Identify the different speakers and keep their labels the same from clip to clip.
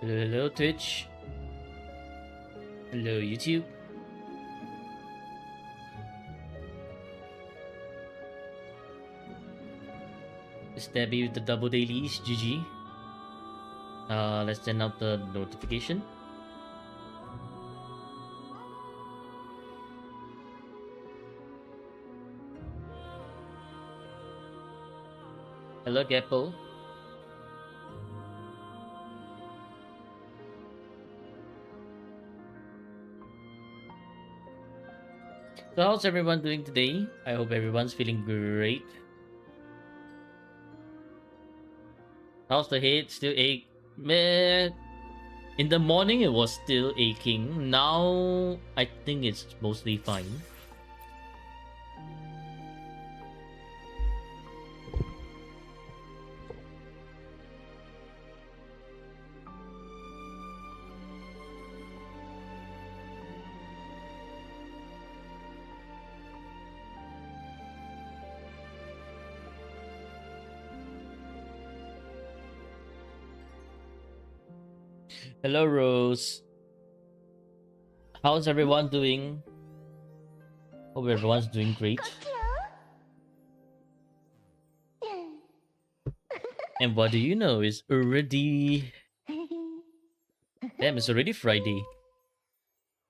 Speaker 1: Hello, Twitch. Hello, YouTube. Stabby with the double dailies, GG. Let's send out the notification. Hello, Gapple. So how's everyone doing today? I hope everyone's feeling great. How's the head? Still ache? Meh. In the morning it was still aching. Now I think it's mostly fine. Hello, Rose. How's everyone doing? Hope everyone's doing great. And what do you know? It's already... Damn, it's already Friday.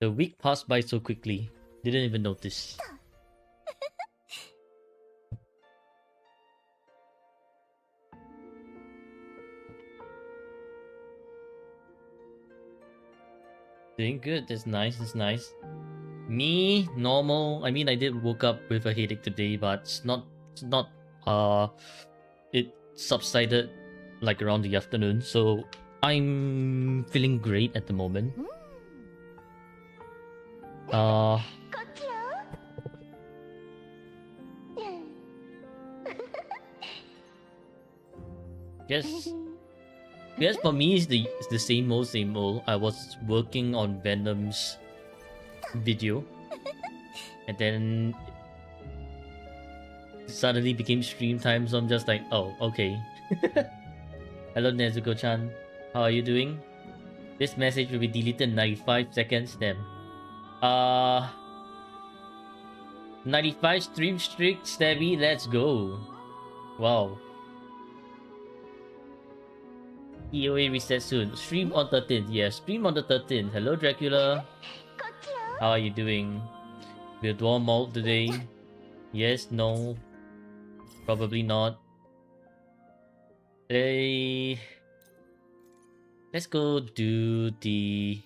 Speaker 1: The week passed by so quickly. Didn't even notice. Doing good. That's nice. That's nice. Me, normal. I mean, I did woke up with a headache today, but it's not. It subsided like around the afternoon, so I'm feeling great at the moment. Yes, for me it's the same old. I was working on Venom's video, and then it suddenly became stream time, so I'm just like, oh, okay. Hello, Nezuko-chan. How are you doing? This message will be deleted in 95 seconds then. 95 stream streak, Stabby, let's go. Wow. EOA reset soon. Stream on 13th. Yeah, stream on the 13th. Hello, Dracula. How are you doing? Will Dwarf Malt today? Yes, no. Probably not. Let's go do the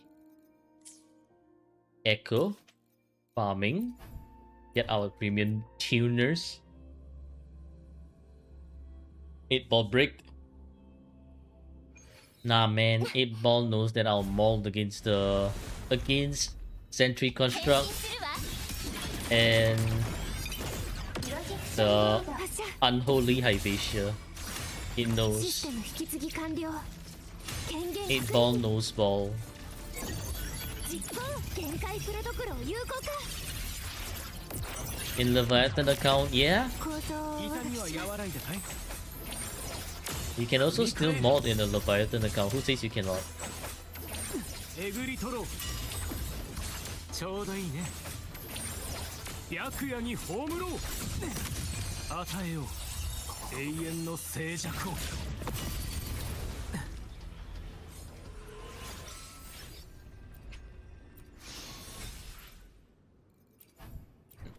Speaker 1: Echo farming. Get our premium tuners. 8-ball break. Nah, man, 8-ball knows that I'll mold against Sentry Construct and the Unholy Hypatia. It knows. 8-ball knows ball. In Leviathan account, yeah? You can also still mod in a Leviathan account. Who says you cannot?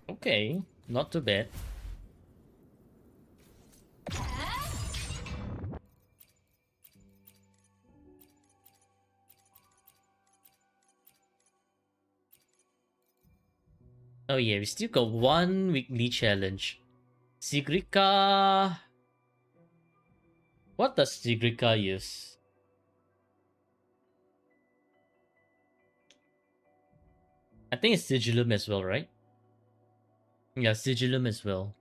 Speaker 1: Okay, not too bad. Oh yeah, we still got one weekly challenge. Sigrika... What does Sigrika use? I think it's Sigillum as well, right? Yeah, Sigillum as well.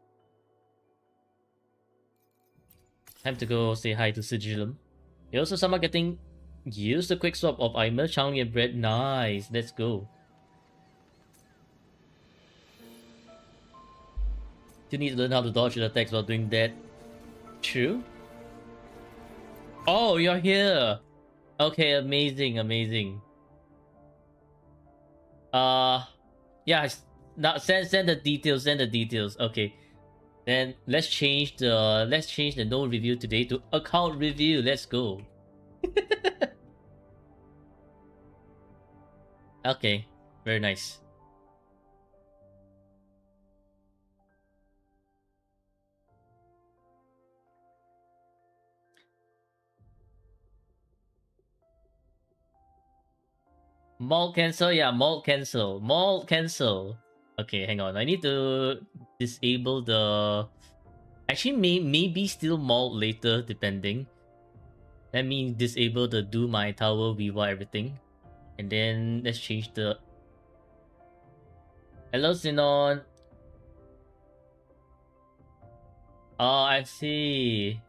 Speaker 1: Time to go say hi to Sigillum. You also someone getting... Use the quick swap of Aimer, Changli and Bread. Nice, let's go. You need to learn how to dodge your attacks while doing that. True. Oh, you're here. Okay, amazing, amazing. Yeah. Now send the details. Send the details. Okay. Then let's change the no review today to account review. Let's go. Okay. Very nice. Mall cancel. Yeah, mall cancel. Mall cancel. Okay, hang on. I need to disable the. Actually, maybe still mall later, depending. Let me disable the do my tower viva everything, and then let's change the. Hello, Xenon. Oh, I see.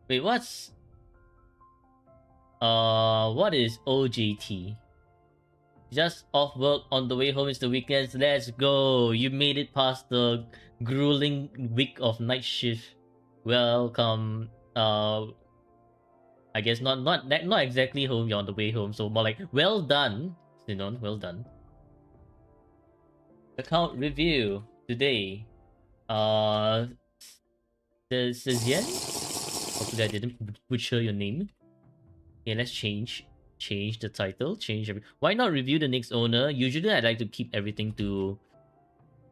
Speaker 1: Wait, what is OJT? Just off work on the way home is the weekends. Let's go. You made it past the grueling week of night shift. Welcome. I guess not exactly home. You're on the way home, so more like well done, Sinon. Well done. Account review today. Uh, cesiaanne. Hopefully, I didn't butcher your name. Okay, let's change the title. Why not review the next owner? Usually, I like to keep everything to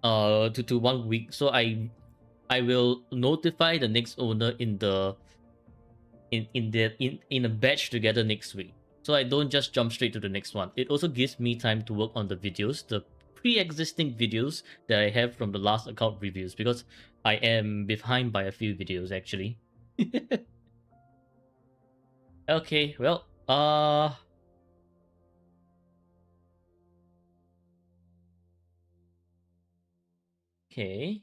Speaker 1: 1 week, so I will notify the next owner in a batch together next week, so I don't just jump straight to the next one. It also gives me time to work on the videos, the pre-existing videos that I have from the last account reviews, because I am behind by a few videos actually. Okay, well, okay,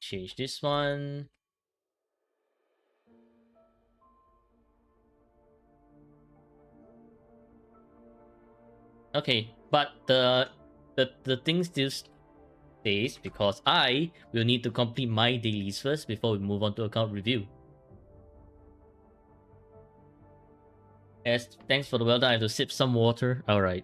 Speaker 1: change this one. Okay, but the thing still stays because I will need to complete my dailies first before we move on to account review. As thanks for the well done, I have to sip some water. All right.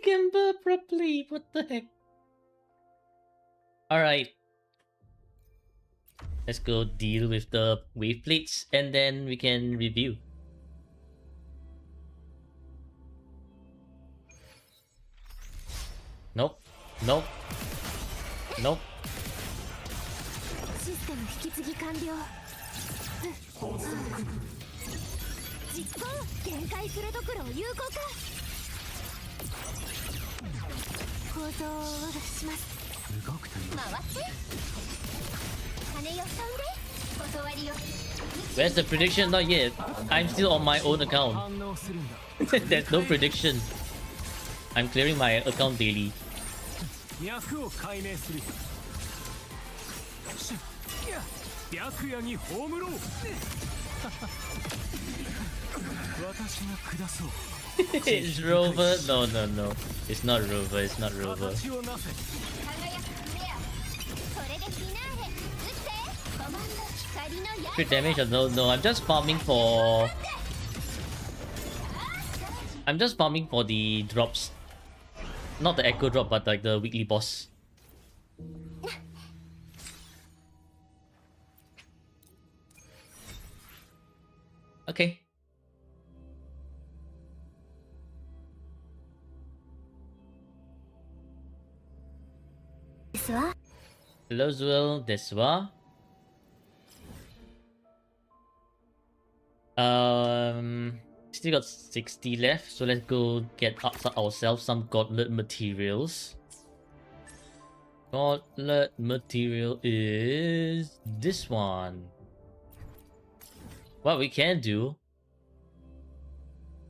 Speaker 1: Gamble properly. What the heck? All right. Let's go deal with the wave plates, and then we can review. Nope. Nope. Nope.
Speaker 2: システム引き継ぎ完了。実行限界フルドクロ有効化。構造をお渡しします。動くという回って羽よ飛んで断りよ。
Speaker 1: Where's the prediction? Not yet. I'm still on my own account. There's no prediction. I'm clearing my account daily.
Speaker 3: 脈を解明する。白夜に葬ろう。私が下そう。
Speaker 1: It's Rover? No, no, no. It's not Rover. It's not Rover. Crit damage or no? No, I'm just farming for. I'm just farming for the drops. Not the echo drop, but like the weekly boss. Okay. Hello, Zuel. Deswa. Still got 60 left, so let's go get ourselves some gauntlet materials. Gauntlet material is this one. What we can do,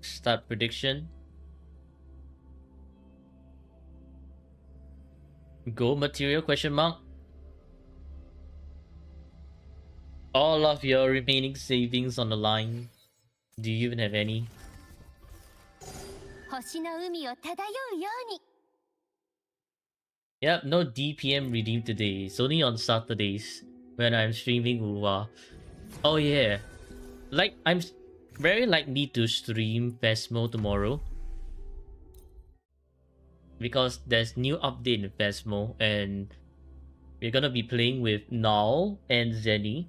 Speaker 1: start prediction. Go material question mark. All of your remaining savings on the line. Do you even have any?
Speaker 2: 星の海を漂うように。
Speaker 1: Yep, no DPM redeem today. It's only on Saturdays when I'm streaming UWA. Oh yeah, like I'm very likely to stream Phasmo tomorrow because there's new update in Phasmo and we're gonna be playing with Null and Zenny.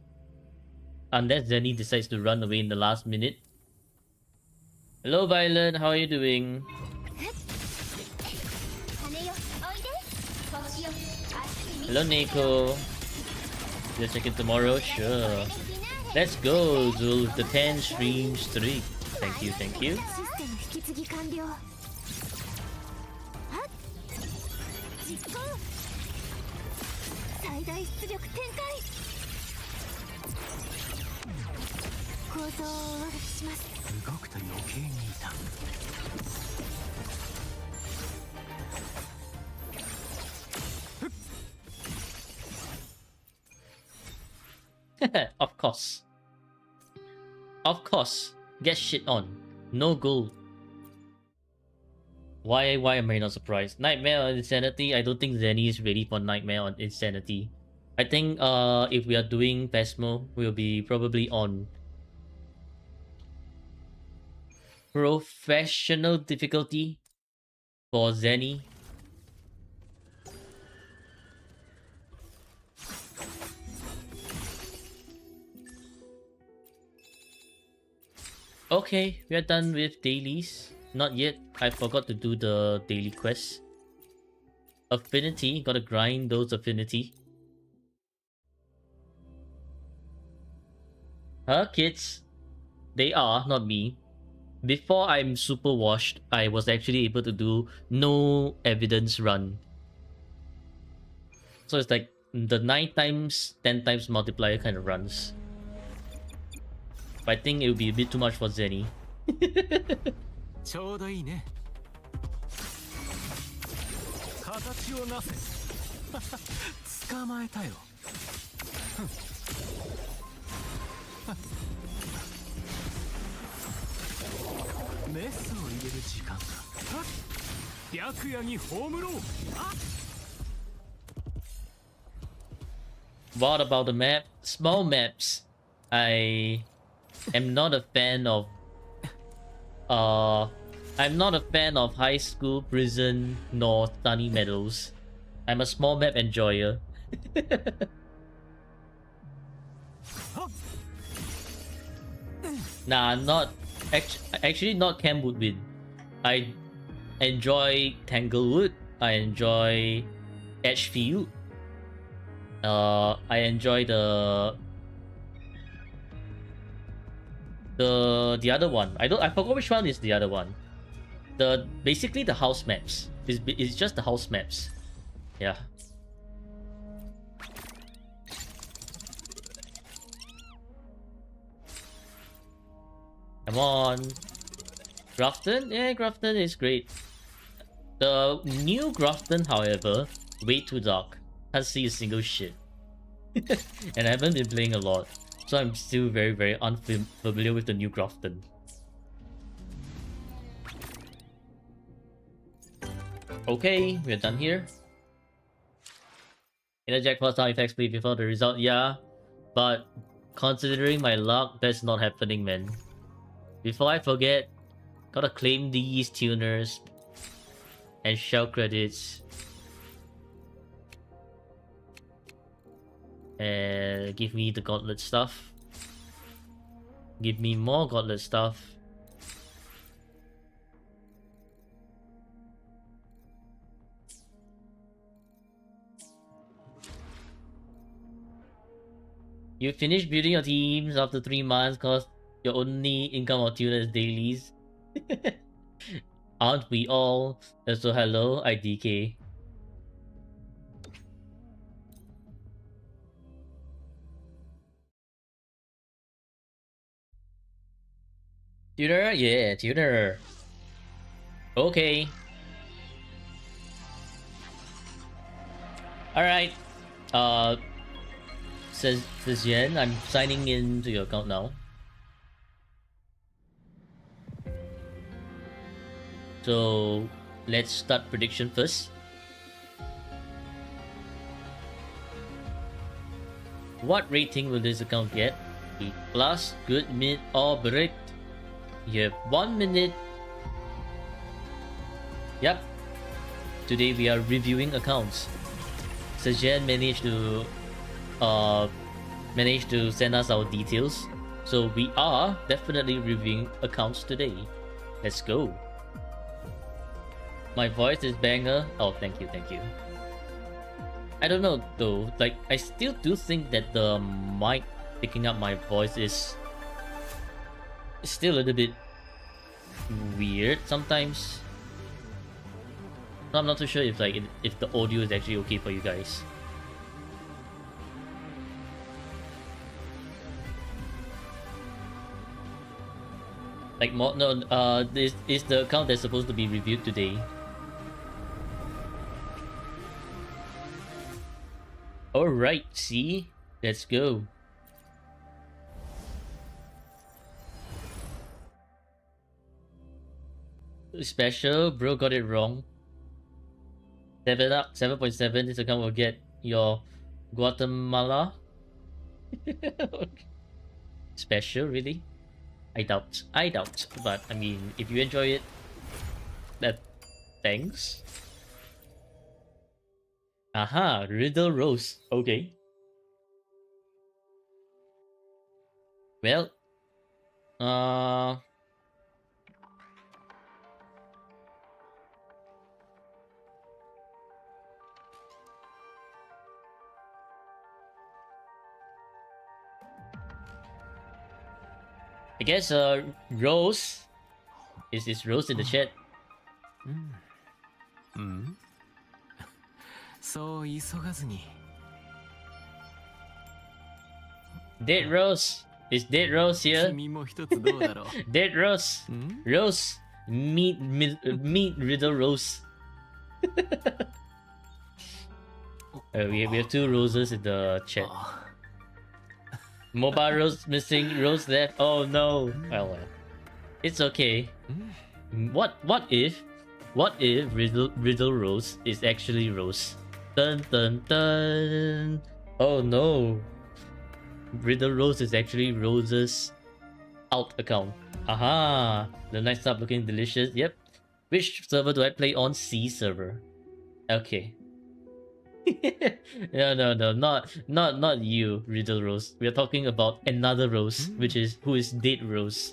Speaker 1: Unless Zenny decides to run away in the last minute. Hello Violet, how are you doing?
Speaker 2: 羽よおいで、星よ明日に
Speaker 1: Hello Nico. You'll check in tomorrow? Sure. Let's go, Zul, with the 10 stream streak. Thank you, thank you.
Speaker 2: システム引き継ぎ完了。はっ実行最大出力展開。構造を悪くします。
Speaker 3: 動くと余計にいた。
Speaker 1: Of course. Of course. Get shit on. No gold. Why am I not surprised? Nightmare on Insanity? I don't think Zenny is ready for Nightmare on Insanity. I think if we are doing Phasmo, we'll be probably on professional difficulty for Zenny. Okay, we are done with dailies. Not yet. I forgot to do the daily quest. Affinity. Gotta grind those affinity. Huh, kids? They are, not me. Before I'm super washed, I was actually able to do no evidence run. So it's like the 9 times, 10 times multiplier kind of runs. But I think it would be a bit too much for Zenny.
Speaker 3: ちょうどいいね。形をなせ。捕まえたよ。メスを入れる時間だ。白夜に葬ろう。
Speaker 1: What about the map? Small maps. I am not a fan of I'm not a fan of high school, prison, nor sunny meadows. I'm a small map enjoyer. Nah, not actually not Camp Woodwind. I enjoy Tanglewood. I enjoy Edgefield. I enjoy the other one. I forgot which one is the other one. Basically the house maps. It's just the house maps. Yeah. Come on. Grafton? Yeah, Grafton is great. The new Grafton, however, way too dark. Can't see a single shit. And I haven't been playing a lot. So I'm still very unfamiliar with the new Grafton. Okay, we're done here. Interjackpot sound effects play before the result, yeah. But considering my luck, that's not happening, man. Before I forget, gotta claim these tuners and shell credits. And give me the gauntlet stuff. Give me more gauntlet stuff. You finish building your teams after 3 months cause your only income of tuner is dailies. Aren't we all? So hello, IDK. Tuner? Yeah, tuner. Okay. Alright. Cesiaanne, I'm signing into your account now. So let's start prediction first. What rating will this account get? A plus, good, mid, or brick? You have 1 minute. Yep. Today we are reviewing accounts. Cesiaanne managed to send us our details. So we are definitely reviewing accounts today. Let's go. My voice is banger. Oh, thank you, thank you. I don't know though, like I still do think that the mic picking up my voice is still a little bit weird sometimes. I'm not too sure if if the audio is actually okay for you guys. Like more no this is the account that's supposed to be reviewed today. Alright, see? Let's go. Special, bro got it wrong. 7.7, this account will get your Guatemala. Special, really? I doubt. But I mean, if you enjoy it, thanks. Aha, Riddle Rose. Okay. Well, I guess Rose is Rose in the chat.
Speaker 3: So
Speaker 1: Dead Rose. Is Dead Rose here? Dead Rose. Rose. Meet Riddle Rose. We have 2 roses in the chat. Mobile Rose missing, Rose left. Oh no. Well, it's okay. What if Riddle Rose is actually Rose? Dun dun dun. Oh no. Riddle Rose is actually Rose's alt account. Aha! The night stop looking delicious. Yep. Which server do I play on? C server. Okay. No, not you, Riddle Rose. We are talking about another Rose, who is Dead Rose.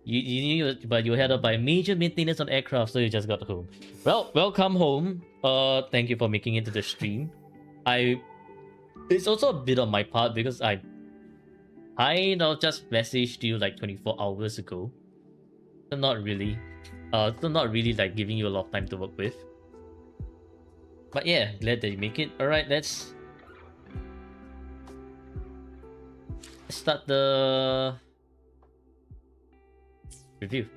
Speaker 1: you knew, but you had up by major maintenance on aircraft, so you just got home. Well, welcome home. Thank you for making it to the stream. It's also a bit on my part because I just messaged you like 24 hours ago. So not really like giving you a lot of time to work with. But yeah, glad that you make it. Alright, let's start the review.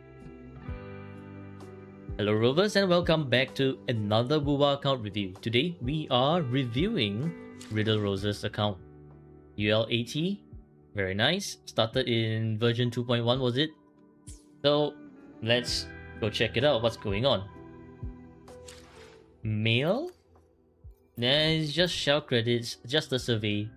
Speaker 1: Hello Rovers and welcome back to another WUWA account review. Today we are reviewing Riddle Rose's account. UL80, very nice. Started in version 2.1 was it? So let's go check it out. What's going on? Mail? Nah, it's just shell credits, just a survey.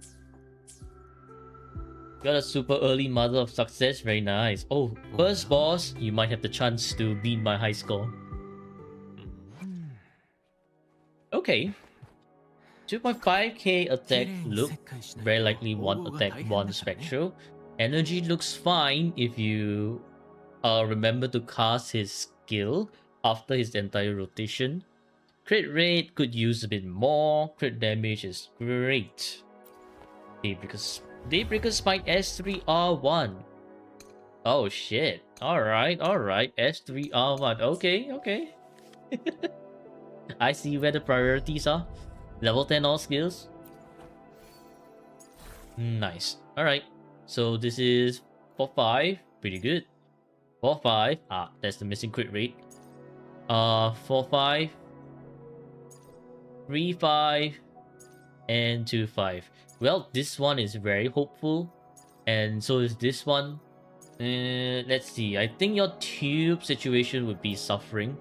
Speaker 1: Got a super early mother of success, very nice. Oh, first boss, you might have the chance to beat my high score. Okay. 2.5k attack look, very likely 1 attack, 1 spectral. Energy looks fine if you remember to cast his skill after his entire rotation. Crit rate could use a bit more. Crit damage is great. Daybreaker Spike S3R1. Oh shit. Alright. S3R1. Okay. I see where the priorities are. Level 10 all skills. Nice. Alright. So this is 4-5. Pretty good. 4-5. Ah, that's the missing crit rate. 4-5. 3-5. And 2-5. Well, this one is very hopeful. And so is this one. Let's see. I think your tube situation would be suffering.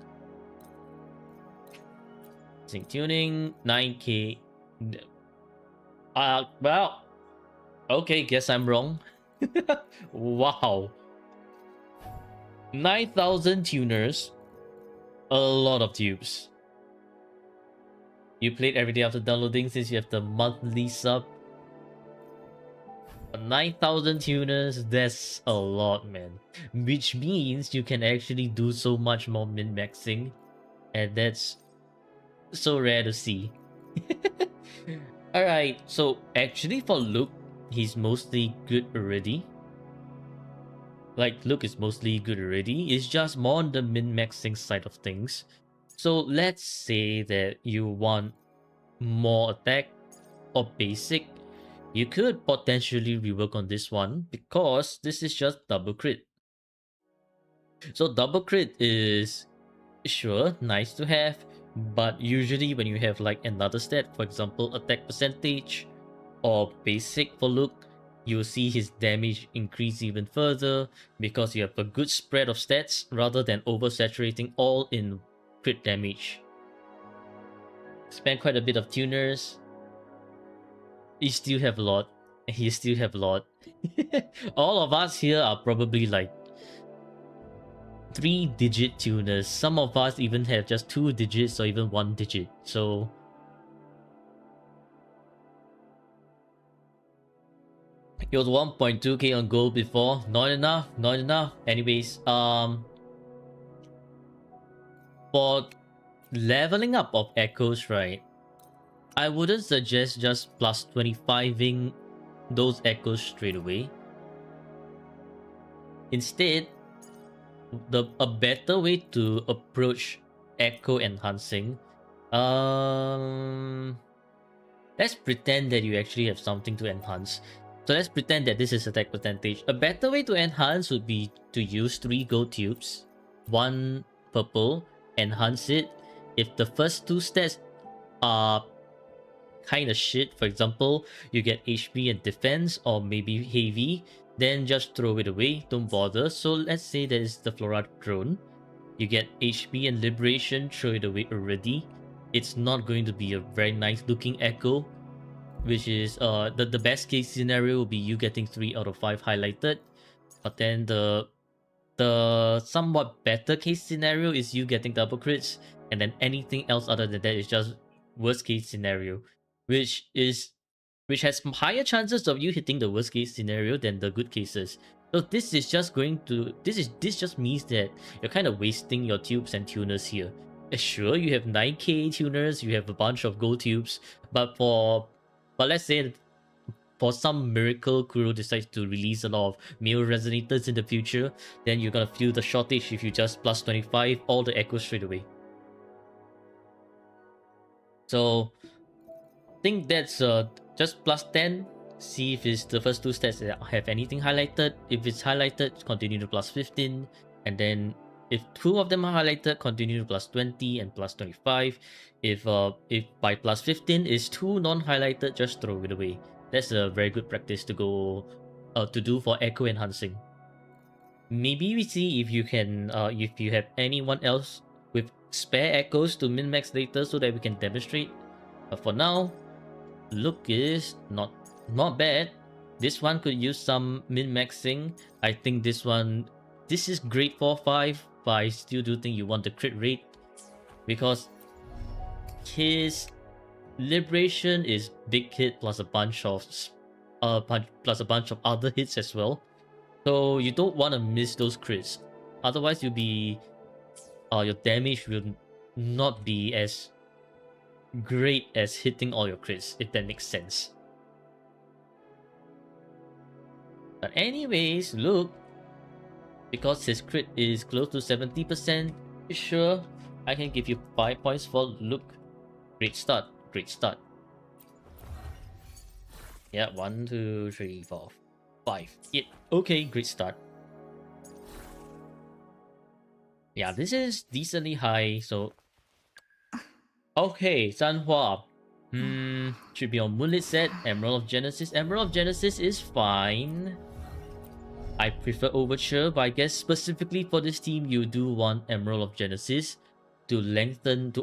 Speaker 1: Sync tuning 9K. Well, okay. Guess I'm wrong. Wow, 9,000 tuners. A lot of tubes. You played every day after downloading since you have the monthly sub. 9,000 tuners, that's a lot, man. Which means you can actually do so much more min-maxing. And that's so rare to see. Alright, so actually for Luke, he's mostly good already. Like, Luke is mostly good already. It's just more on the min-maxing side of things. So let's say that you want more attack or basic. You could potentially rework on this one because this is just double crit. So double crit is sure nice to have, but usually when you have like another stat, for example attack percentage or basic for Luke, you'll see his damage increase even further because you have a good spread of stats rather than oversaturating all in crit damage. Spend quite a bit of tuners. You still have a lot. You still have a lot. All of us here are probably like 3-digit tuners. Some of us even have just 2 digits or even 1 digit. So it was 1.2k on gold before. Not enough. Not enough. Anyways, for leveling up of echoes, right? I wouldn't suggest just plus 25ing those echoes straight away. Instead, a better way to approach echo enhancing, let's pretend that you actually have something to enhance. So let's pretend that this is attack percentage. A better way to enhance would be to use 3 gold tubes, 1 purple, enhance it. If the first 2 stats are kind of shit, for example, you get HP and defense or maybe heavy, then just throw it away, don't bother. So let's say that is the Flora drone. You get HP and liberation, throw it away already. It's not going to be a very nice looking echo, which is the best case scenario will be you getting 3 out of 5 highlighted. But then the somewhat better case scenario is you getting double crits, and then anything else other than that is just worst case scenario, which has higher chances of you hitting the worst case scenario than the good cases. So this just means that you're kind of wasting your tubes and tuners here. Sure, you have 9k tuners, you have a bunch of gold tubes, but let's say for some miracle Kuro decides to release a lot of male resonators in the future, then you're gonna feel the shortage if you just plus 25 all the echoes straight away. So I think that's just plus 10. See if it's the first 2 stats that have anything highlighted. If it's highlighted, continue to plus 15. And then if 2 of them are highlighted, continue to plus 20 and plus 25. If by plus 15 is 2 non-highlighted, just throw it away. That's a very good practice to go to do for echo enhancing. Maybe we see if you can if you have anyone else with spare echoes to min-max later so that we can demonstrate. But for now, Look is not bad. This one could use some min-maxing. I think this is great for 5, but I still do think you want the crit rate because his liberation is big hit plus a bunch of other hits as well. So you don't want to miss those crits. Otherwise, you'll be your damage will not be as great as hitting all your crits, if that makes sense. But anyways, look, because his crit is close to 70%, sure, I can give you 5 points for Luke. Great start, great start. Yeah, 1, 2, 3, 4, 5. Yeah, okay, great start. Yeah, this is decently high, so okay, Sanhua. Should be on Moonlit set. Emerald of Genesis. Emerald of Genesis is fine. I prefer Overture, but I guess specifically for this team, you do want Emerald of Genesis to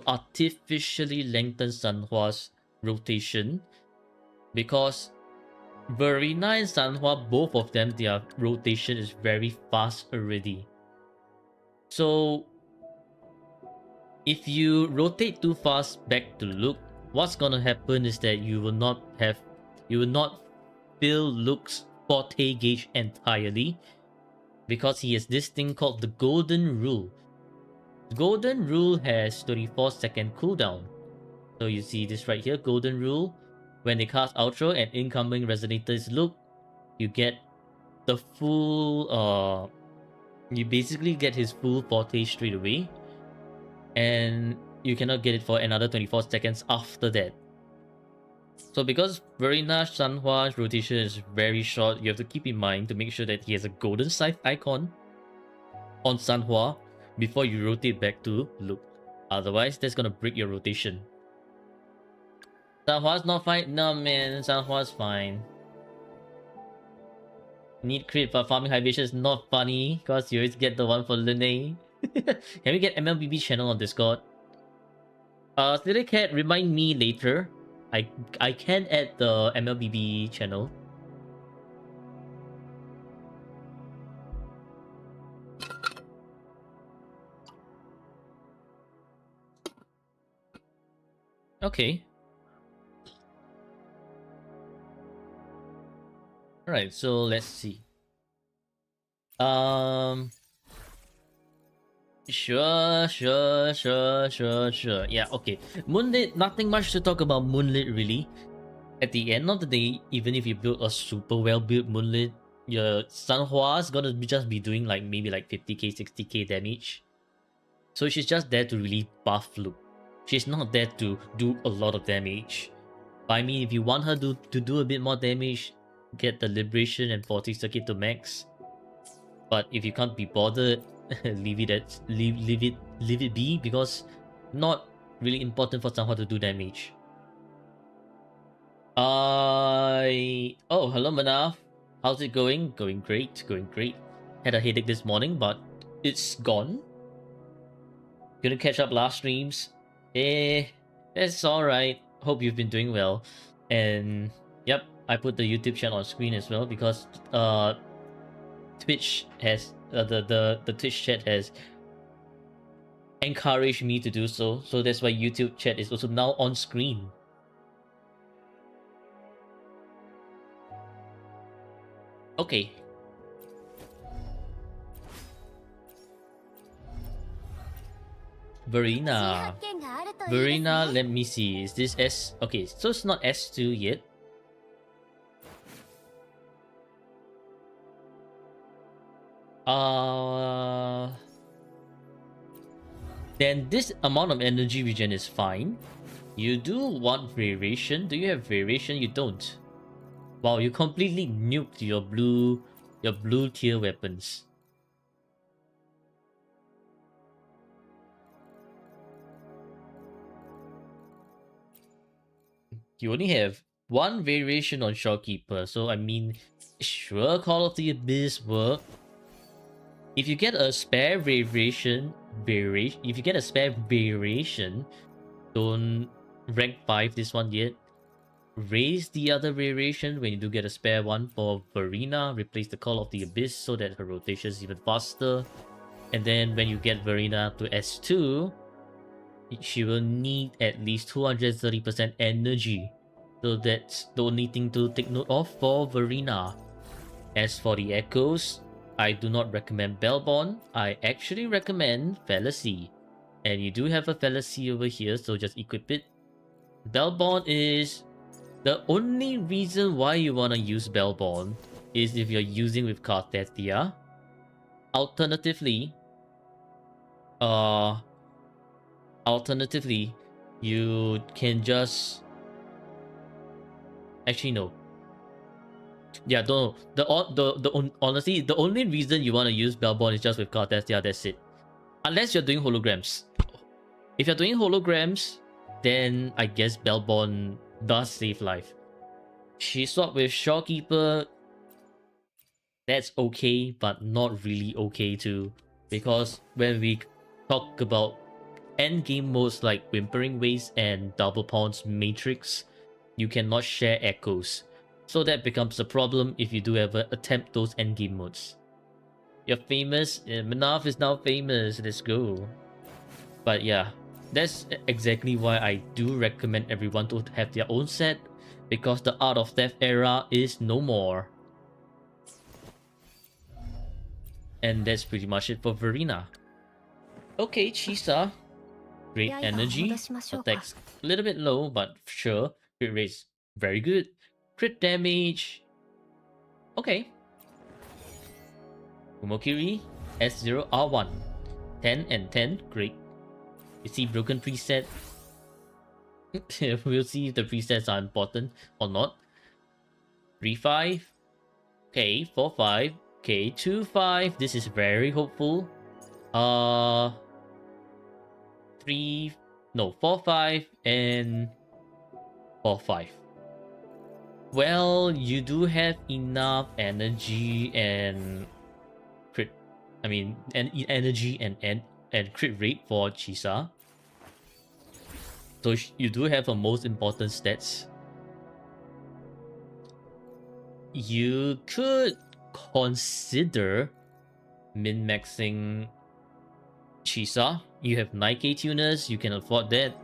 Speaker 1: artificially lengthen Sanhua's rotation, because Verena and Sanhua, both of them, their rotation is very fast already. So if you rotate too fast back to Luke, what's gonna happen is that you will not fill Luke's forte gauge entirely, because he has this thing called the Golden Rule. The Golden Rule has 34-second cooldown. So you see this right here, Golden Rule. When they cast Outro and incoming Resonator is Luke, you get the full you basically get his full forte straight away, and you cannot get it for another 24 seconds after that. So because Verena Sanhua's rotation is very short, you have to keep in mind to make sure that he has a golden scythe icon on Sanhua before you rotate back to Luke. Otherwise, that's gonna break your rotation. Sanhua's not fine? No man, Sanhua's fine. Need crit for farming Hibation is not funny, because you always get the one for Lene. Can we get MLBB channel on Discord? Silly Cat, remind me later. I can add the MLBB channel. Okay. Alright, so let's see. Sure. Yeah, okay. Moonlit, nothing much to talk about Moonlit really. At the end of the day, even if you build a super well built Moonlit, your Sanhua's gonna just be doing like maybe like 50k, 60k damage. So she's just there to really buff Luke. She's not there to do a lot of damage. But I mean, if you want her to do a bit more damage, get the Liberation and 40 circuit to max. But if you can't be bothered, leave it be, because not really important for Sanhua to do damage. Oh, hello Manaf. How's it going? Going great. Had a headache this morning, but it's gone. Gonna catch up last streams. That's alright. Hope you've been doing well. And yep, I put the YouTube channel on screen as well, because Twitch has the Twitch chat has encouraged me to do so. So that's why YouTube chat is also now on screen. Okay. Verena, let me see. Is this S? Okay, so it's not S2 yet. Then this amount of energy regen is fine. You do want variation. Do you have variation? You don't. Wow, you completely nuked your blue tier weapons. You only have one variation on Shopkeeper, so I mean, sure, Call of the Abyss work. If you get a spare variation, don't rank 5 this one yet. Raise the other variation when you do get a spare one for Verena. Replace the Call of the Abyss so that her rotation is even faster. And then when you get Verena to S2, she will need at least 230% energy. So that's the only thing to take note of for Verena. As for the echoes, I do not recommend Bellborn. I actually recommend Fallacy. And you do have a Fallacy over here, so just equip it. Bellborn is... the only reason why you want to use Bellborn is if you're using with Carthathia. Alternatively, you can just... actually, no. Yeah, don't. Honestly, the only reason you want to use Bellborn is just with Carthathia, that's it. Unless you're doing holograms. If you're doing holograms, then I guess Bellborn does save life. She swapped with Shopkeeper. That's okay, but not really okay too. Because when we talk about endgame modes like Whimpering Waste and Double Pawn's Matrix, you cannot share echoes. So that becomes a problem if you do ever attempt those endgame modes. You're famous, Manaf is now famous, let's go. But yeah, that's exactly why I do recommend everyone to have their own set, because the Art of Theft era is no more. And that's pretty much it for Verena. Okay, Chisa. Great energy. Attacks a little bit low, but sure. Crit rate's very good. Crit damage. Okay. Kumokiri. S0R1. 10 and 10. Great. You see broken preset. We'll see if the presets are important or not. 3-5. Okay, 4-5. Okay, 2-5. This is very hopeful. 4-5 and 4-5. Well, you do have enough energy and crit. I mean, energy and crit rate for Chisa. So you do have the most important stats. You could consider min-maxing Chisa. You have 9k tuners, you can afford that.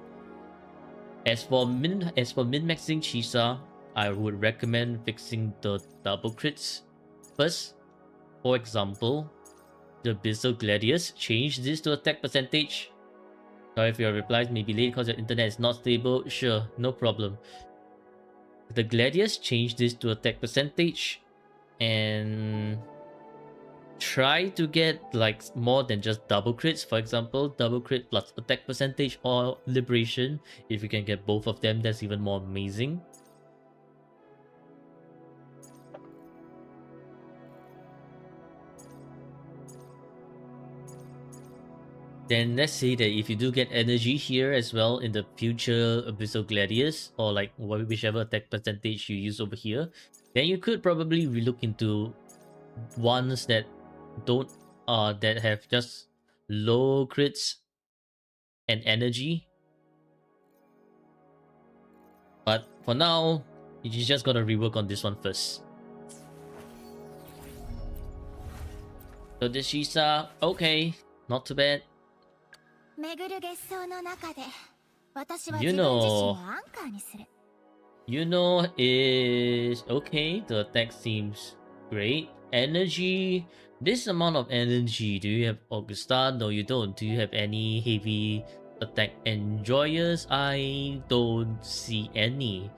Speaker 1: As for min-maxing Chisa, I would recommend fixing the double crits first. For example, the Abyssal Gladius, change this to attack percentage. Sorry if your replies may be late because your internet is not stable. Sure, no problem. The Gladius, change this to attack percentage. And try to get like more than just double crits. For example, double crit plus attack percentage or liberation. If you can get both of them, that's even more amazing. Then let's say that if you do get energy here as well in the future Abyssal Gladius, or like whichever attack percentage you use over here, then you could probably relook into ones that don't that have just low crits and energy. But for now, you just gotta rework on this one first. So this Shisa, okay, not too bad. You know is okay. The attack seems great. Energy. This amount of energy. Do you have Augusta? No, you don't. Do you have any heavy attack enjoyers? I don't see any.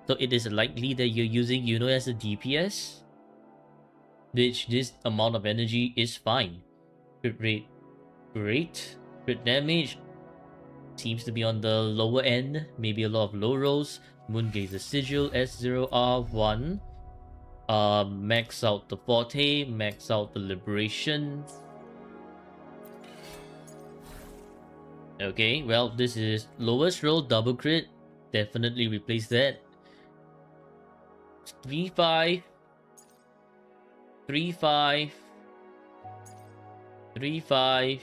Speaker 1: So it is likely that you're using Yuno as a DPS, which this amount of energy is fine. Crit rate, great. Crit damage seems to be on the lower end. Maybe a lot of low rolls. Moongazer Sigil S0R1. Max out the Forte, max out the Liberation. Okay, well, this is lowest roll double crit. Definitely replace that. 3-5. 3-5. 3-5.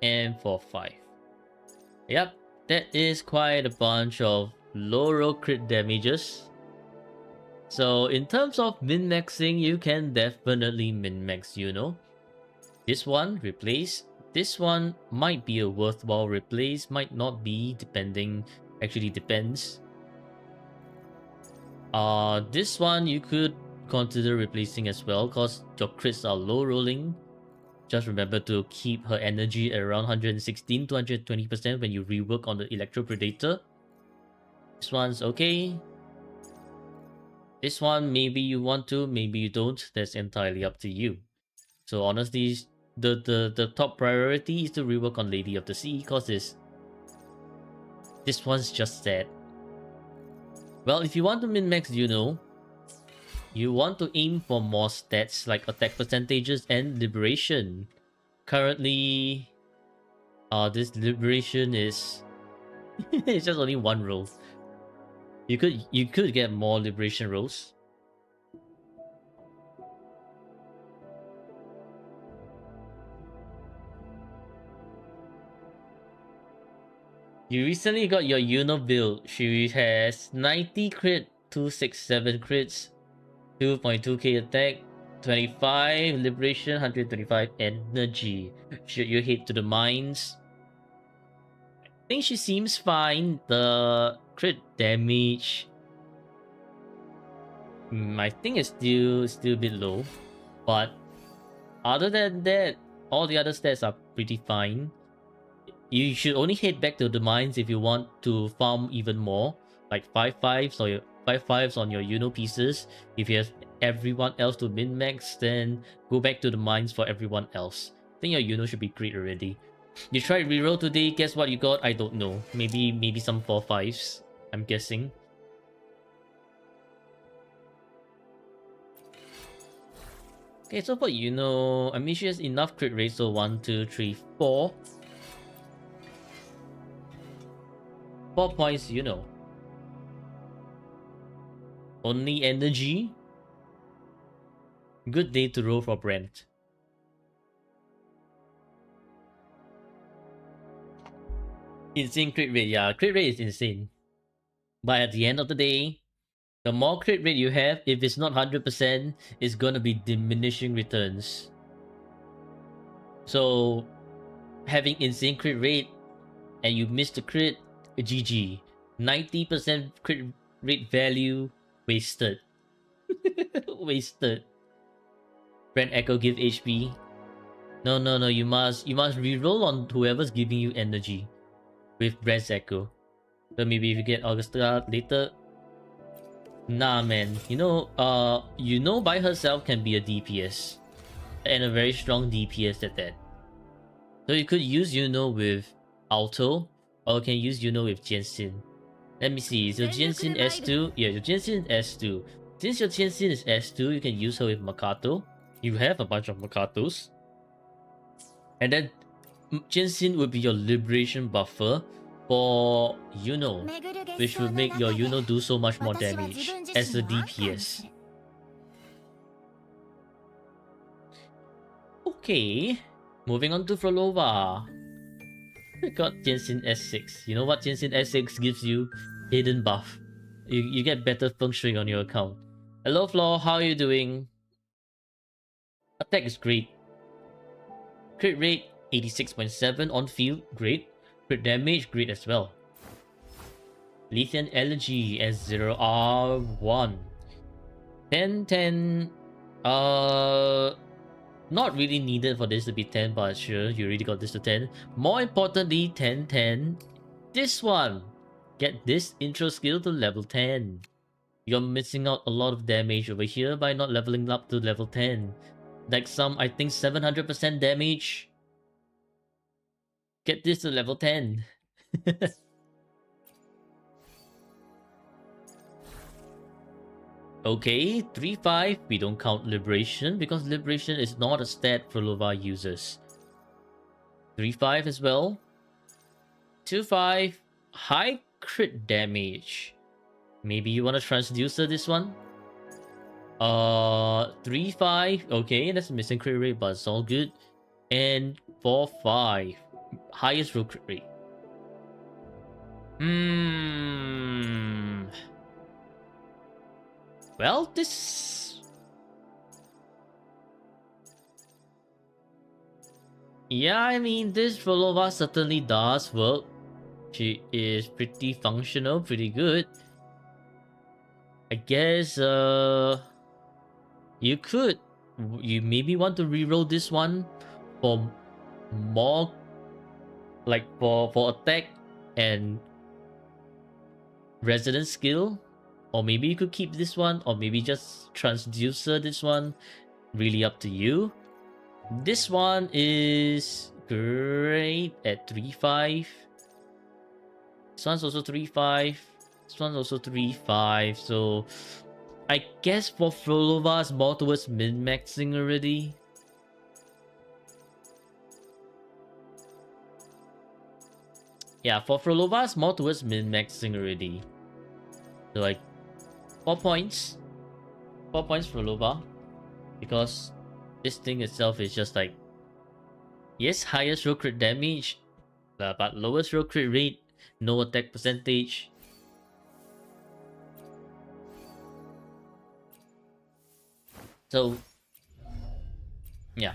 Speaker 1: And 4-5. Yep, that is quite a bunch of low roll crit damages. So in terms of min-maxing, you can definitely min-max, you know. This one, replace. This one might be a worthwhile replace, might not be, depending. Actually depends. This one you could consider replacing as well, because your crits are low rolling. Just remember to keep her energy at around 116 to 120% when you rework on the Electro Predator. This one's okay. This one, maybe you want to, maybe you don't. That's entirely up to you. So honestly, the top priority is to rework on Lady of the Sea, because this one's just sad. Well, if you want to min-max Juno, you want to aim for more stats like attack percentages and liberation. Currently, this liberation is it's just only one roll. You could get more liberation rolls. You recently got your Yuno build. She has 90 crit, 267 crits, 2.2k attack, 25 liberation, 125 energy. Should you hit to the mines? I think she seems fine. The crit damage, I think it's still a bit low, but other than that, all the other stats are pretty fine. You should only head back to the mines if you want to farm even more, like 5/5s or your 5/5s on your Yuno pieces. If you have everyone else to min max, then go back to the mines for everyone else. I think your Yuno should be great already. You tried reroll today. Guess what you got? I don't know. Maybe some 4/5s. I'm guessing. Okay, so for Yuno, I mean she has enough crit rate. So 1, 2, 3, 4. 4 points, Only energy. Good day to roll for Brent. Insane crit rate, yeah. Crit rate is insane. But at the end of the day, the more crit rate you have, if it's not 100%, it's gonna be diminishing returns. So, having insane crit rate and you miss the crit, GG. 90% crit rate value wasted. Wasted. Brand Echo give HP. No, you must reroll on whoever's giving you energy with Brand's Echo. So maybe if you get Augusta later. Nah, man. By herself can be a DPS. And a very strong DPS at that. So you could use with Alto, or you can use with Jensen. Let me see. So Jensen S2. Yeah, your Jensen S2. Since your Jensen is S2, you can use her with Makato. You have a bunch of Makatos. And then Jensen would be your liberation buffer for which would make your do so much more damage as a DPS. Okay, moving on to Frolova. We got Jensen S6. You know what Jensen S6 gives you? Hidden buff. You get better functioning on your account. Hello Flo, how are you doing? Attack is great. Crit rate 86.7 on field, great. Crit damage, great as well. Lithium Elegy S0R1. 10. Not really needed for this to be 10, but sure, you already got this to 10. More importantly, 10. This one. Get this intro skill to level 10. You're missing out a lot of damage over here by not leveling up to level 10. Like I think 700% damage. Get this to level 10. Okay, 3/5. We don't count Liberation because Liberation is not a stat for Lova users. 3/5 as well. 2/5. High crit damage. Maybe you want to transducer this one? 3/5. Okay, that's a missing crit rate, but it's all good. And 4/5. Highest roll crit rate. Well, this... Yeah, I mean, this Frolova certainly does work. She is pretty functional, pretty good. I guess, you maybe want to reroll this one for more, like for attack and resident skill. Or maybe you could keep this one, or maybe just transducer this one. Really up to you. This one is great at 3/5. This one's also 3/5. This one's also 3/5. So I guess for Frolova it's more towards min-maxing already. Yeah, for Frolova it's more towards min-maxing already. So like 4 points. 4 points for Frolova. Because this thing itself is just like, yes, highest roll crit damage, but lowest roll crit rate. no attack percentage. So, yeah.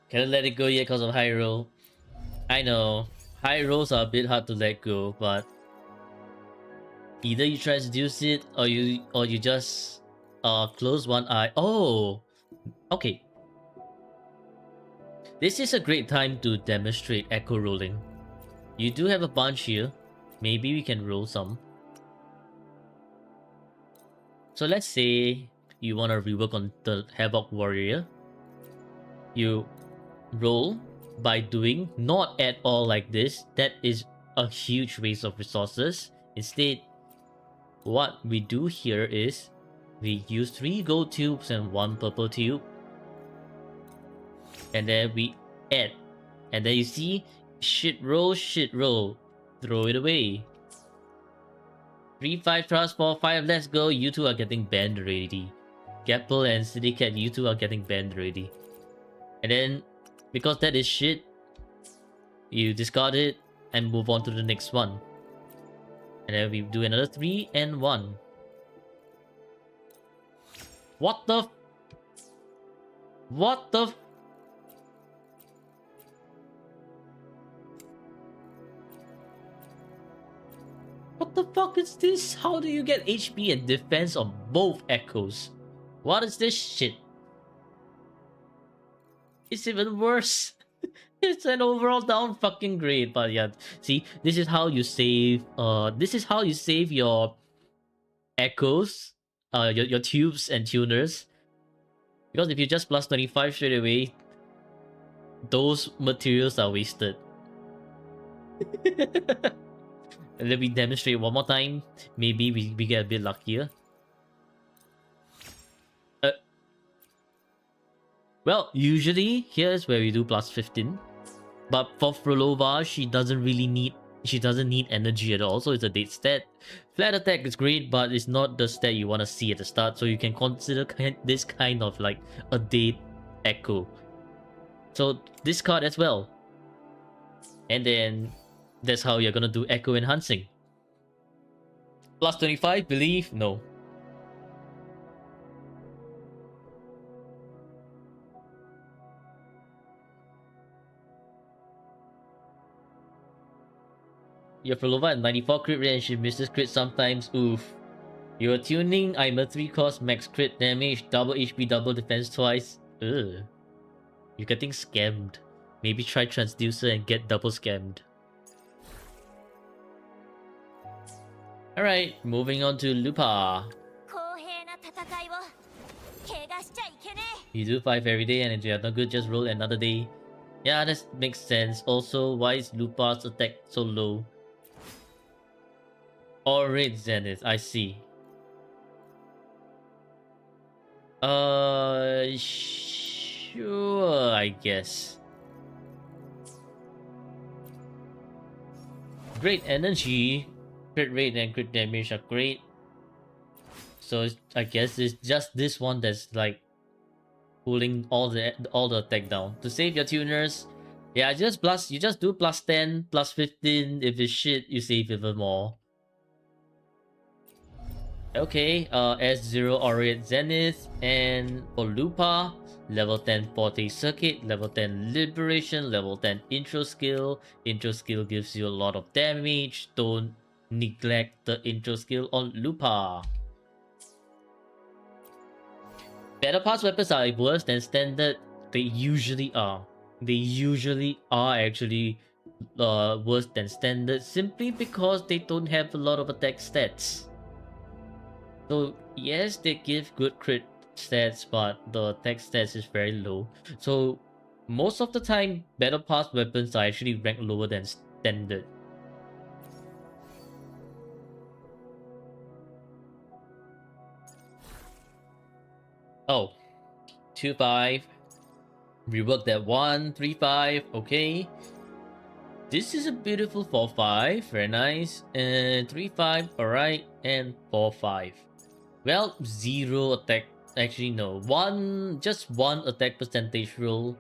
Speaker 1: Can't let it go yet because of high roll. I know, high rolls are a bit hard to let go, but either you try to seduce it or you just close one eye. Oh, okay. This is a great time to demonstrate echo rolling. You do have a bunch here. Maybe we can roll some. So let's say you want to rework on the Havoc Warrior. You roll by doing not at all like this. That is a huge waste of resources. Instead, what we do here is we use 3 gold tubes and 1 purple tube. And then we add. And then you see, shit roll, throw it away. 3, 5 trust, 4, 5, let's go. You two are getting banned already. Gapple and City Cat, you two are getting banned already. And then, because that is shit, you discard it and move on to the next one. And then we do another 3 and 1. What the? What the? What the fuck is this? How do you get HP and defense on both echoes? What is this shit? It's even worse. It's an overall down fucking grade, but yeah. See, this is how you save. This is how you save your echoes, your tubes and tuners. Because if you just plus 25 straight away, those materials are wasted. And then we demonstrate one more time. Maybe we get a bit luckier. Well, usually here's where we do plus 15. But for Frolova, she doesn't need energy at all, so it's a dead stat. Flat attack is great, but it's not the stat you want to see at the start, so you can consider this kind of like a dead echo. So discard as well. And then that's how you're gonna do echo enhancing. Plus 25, believe? No. Your Frolova at 94 crit rate and she misses crit sometimes. Oof. You're tuning, I'm a 3 cost max crit damage, double HP, double defense twice. Ugh. You're getting scammed. Maybe try Transducer and get double scammed. Alright, moving on to Lupa. You do 5 every day and if you're not good, just roll another day. Yeah, that makes sense. Also, why is Lupa's attack so low? Or Red Zenith, I see. Sure, I guess. Great energy, crit rate and crit damage are great. So I guess it's just this one that's like pulling all the attack down. To save your tuners, yeah, you just do plus 10, plus 15. If it's shit, you save even more. Okay, S0 Aureate Zenith, and for Lupa, level 10 Forte Circuit, level 10 Liberation, level 10 Intro Skill. Intro Skill gives you a lot of damage. Don't neglect the intro skill on Lupa. Battle Pass weapons are worse than standard. They usually are. They usually are actually worse than standard simply because they don't have a lot of attack stats. So yes, they give good crit stats, but the attack stats is very low. So most of the time, Battle Pass weapons are actually ranked lower than standard. Oh, 2-5. Rework that 1, 3-5, okay. This is a beautiful 4-5. Very nice. And 3-5. Alright. And 4-5. Well, 0 attack. Actually, no. Just one attack percentage roll.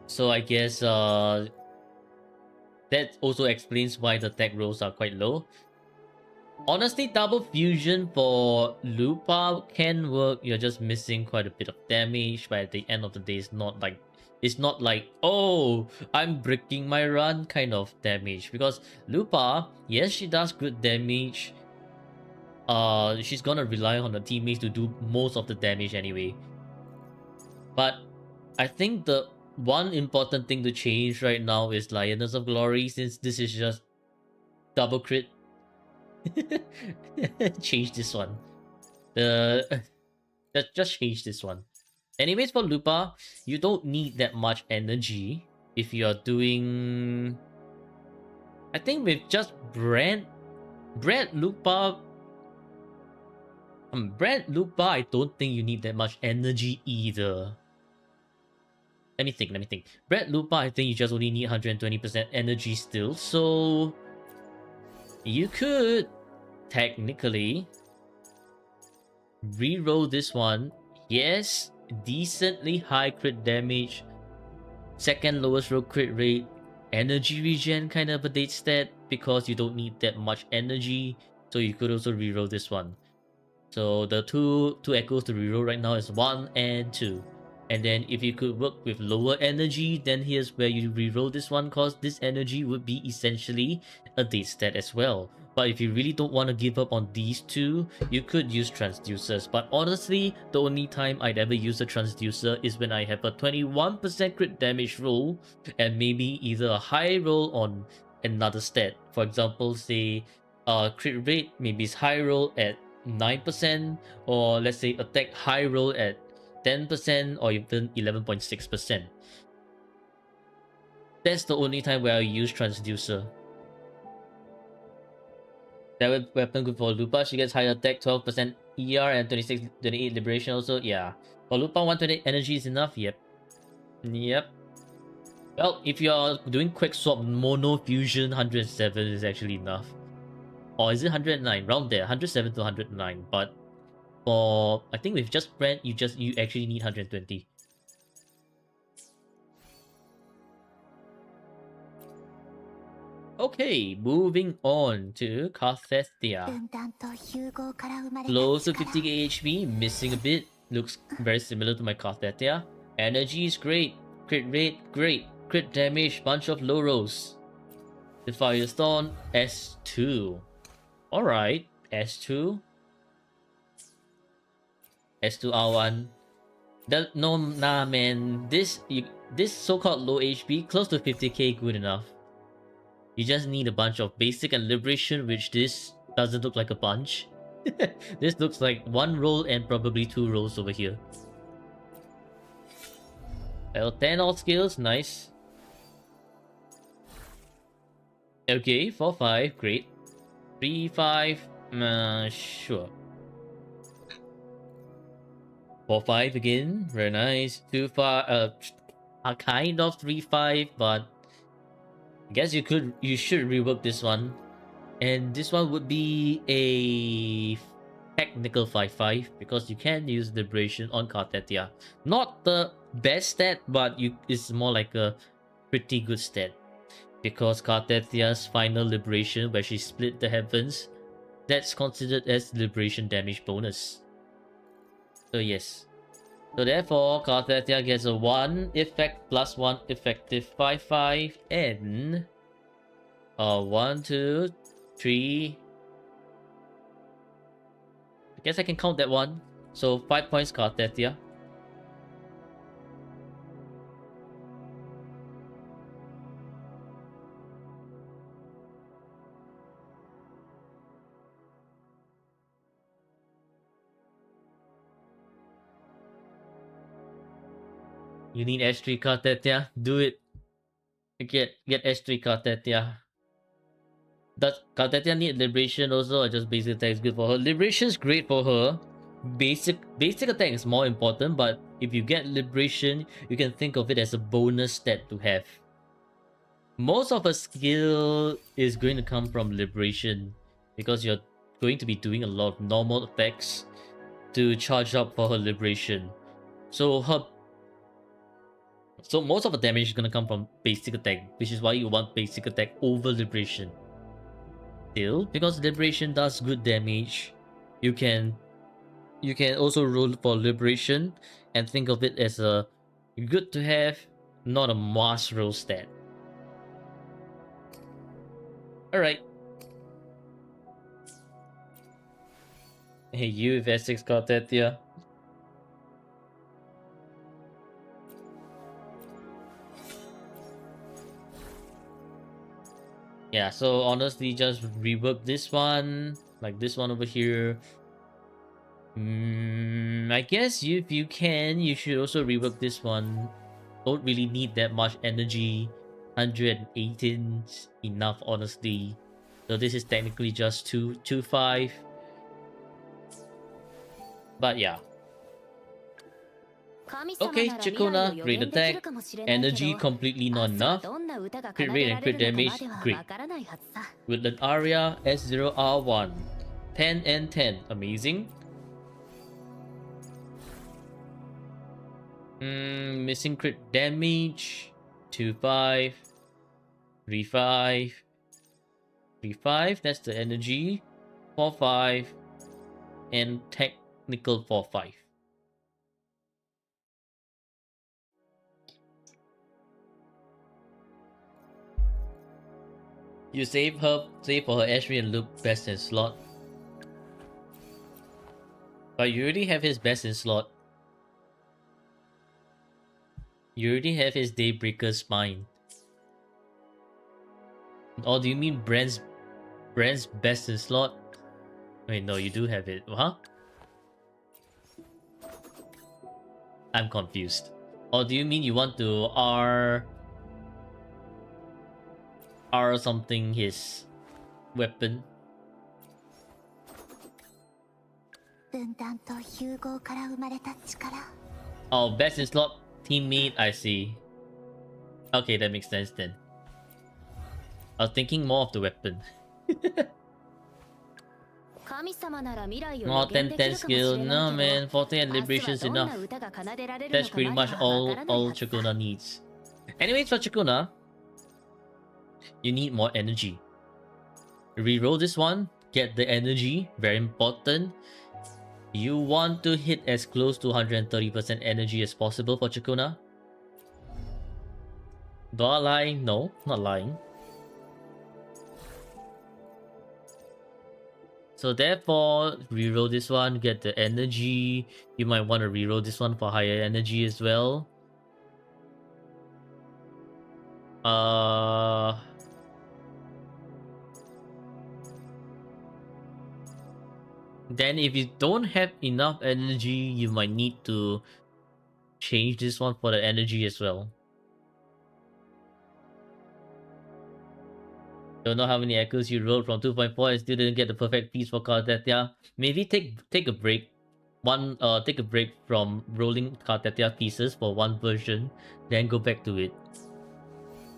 Speaker 1: So I guess that also explains why the attack rolls are quite low. Honestly, double fusion for Lupa can work. You're just missing quite a bit of damage, but at the end of the day, it's not like, oh, I'm breaking my run kind of damage. Because Lupa, yes, she does good damage. She's gonna rely on her teammates to do most of the damage anyway. But I think the one important thing to change right now is Lioness of Glory, since this is just double crit. Change this one. Just change this one. Anyways, for Lupa, you don't need that much energy if you're doing. I think with just Brand Lupa. Brand Lupa, I don't think you need that much energy either. Let me think. Brand Lupa, I think you just only need 120% energy still, so you could technically reroll this one. Yes, decently high crit damage, second lowest roll crit rate, energy regen kind of a date stat because you don't need that much energy, so you could also reroll this one. So the two echoes to reroll right now is 1 and 2. And then if you could work with lower energy, then here's where you reroll this one, cause this energy would be essentially a date stat as well. But if you really don't want to give up on these two, you could use transducers. But honestly, the only time I'd ever use a transducer is when I have a 21% crit damage roll and maybe either a high roll on another stat. For example, say crit rate, maybe it's high roll at 9%, or let's say attack high roll at 10% or even 11.6%. That's the only time where I use transducer. That weapon good for Lupa. She gets higher attack, 12% ER, and 28 liberation also. Yeah. For Lupa, 128 energy is enough. Yep. Well, if you're doing quick swap mono fusion, 107 is actually enough. Or is it 109? Round there, 107 to 109. But for I think with just Brand, you actually need 120. Okay, moving on to Carthethia. Close to 50k HP, missing a bit. Looks very similar to my Carthethia. Energy is great. Crit rate, great. Crit damage, bunch of low rolls. The Firestone, S2. Alright, S2. S2R1. Nah man, this so-called low HP, close to 50k good enough. You just need a bunch of basic and liberation, which this doesn't look like a bunch. This looks like one roll and probably 2 rolls over here. Well, 10 all skills, nice. Okay, 4-5, great. 3-5, sure. 4-5 again, very nice. 2-5, a kind of 3-5, but I guess you should rework this one. And this one would be a technical 5-5 because you can use liberation on Carthethia. Not the best stat, but it's more like a pretty good stat. Because Carthethia's final liberation, where she split the heavens, that's considered as liberation damage bonus. So yes. So therefore, Carthethia gets a 1 effect plus 1 effective 5-5 and 1, 2, 3. I guess I can count that one. So 5 points Carthethia. You need S3 Carthethia? Do it. Get S3 Carthethia. Does Carthethia need liberation also, or just basic attack is good for her? Liberation is great for her. Basic attack is more important, but if you get Liberation, you can think of it as a bonus stat to have. Most of a skill is going to come from Liberation because you're going to be doing a lot of normal effects to charge up for her Liberation. So most of the damage is going to come from basic attack, which is why you want basic attack over Liberation. Still, because Liberation does good damage, you can also roll for Liberation and think of it as a good to have, not a must roll stat. Alright. Hey, you with S6 Cartetia. Yeah, so honestly, just rework this one, like this one over here. I guess if you can, you should also rework this one. Don't really need that much energy. 118 is enough, honestly. So this is technically just 225. But yeah. Okay, Chakona, great attack. Energy completely not enough. Crit rate and crit damage, great. With an Aria S0R1. 10 and 10, amazing. Missing crit damage. 2-5. 3-5. 3-5, that's the energy. 4-5. And technical 4-5. You save for her Ashby and Luke best in slot. But you already have his best in slot. You already have his Daybreaker Spine. Or do you mean Brand's best in slot? Wait, no, you do have it. Huh? I'm confused. Or do you mean you want to R something his weapon? Oh, best in slot teammate, I see. Okay, that makes sense then. I was thinking more of the weapon. More 10-10 skill. No man, 40 and Liberation is enough. That's pretty much all Chakuna needs. Anyways, for Chakuna, you need more energy. Reroll this one, get the energy, very important. You want to hit as close to 130% energy as possible for Chakuna. Do I lie? No, not lying. So therefore, reroll this one, get the energy. You might want to reroll this one for higher energy as well. Then if you don't have enough energy, you might need to change this one for the energy as well. Don't know how many echoes you rolled from 2.4 and still didn't get the perfect piece for Cartetia. Maybe take a break. Take a break from rolling Cartetia pieces for one version, then go back to it.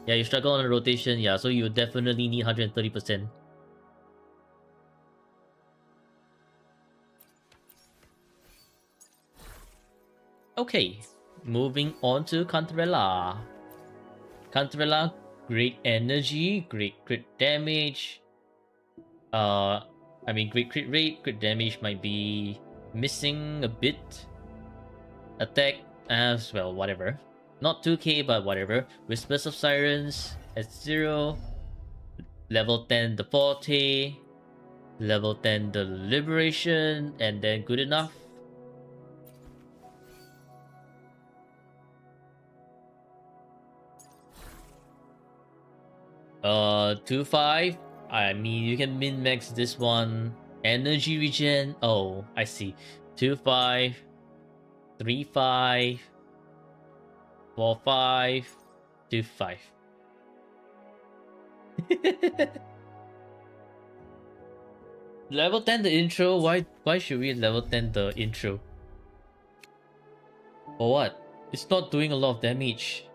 Speaker 1: Yeah, you struggle on a rotation, yeah, so you definitely need 130%. Okay, moving on to Cantarella. Cantarella, great energy, great crit damage. Great crit rate, crit damage might be missing a bit. Attack as well, whatever. Not 2k, but whatever. Whispers of Sirens at 0. Level 10 the Forte. Level 10 the Liberation, and then good enough. 2-5. I mean, you can min-max this one. Energy regen. Oh, I see. 2-5. 3-5. 4-5. 2-5. Level 10 the intro? Why should we level 10 the intro? For what? It's not doing a lot of damage.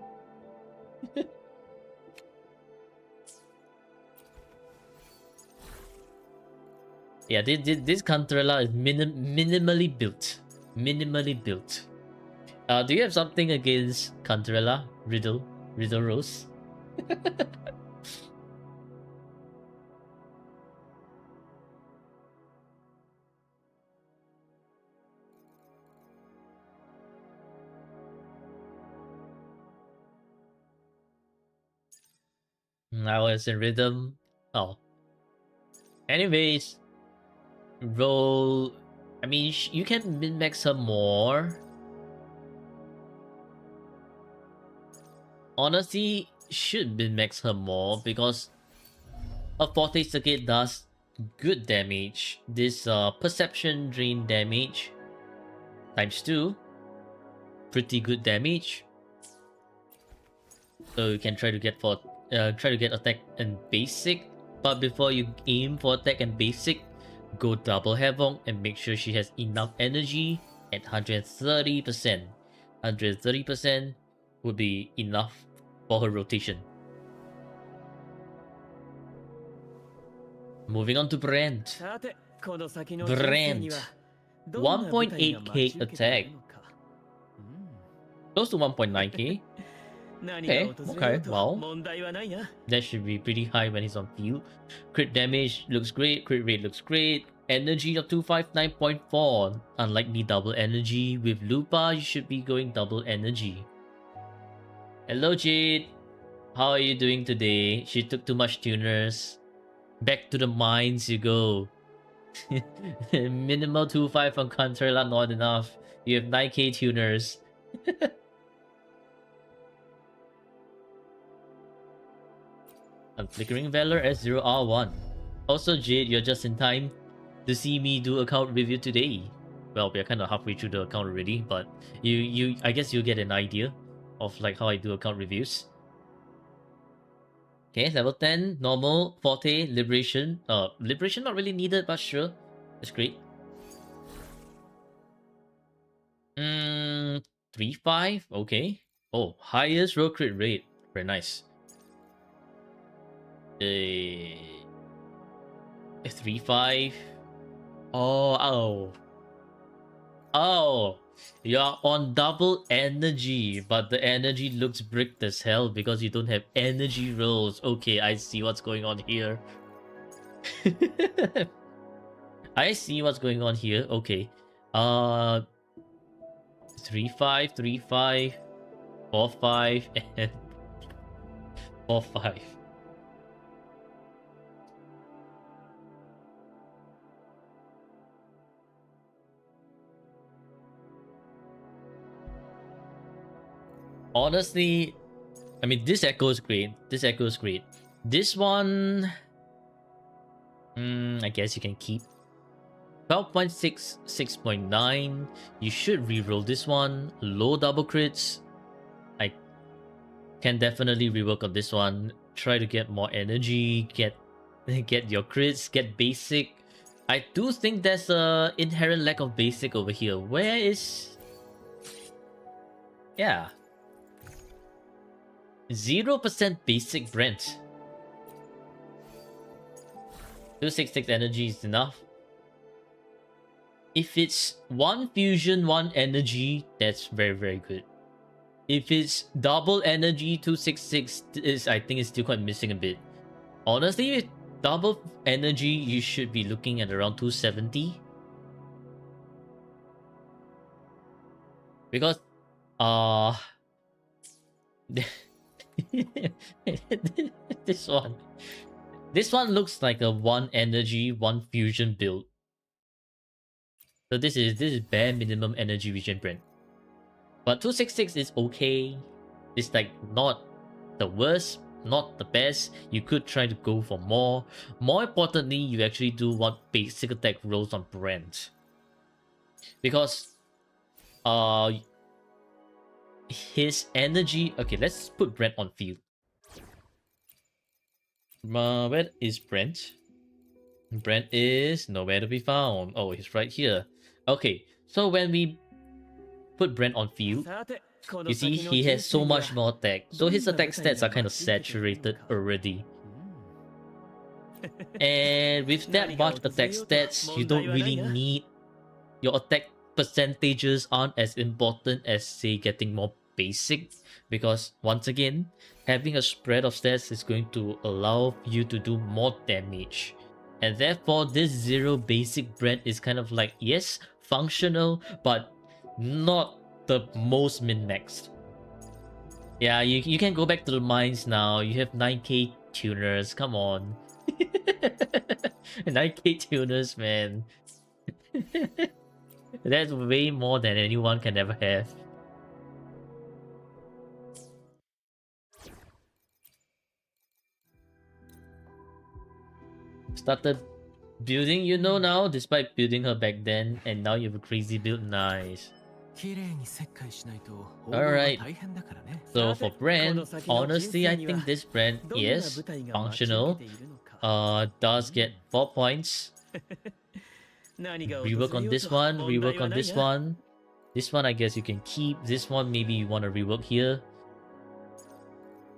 Speaker 1: Yeah, this Cantarella is minimally built. Minimally built. Do you have something against Cantarella? Riddle Rose? I was in rhythm. Oh. Anyways, roll. I mean, you can min-max her more. Honestly, should min-max her more because a Forte Circuit does good damage. This perception drain damage times 2. Pretty good damage. So you can try to get attack and basic, but before you aim for attack and basic, go double havoc and make sure she has enough energy at 130%. 130% would be enough for her rotation. Moving on to Brent. Brent. 1.8k attack. Close to 1.9k. Okay, well, that should be pretty high when he's on field. Crit damage looks great, crit rate looks great. Energy of 259.4. Unlikely double energy. With Lupa, you should be going double energy. Hello, Jade. How are you doing today? She took too much tuners. Back to the mines you go. Minimal 2.5 from Cantarella, not enough. You have 9k tuners. Flickering Valor S0R1. Also, Jade, you're just in time to see me do account review today. Well, we're kind of halfway through the account already, but I guess you'll get an idea of like how I do account reviews. Okay, level 10, normal, Forte, Liberation. Liberation not really needed, but sure. That's great. 3.5, okay. Oh, highest roll crit rate. Very nice. 3.5. Oh. You're on double energy, but the energy looks bricked as hell because you don't have energy rolls. Okay, I see what's going on here. I see what's going on here. Okay. 3.5, 3.5, 4.5, and 4.5. Honestly, I mean, this echo is great. This echo is great. This one, I guess you can keep. 12.6, 6.9. You should reroll this one. Low double crits. I can definitely rework on this one. Try to get more energy. Get your crits. Get basic. I do think there's a inherent lack of basic over here. Where is? Yeah. 0% basic Brent. 266 energy is enough. If it's 1 fusion, 1 energy, that's very, very good. If it's double energy, 266 is, I think it's still quite missing a bit. Honestly, with double energy, you should be looking at around 270. Because, this one looks like a 1 energy, 1 fusion build. So this is bare minimum energy regen Brent. But 266 is okay. It's like not the worst, not the best. You could try to go for more. More importantly, you actually do want basic attack rolls on Brent. Because his energy. Okay, let's put Brent on field. Where is Brent? Brent is nowhere to be found. Oh, he's right here. Okay, so when we put Brent on field,
Speaker 3: さてこ
Speaker 1: you
Speaker 3: の
Speaker 1: see
Speaker 3: 先の
Speaker 1: he
Speaker 3: 人
Speaker 1: has so
Speaker 3: 生には
Speaker 1: much more attack. So his attack stats are kind of saturated already. And with that much attack stats, you don't really need your attack percentages aren't as important as say getting more basic, because once again, having a spread of stats is going to allow you to do more damage. And therefore this zero basic Brent is kind of like, yes, functional, but not the most min-maxed. Yeah, you can go back to the mines now. You have 9k tuners, come on. 9k tuners, man. That's way more than anyone can ever have. Started building, you know now, despite building her back then, and now you have a crazy build. Nice. Alright, so for brand, honestly, I think this brand, yes, functional. Does get 4 points. Rework on this one, rework on this one. This one, I guess you can keep. This one, maybe you want to rework here.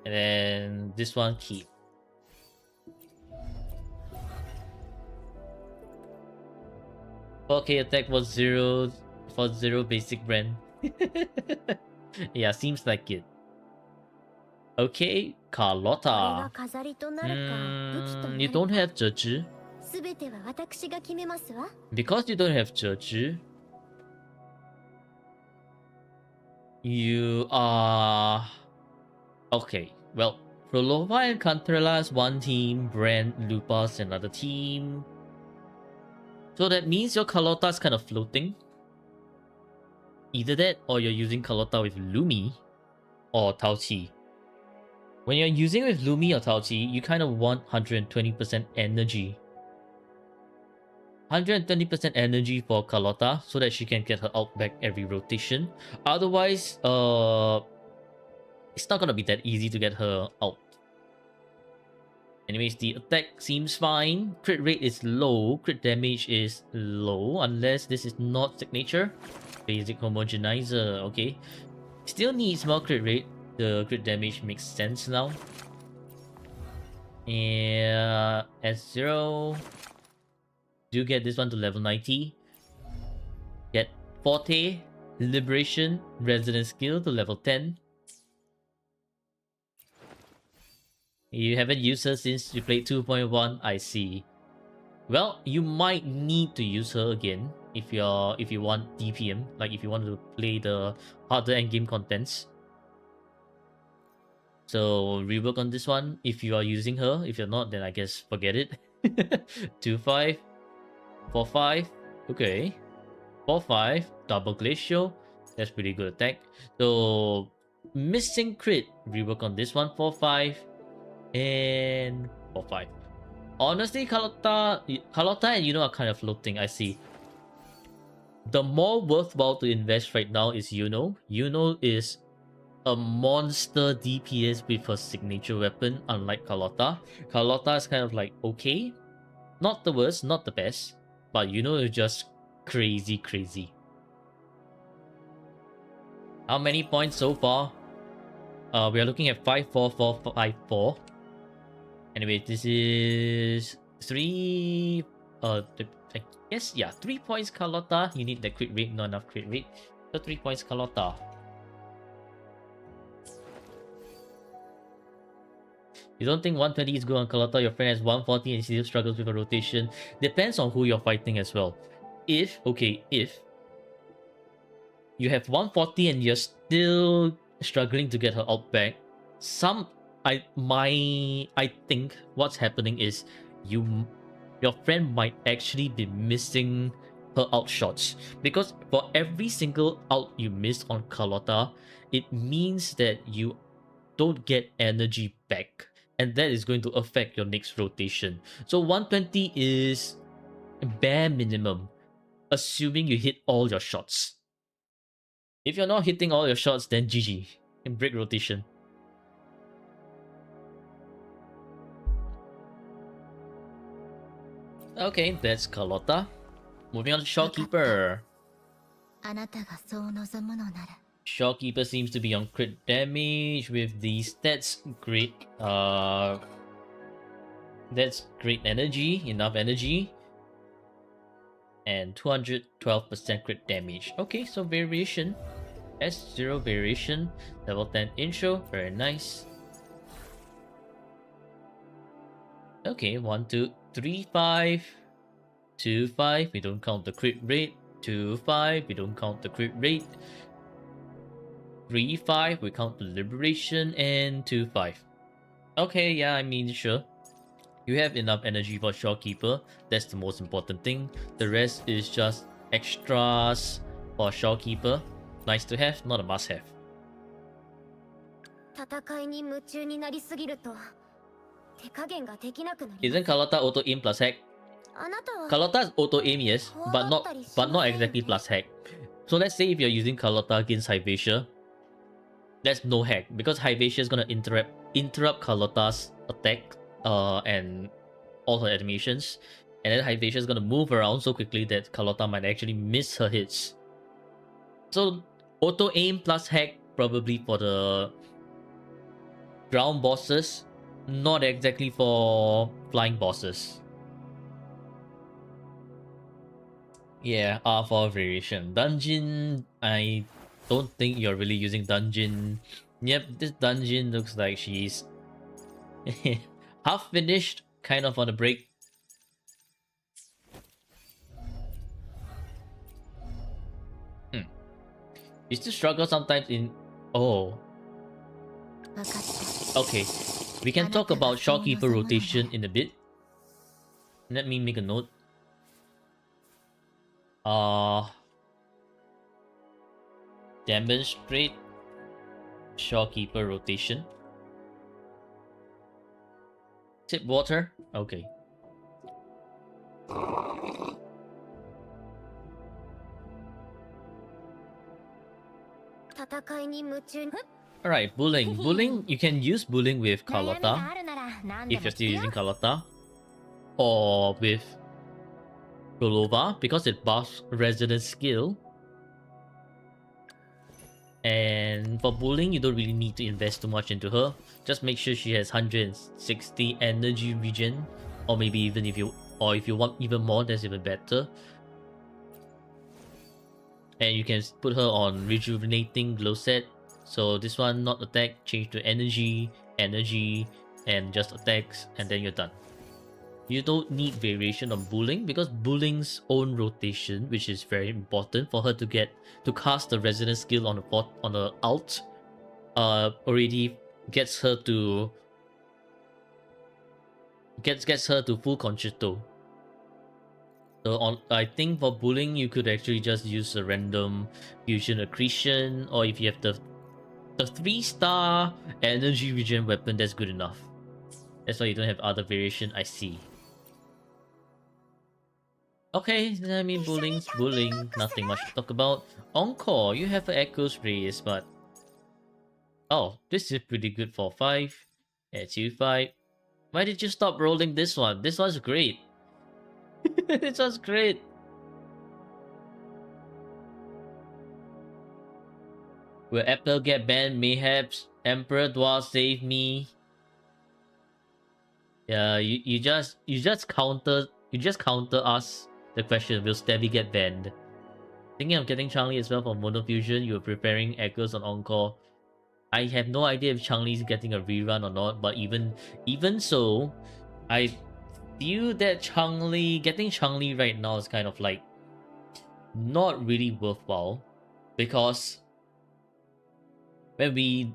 Speaker 1: And then this one, keep. Okay, attack was 0 for 0 basic brand. Yeah, seems like it. Okay, Carlotta. You don't have 折纸. Because you don't have 折纸, you are... Okay, well, Prolova and Cantrella is one team, Brand, Lupas another team. So that means your Carlotta is kind of floating. Either that, or you're using Carlotta with Lumi or Taoqi. When you're using with Lumi or Taoqi, you kind of want 120% energy. 120% energy for Carlotta so that she can get her ult back every rotation. Otherwise, it's not gonna be that easy to get her ult. Anyways, the attack seems fine. Crit rate is low. Crit damage is low unless this is not signature. Basic homogenizer, okay. Still needs more crit rate. The crit damage makes sense now. And S0. Do get this one to level 90. Get Forte, Liberation, Resident Skill to level 10. You haven't used her since you played 2.1, I see. Well, you might need to use her again if you want DPM, like if you want to play the harder endgame contents. So rework on this one if you are using her. If you're not, then I guess forget it. 2-5, 4-5, okay. 4-5, double glacial. That's pretty good attack. So missing crit, rework on this one. 4-5 and 4-5. Honestly, Carlotta and Yuno are kind of floating, I see. The more worthwhile to invest right now is Yuno. Yuno is a monster DPS with her signature weapon, unlike Carlotta. Carlotta is kind of like, okay. Not the worst, not the best. But Yuno is just crazy. How many points so far? We are looking at 5-4-4-5-4. Anyway, this is 3... I guess, yeah, 3 points Carlotta. You need the crit rate, not enough crit rate. So 3 points Carlotta. You don't think 120 is good on Carlotta? Your friend has 140 and still struggles with a rotation. Depends on who you're fighting as well. If you have 140 and you're still struggling to get her ult back, I think what's happening is your friend might actually be missing her ult shots, because for every single ult you miss on Carlotta, it means that you don't get energy back, and that is going to affect your next rotation. So 120 is bare minimum, assuming you hit all your shots. If you're not hitting all your shots, then GG. And break rotation. Okay, that's Carlotta. Moving on to Shopkeeper.
Speaker 2: 分かった。
Speaker 1: Shopkeeper.
Speaker 2: 分かった。
Speaker 1: Shopkeeper.
Speaker 2: 分かった。
Speaker 1: Shopkeeper.
Speaker 2: あなたがそう望むのなら
Speaker 1: Shopkeeper seems to be on crit damage with the stats great that's great energy, enough energy. And 212% crit damage. Okay, so variation. S0 variation. Level 10 intro, very nice. Okay, 1, 2, 3, 5. 2, 5, we don't count the crit rate. 2, 5, we don't count the crit rate. 3, 5, we count the liberation. And 2, 5. Okay, yeah, I mean, sure. You have enough energy for Shopkeeper. That's the most important thing. The rest is just extras for Shopkeeper. Nice to have, not a must-have.
Speaker 2: 戦いに夢中になりすぎると手加減ができなくなります
Speaker 1: Isn't Carlotta auto aim plus hack?
Speaker 2: あなたは
Speaker 1: Carlotta's auto aim, yes, but not exactly plus hack. So let's say if you're using Carlotta against Hyvatia, that's no hack because Hyvatia is gonna interrupt Carlotta's attack and all her animations, and then Hyvatia is gonna move around so quickly that Carlotta might actually miss her hits. So auto aim plus hack probably for the ground bosses, not exactly for flying bosses. Yeah, for variation. Dungeon, I don't think you're really using dungeon. Yep, this dungeon looks like she's half finished, kind of on a break. You still struggle sometimes in... Oh.
Speaker 2: 分かった
Speaker 1: Okay, we can talk about Shopkeeper rotation in a bit. Let me make a note. Demonstrate Shopkeeper rotation. Sip water? Okay. Alright, bullying. Bullying, you can use bullying with Carlotta if you're still using Carlotta. Or with Golova because it buffs resonance skill. And for bullying, you don't really need to invest too much into her. Just make sure she has 160 energy regen, or maybe even if you want even more, that's even better. And you can put her on rejuvenating glow set. So this one not attack, change to energy, and just attacks, and then you're done. You don't need variation on bullying because bullying's own rotation, which is very important for her to cast the resonance skill on the alt, already gets her to full concerto. So I think for bullying you could actually just use a random fusion accretion, or if you have the 3-star energy regen weapon, that's good enough. That's why you don't have other variation, I see. Okay, I mean bullying's bullying, nothing much to talk about. Encore, you have an Echo's Race, but... Oh, this is pretty good for 5. Yeah, 2, 5. Why did you stop rolling this one? This one's great. This one's great. Will Apple get banned? Mayhaps. Emperor Dwarf save me. Yeah, you just counter us the question, will Stevie get banned? Thinking of getting Changli as well for Monofusion, you were preparing Echoes on Encore. I have no idea if Changli's getting a rerun or not, but even so, I feel that getting Changli right now is kind of like not really worthwhile, because when we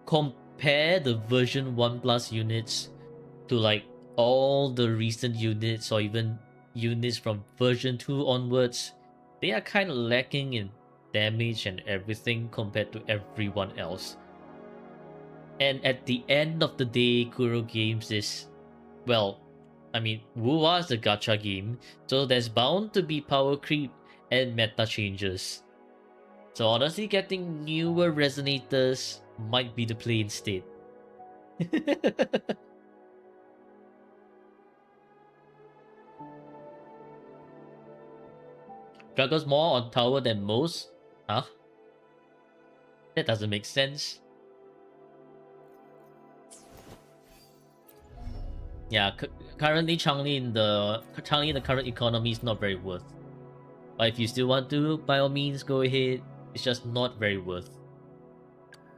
Speaker 1: compare the version 1 plus units to like all the recent units or even units from version 2 onwards, they are kind of lacking in damage and everything compared to everyone else. And at the end of the day, Kuro Games is, well, I mean, Wuwa is a gacha game, so there's bound to be power creep and meta changes. So honestly, getting newer resonators might be the play instead. Juggles more on tower than most? Huh? That doesn't make sense. Yeah, currently Changli in the current economy is not very worth. But if you still want to, by all means, go ahead. It's just not very worth.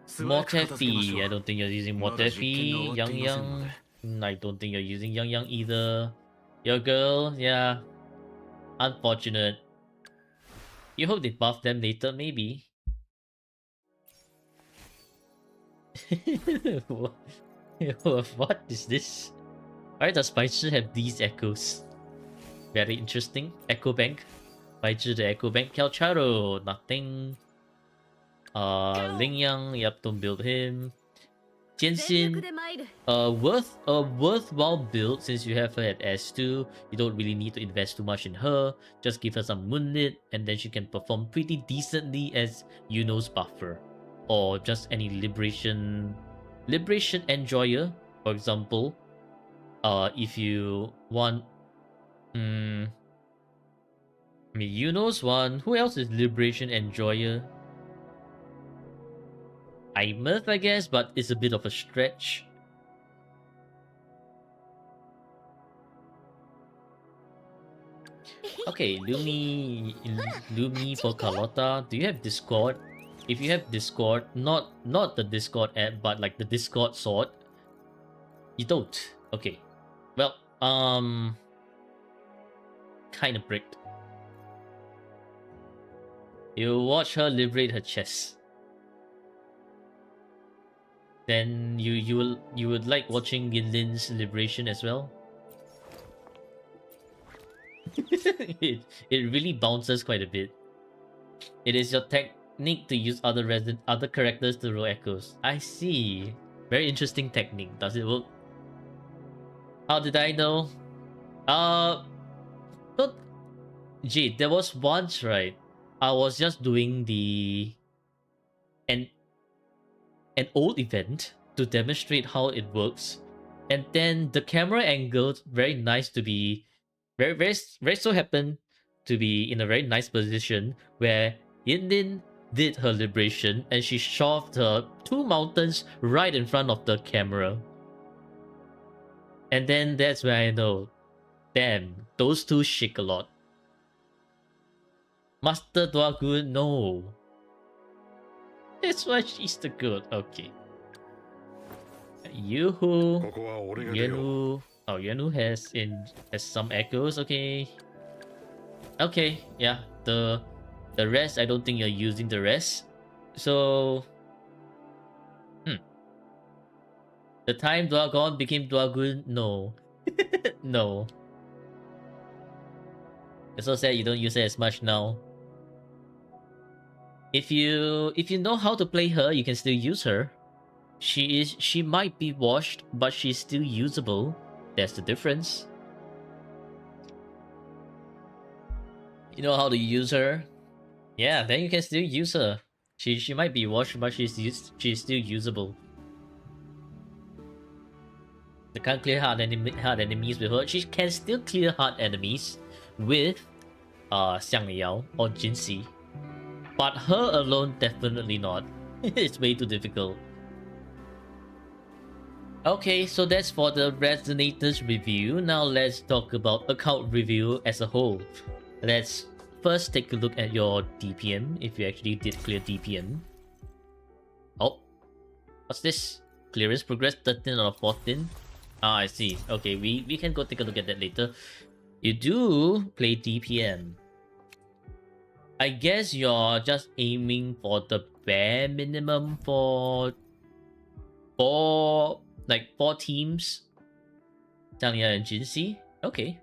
Speaker 1: Motefi, I don't think you're using Motefi. Yang, I don't think you're using Yang either. Your girl, yeah. Unfortunate. You hope they buff them later, maybe. What is this? Why does Baichi have these echoes? Very interesting. Echo Bank. Baichi the Echo Bank. Calcharo, nothing. Ling Yang, yep, don't build him. Jianxin, a worthwhile build since you have her at S2. You don't really need to invest too much in her. Just give her some Moonlit and then she can perform pretty decently as Yuno's buffer. Or just any Liberation Enjoyer, for example. If you want... I mean, Yuno's one. Who else is Liberation Enjoyer? Imeth, I guess, but it's a bit of a stretch. Okay, Lumi for Carlotta. Do you have Discord? If you have Discord, not the Discord app, but like the Discord sword, you don't. Okay, well, kind of bricked. You watch her liberate her chest. Then you would like watching Yinlin's liberation as well. it really bounces quite a bit. It is your technique to use other characters to roll echoes. I see. Very interesting technique. Does it work? How did I know? Not Jade. There was once, right? I was just doing an old event to demonstrate how it works, and then the camera angle very nice to be very so happened to be in a very nice position where Yinlin did her liberation and she shoved her 2 mountains right in front of the camera. And then that's where I know, damn, those two shake a lot. Master Dwagun, no. That's why she's the good. Okay. Yoo-hoo. Yenu. Oh, Yenu has some echoes. Okay. Okay. Yeah. The rest, I don't think you're using the rest. So. The time Dwagon became Dwagun. No. No. It's so sad you don't use it as much now. If you know how to play her, you can still use her. She might be washed, but she's still usable. That's the difference. You know how to use her? Yeah, then you can still use her. She might be washed, but she's still usable. You can't clear hard enemies with her. She can still clear hard enemies with Xiang Liao or Jinxi. But her alone, definitely not. It's way too difficult. Okay, so that's for the Resonators review. Now let's talk about account review as a whole. Let's first take a look at your DPM, if you actually did clear DPM. Oh, what's this? Clearance progress 13 out of 14. Ah, I see. Okay, we can go take a look at that later. You do play DPM. I guess you're just aiming for the bare minimum for 4 teams. Xiangya and Jinxi. Okay.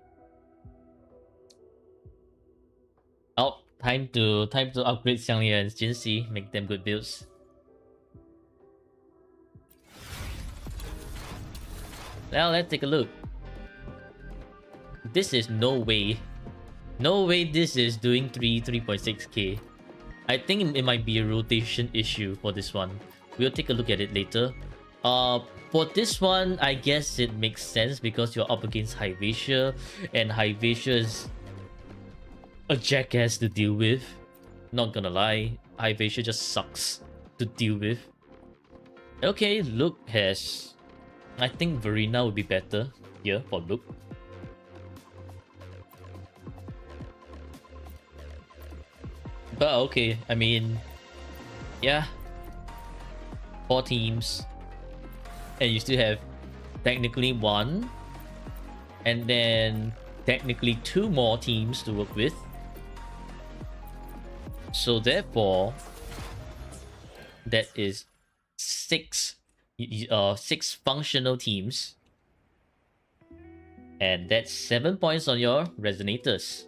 Speaker 1: Oh, time to upgrade Xiangya and Jinxi, make them good builds. Now let's take a look. This is no way this is doing 3.6k. I think it might be a rotation issue for this one. We'll take a look at it later. For this one, I guess it makes sense because you're up against Hyvatia, and Hyvatia is a jackass to deal with. Not gonna lie, Hypatia just sucks to deal with. Okay, Luke has... I think Verena would be better here for Luke. But okay, I mean... yeah. 4 teams. And you still have technically 1. And then technically 2 more teams to work with. So therefore, that is 6 functional teams. And that's 7 points on your resonators.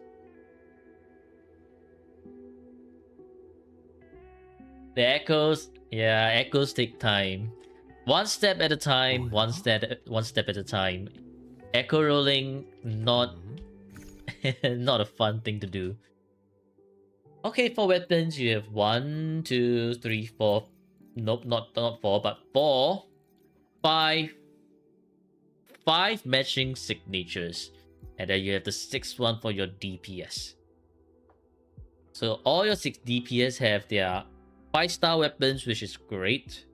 Speaker 1: The echoes, yeah, echoes take time. One step at a time, one step at a time. Echo rolling, not not a fun thing to do. Okay, for weapons, you have 1, 2, 3, 4. Nope, not 4, but 4, 5. 5 matching signatures. And then you have the 6th one for your DPS. So all your 6 DPS have their 5-star weapons, which is great.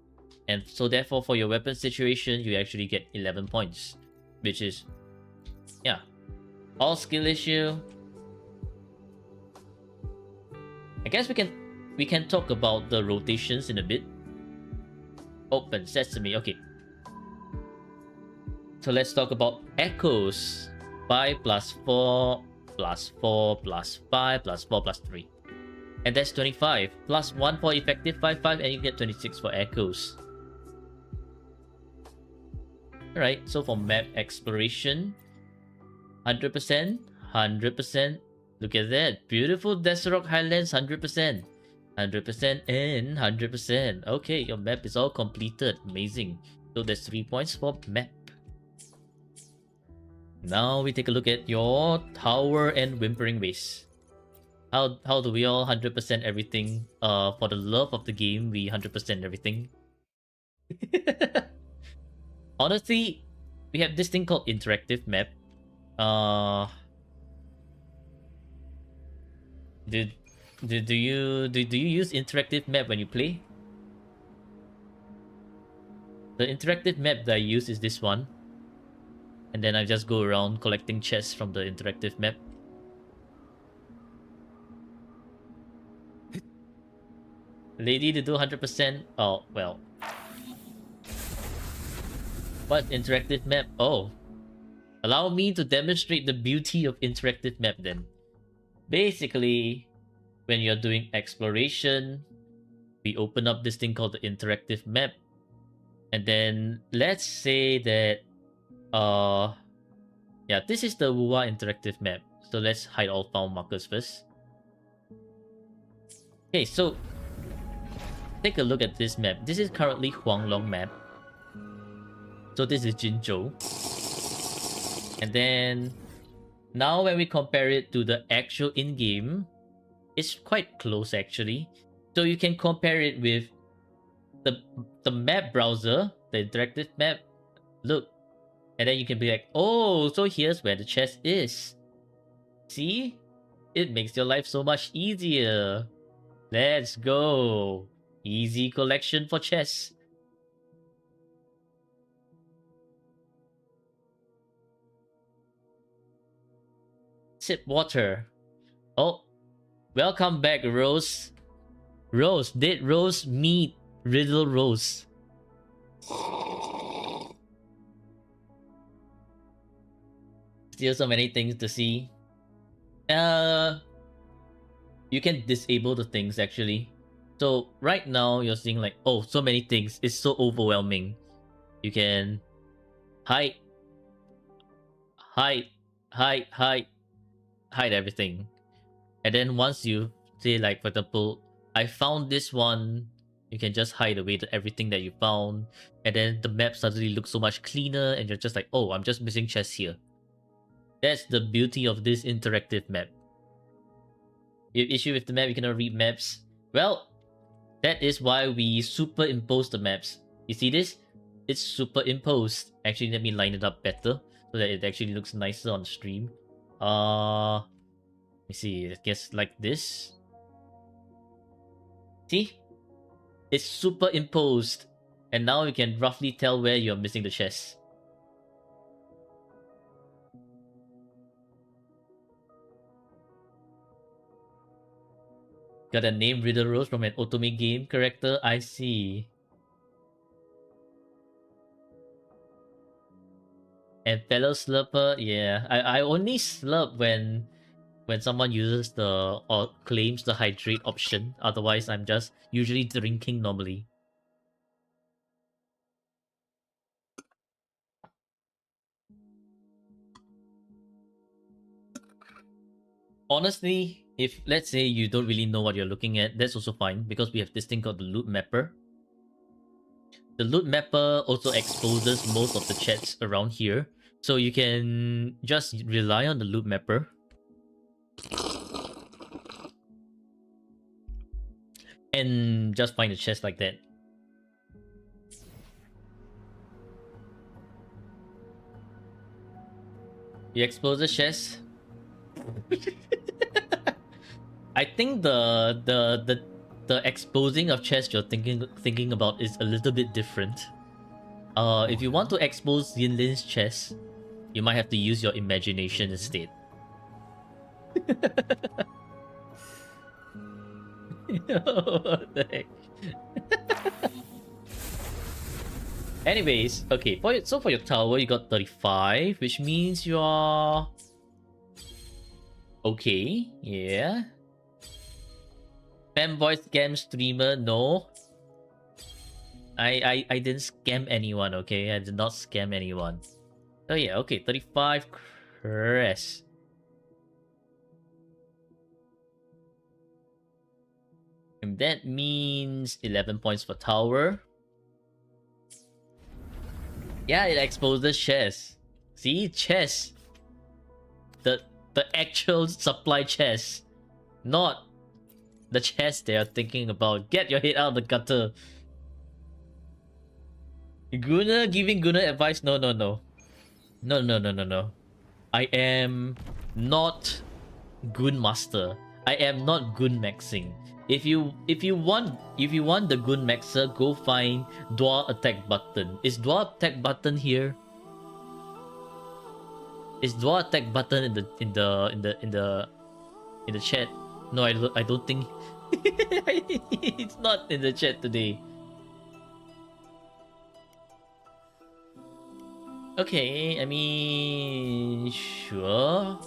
Speaker 1: And so therefore for your weapon situation, you actually get 11 points. Which is, yeah. All skill issue. I guess we can talk about the rotations in a bit. Open sesame, okay. So let's talk about echoes. 5 plus 4 plus 4 plus 5 plus 4 plus 3. And that's 25. Plus 1 for effective 5, and you get 26 for echoes. Alright, so for map exploration, 100%, 100%. Look at that. Beautiful Desert Highlands, 100%. 100% and 100%. Okay, your map is all completed. Amazing. So there's 3 points for map. Now we take a look at your Tower and Whimpering Waste. How do we all 100% everything? For the love of the game, we 100% everything. Honestly, we have this thing called interactive map. Do you use interactive map when you play? The interactive map that I use is this one. And then I just go around collecting chests from the interactive map. Lady to do 100%? Oh, well. What interactive map? Oh. Allow me to demonstrate the beauty of interactive map then. Basically, when you're doing exploration, we open up this thing called the interactive map. And then let's say that yeah, this is the Wuwa interactive map. So let's hide all found markers first. Okay, so take a look at this map. This is currently Huanglong map. So this is Jinzhou. And then now when we compare it to the actual in-game, it's quite close actually. So you can compare it with the map browser, the interactive map. Look. And then you can be like, oh, so here's where the chest is. See? It makes your life so much easier. Let's go. Easy collection for chests. Sip water. Oh, welcome back, Rose. Rose, did Rose meet Riddle Rose? Still so many things to see. You can disable the things actually. So right now you're seeing like, oh, so many things. It's so overwhelming. You can hide everything. And then once you say like, for example, I found this one, you can just hide away everything that you found. And then the map suddenly looks so much cleaner and you're just like, oh, I'm just missing chests here. That's the beauty of this interactive map. You have issue with the map, you cannot read maps. Well, that is why we superimpose the maps. You see this? It's superimposed. Actually, let me line it up better so that it actually looks nicer on stream. Let me me see, I guess like this. See? It's superimposed. And now you can roughly tell where you're missing the chest. Got a name Riddle Rose from an Otome game character? I see. And fellow slurper, yeah. I only slurp when someone uses the or claims the hydrate option. Otherwise, I'm just usually drinking normally. Honestly, if let's say you don't really know what you're looking at, that's also fine because we have this thing called the loot mapper. The loot mapper also exposes most of the chats around here, so you can just rely on the loot mapper. And just find a chest like that. You expose the chest. I think the exposing of chest you're thinking about is a little bit different. If you want to expose Yinlin's chest, you might have to use your imagination instead. What the heck? Anyways, okay. For your tower, you got 35, which means you're okay. Yeah. Fanboy scam streamer? No. I didn't scam anyone. Okay, I did not scam anyone. Oh yeah. Okay, 35 crest. And that means 11 points for tower. Yeah, it exposes chest. See, chest. The actual supply chest, not the chest they are thinking about. Get your head out of the gutter. Gunnar giving Gunnar advice? No. I am not Gun Master. I am not Gun Maxing. If you want the Gun Maxer, go find Dwarf attack button. Is Dwarf attack button here? Is Dwarf attack button in the chat? No, I don't think it's not in the chat today. Okay, I mean, sure.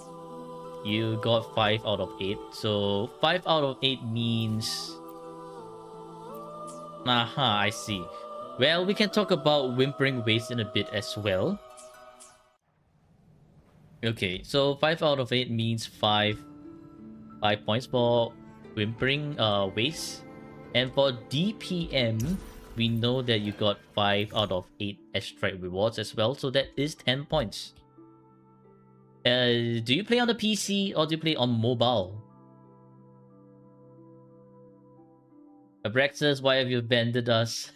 Speaker 1: You got 5 out of 8. So 5 out of 8 means... Aha, I see. Well, we can talk about Whimpering Waste in a bit as well. Okay, so 5 out of 8 means 5 points for Whimpering Waste. And for DPM, we know that you got 5 out of 8 extract rewards as well. So that is 10 points. Do you play on the PC or do you play on mobile? Abraxas, why have you abandoned us?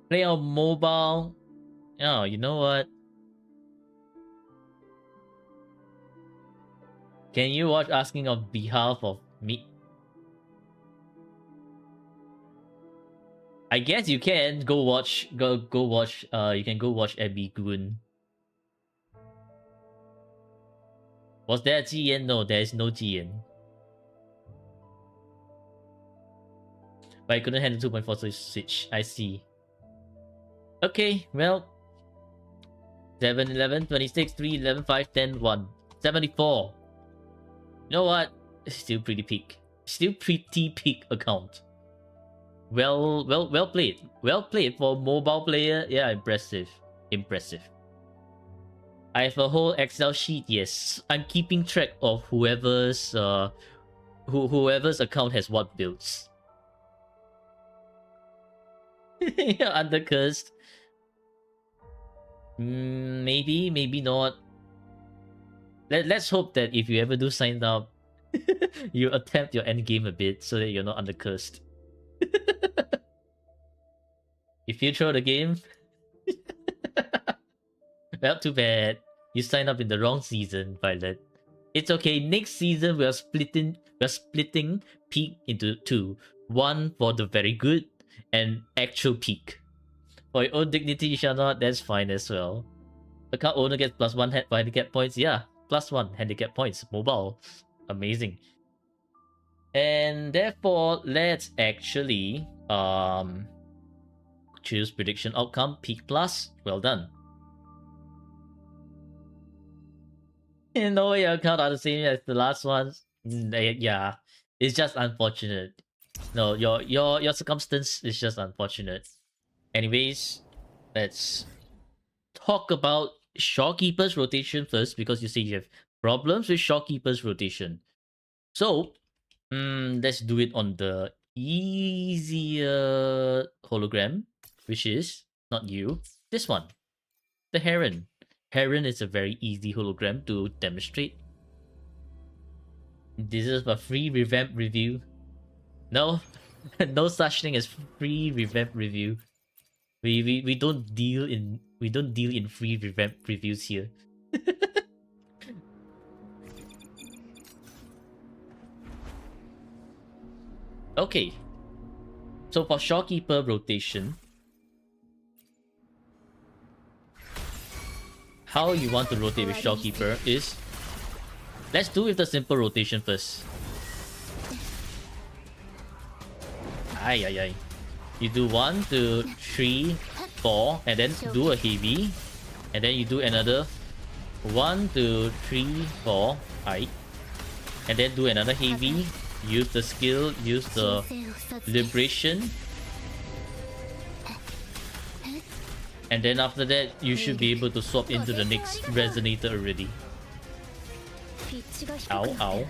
Speaker 1: Play on mobile? Oh, you know what? Can you watch asking on behalf of me? I guess you can go watch. Go watch. You can go watch Abby Goon. Was there a Jiyan? No, there is no Jiyan. But I couldn't handle 2.4 switch. I see. Okay, well. 7, 11, 26, 3, 11, 5, 10, 1. 74. You know what? It's still pretty peak. Still pretty peak account. Well played. Well played for mobile player. Yeah, impressive. I have a whole Excel sheet. Yes, I'm keeping track of whoever's whoever's account has what builds. Yeah, undercursed. Maybe not. Let's hope that if you ever do sign up, you attempt your end game a bit so that you're not undercursed. If you throw the game, Well, too bad. You signed up in the wrong season, Violet. It's okay. Next season we're splitting peak into two. One for the very good and actual peak. For your own dignity, you shall not. That's fine as well. Account owner gets +1 handicap points. Yeah, +1 handicap points. Mobile. Amazing. And therefore, let's actually choose prediction outcome peak plus. Well done. You know your account are the same as the last ones. Yeah, it's just unfortunate. No, your circumstance is just unfortunate. Anyways, let's talk about Shopkeeper's rotation first, because you say you have problems with Shopkeeper's rotation. So, let's do it on the easier hologram, which is not you, this one, the Heron. Heron is a very easy hologram to demonstrate. This is a free revamp review. No, no such thing as free revamp review. We don't deal in free revamp reviews here. Okay. So for Shopkeeper rotation, how you want to rotate with Shopkeeper is, let's do with the simple rotation first. Ay. You do 1, 2, 3, 4, and then do a heavy, and then you do another 1, 2, 3, 4, ay, and then do another heavy. Use the skill, use the liberation, and then after that you should be able to swap into the next resonator already. Ow.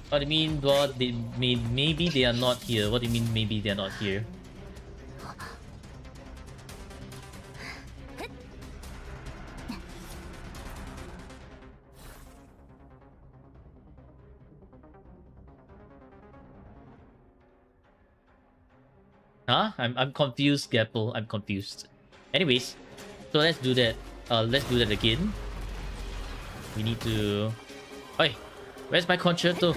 Speaker 1: What do you mean? Maybe they are not here. What do you mean maybe they are not here? Huh? I'm confused, Gapple. I'm confused. Anyways, so let's do that. Let's do that again. We need to. Oi, where's my concerto?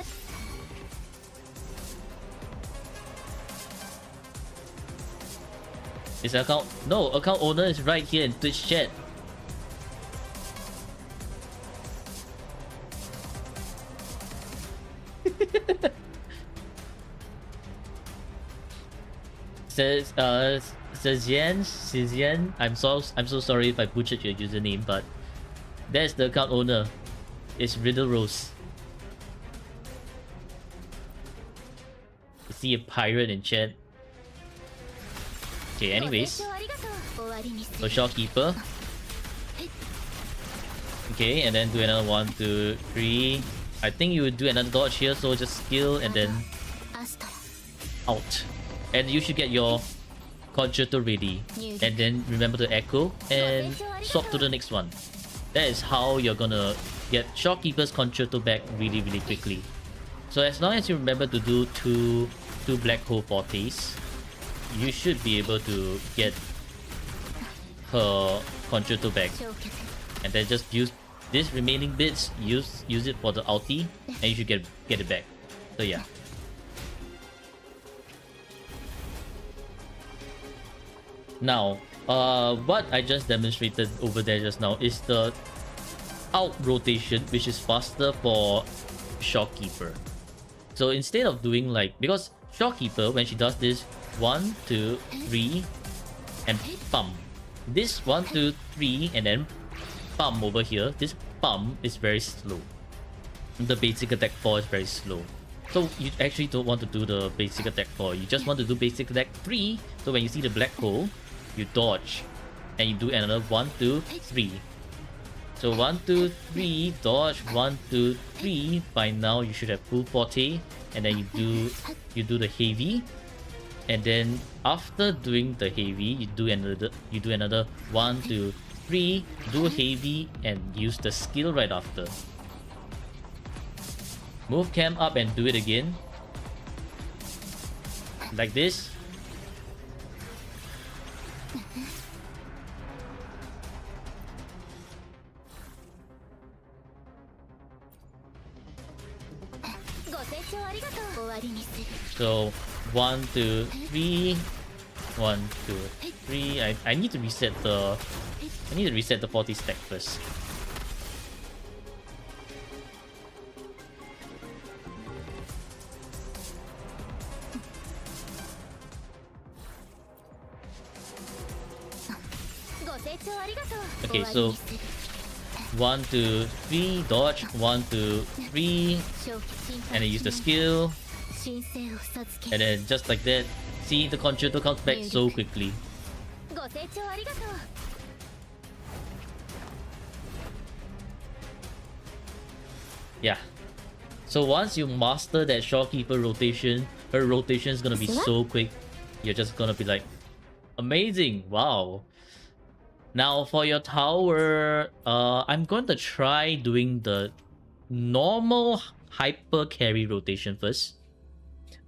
Speaker 1: Is account? No, account owner is right here in Twitch chat. Says cesiaanne. I'm so sorry if I butchered your username, but that's the account owner. It's Riddle Rose. You see a pirate in chat. Okay, anyways. So Shopkeeper. Okay, and then do another 1, 2, 3. I think you would do another dodge here, so just skill and then out. And you should get your concerto ready. And then remember to echo and swap to the next one. That is how you're gonna get Shopkeeper's concerto back really quickly. So as long as you remember to do two black hole fortes, you should be able to get her concerto back. And then just use these remaining bits, use it for the ulti, and you should get it back. So yeah. Now, what I just demonstrated over there just now is the out rotation, which is faster for Shopkeeper. So instead of doing like, because Shopkeeper, when she does this 1, 2, 3 and pump, this 1, 2, 3 and then pump over here, this pump is very slow. The basic attack 4 is very slow. So you actually don't want to do the basic attack 4, you just want to do basic attack 3. So when you see the black hole, you dodge and you do another 1, 2, 3. So 1, 2, 3, dodge, 1, 2, 3. By now you should have full forte, and then you do the heavy, and then after doing the heavy, you do another 1, 2, 3, do heavy, and use the skill right after. Move cam up and do it again. Like this. So 1, 2, 3. 1, 2, 3. I need to reset the 40 stack first. Okay, so 1, 2, 3, dodge, 1, 2, 3, and then use the skill, and then just like that, see the concerto comes back so quickly. Yeah. So once you master that Shorekeeper rotation, her rotation is gonna be so quick. You're just gonna be like, amazing! Wow. Now for your tower, I'm going to try doing the normal hyper carry rotation first.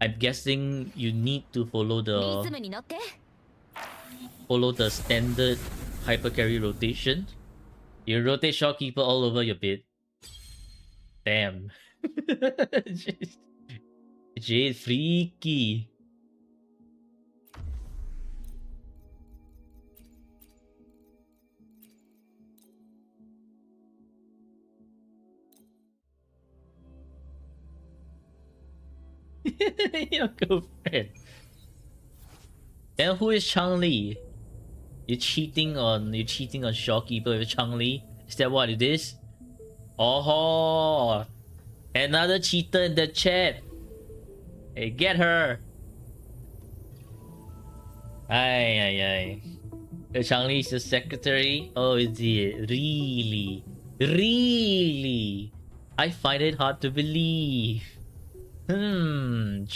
Speaker 1: I'm guessing you need to follow the standard hyper carry rotation. You rotate Shorekeeper all over your bit. Damn. Jade freaky. Your girlfriend. Then who is Chang-Li? You cheating on Shorekeeper with Chang-Li? Is that what it is? Oh, another cheater in the chat. Hey, get her. Ay. Chang-Li is the secretary. Oh, is it really? Really? I find it hard to believe. Don't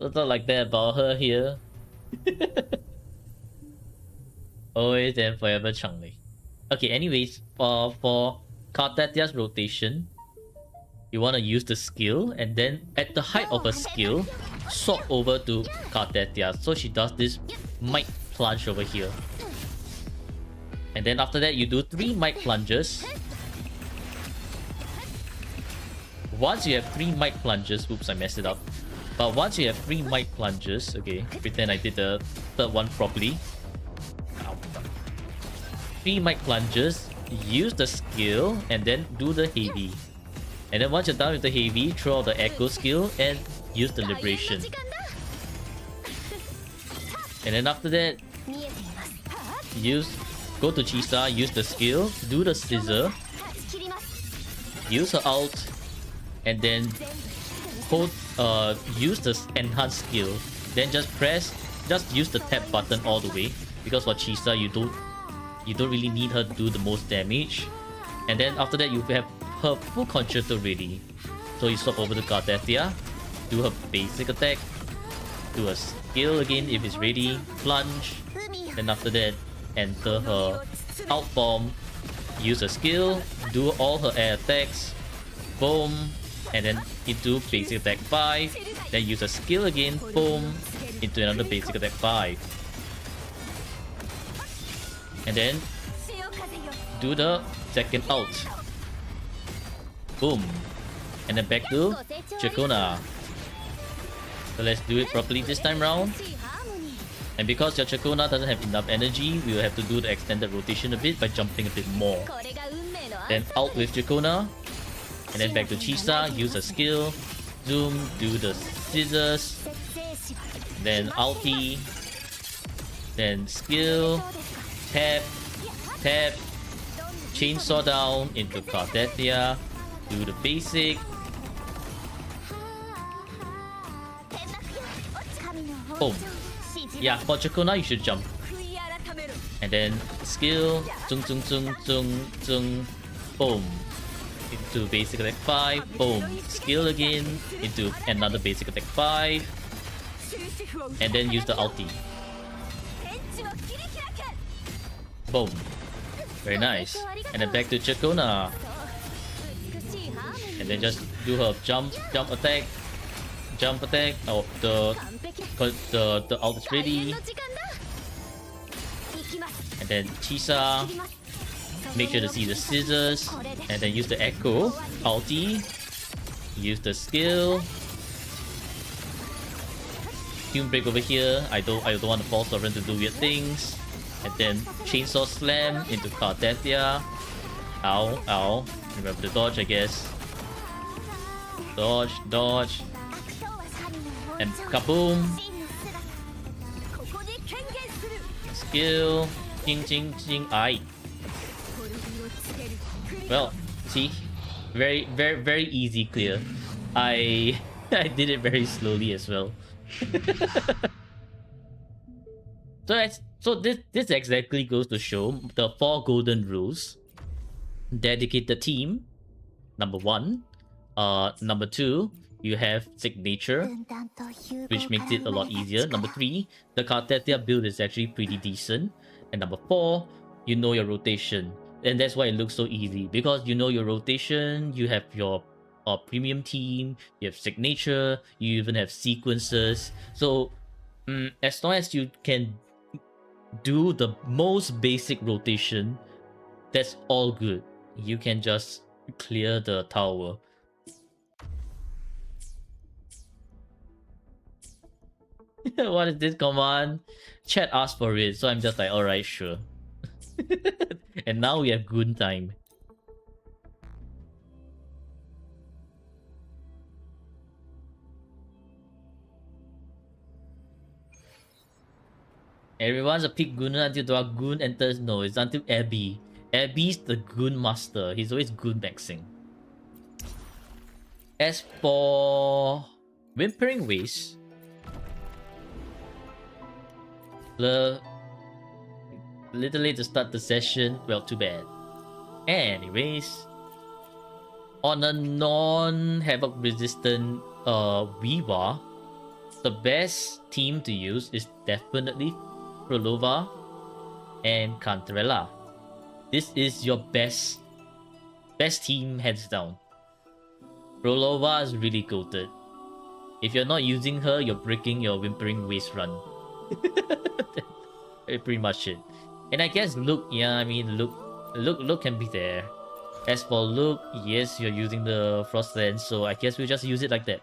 Speaker 1: talk like that about her here. Always and forever Chang-Li. Okay, anyways, for Kartatia's rotation, you want to use the skill, and then at the height of her skill, swap over to Kartatia. So she does this mic plunge over here. And then after that, you do 3 mic plunges. Once you have 3 mic plunges, oops, I messed it up. But once you have 3 mic plunges, okay, pretend I did the third one properly. 3 mic plunges, use the skill, and then do the heavy. And then once you're done with the heavy, throw out the echo skill and use the liberation. And then after that, go to Chisa, use the skill, do the scissor, use her ult, and then use the enhanced skill. Then just use the tap button all the way, because for Chisa you don't really need her to do the most damage. And then after that, you have her full concerto ready. So you swap over to Kartatia, do her basic attack, do a skill again if it's ready, plunge. Then after that, enter her out bomb, use a skill, do all her air attacks, boom, and then into basic attack 5. Then use a skill again, boom, into another basic attack 5. And then do the second ult. Boom. And then back to Chakona. So let's do it properly this time round. And because your Chakona doesn't have enough energy, we will have to do the extended rotation a bit by jumping a bit more. Then ult with Chakona. And then back to Chisa, use a skill. Zoom, do the scissors. Then ulti. Then skill. Tap. Chainsaw down into Kartatia. Do the basic. Boom. Yeah, for Chakona you should jump. And then skill. Boom. Into basic attack 5. Boom. Skill again. Into another basic attack 5. And then use the ulti. Boom. Very nice. And then back to Chakona. And then just do her jump attack. jump attack. Oh, the ult is ready. And then Chisa. Make sure to see the scissors. And then use the echo. Ulti. Use the skill. Tune break over here. I don't want the false sovereign to do weird things. And then chainsaw slam into Cartethia. Ow, ow. Remember the dodge, I guess. Dodge, dodge. And kaboom. Skill. Ching, ching, ching. Aye. Well, see? Very, very, very easy clear. I did it very slowly as well. So this exactly goes to show the 4 golden rules. Dedicated team, number 1. Number 2, you have signature, which makes it a lot easier. Number 3, the Cartethia build is actually pretty decent. And number 4, you know your rotation. And that's why it looks so easy, because you know your rotation, you have your premium team, you have signature, you even have sequences. So as long as you can do the most basic rotation, that's all good. You can just clear the tower. What is this command? Chat asked for it, so I'm just like, alright, sure. And now we have good time. Everyone's a pick Gunner until Dragoon enters. No, it's until Abby. Abby's the Goon master. He's always Goon maxing. As for Whimpering Waste, little late to start the session. Well, too bad. Anyways, on a non-Havoc resistant Weaver, the best team to use is definitely Prolova and Cantarella. This is your best team, hands down. Prolova is really goated. If you're not using her, you're breaking your Whimpering Waste run. That's pretty much it. And I guess Luke, yeah, I mean Luke can be there. As for Luke, yes, you're using the Frost Lens, so I guess we'll just use it like that.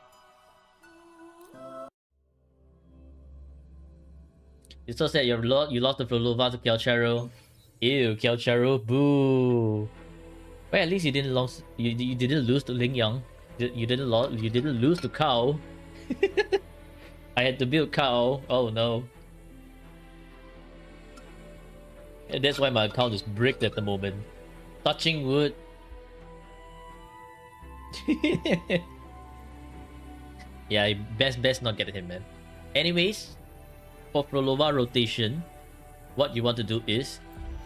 Speaker 1: It's so sad you lost the Prolova to Kelcharo. Ew, Kelcharo, boo. Well, at least you didn't lose. You didn't lose to Ling Yang. You didn't lose to Cow. I had to build Cow. Oh no. And that's why my account is bricked at the moment. Touching wood. Yeah, best not get him, man. Anyways, for Prolova rotation, what you want to do is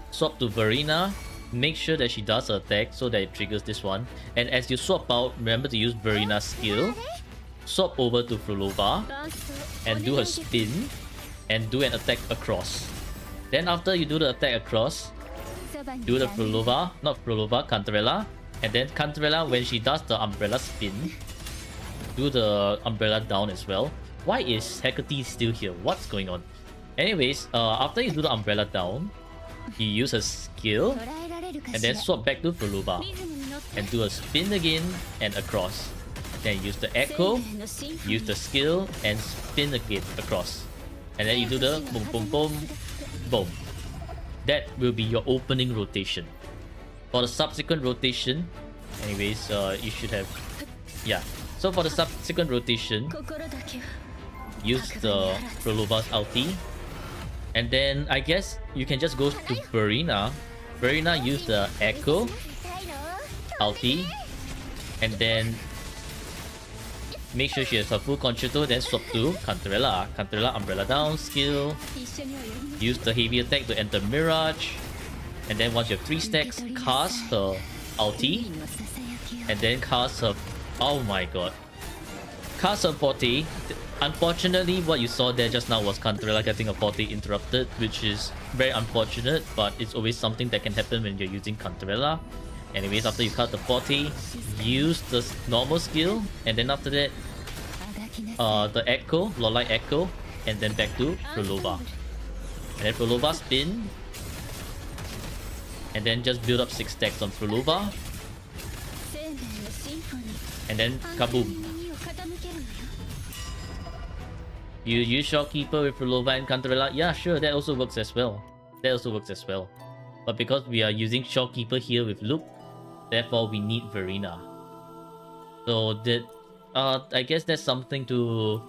Speaker 1: swap to Verena, make sure that she does her attack so that it triggers this one. And as you swap out, remember to use Verena's skill. Swap over to Prolova and do her spin and do an attack across. Then after you do the attack across, do the Prolova, not Prolova, Cantarella. And then Cantarella, when she does the umbrella spin, do the umbrella down as well. Why is Hecate still here? What's going on? Anyways, after you do the umbrella down, you use a skill and then swap back to Prolova and do a spin again and across. Then use the echo, use the skill and spin again across. And then you do the boom boom boom boom. That will be your opening rotation. For the subsequent rotation, anyways, you should have, yeah. So for the subsequent rotation, use the Prolova's ulti. And then I guess you can just go to Verena. Verena use the echo, ulti, and then make sure she has her full concerto, then swap to Cantarella. Cantarella umbrella down, skill. Use the heavy attack to enter Mirage. And then once you have 3 stacks, cast her ulti. And then cast her... Oh my god. Cast her Forte. Unfortunately, what you saw there just now was Cantarella getting a Forte interrupted, which is very unfortunate, but it's always something that can happen when you're using Cantarella. Anyways, after you cut the Forte, use the normal skill, and then after that, the Echo, Lolite Echo, and then back to Frolova. And then Frolova spin. And then just build up 6 stacks on Frolova. And then kaboom. You use Shopkeeper with Frolova and Cantarella? Yeah, sure, that also works as well. That also works as well. But because we are using Shopkeeper here with Luke, therefore we need Verena. So that I guess that's something to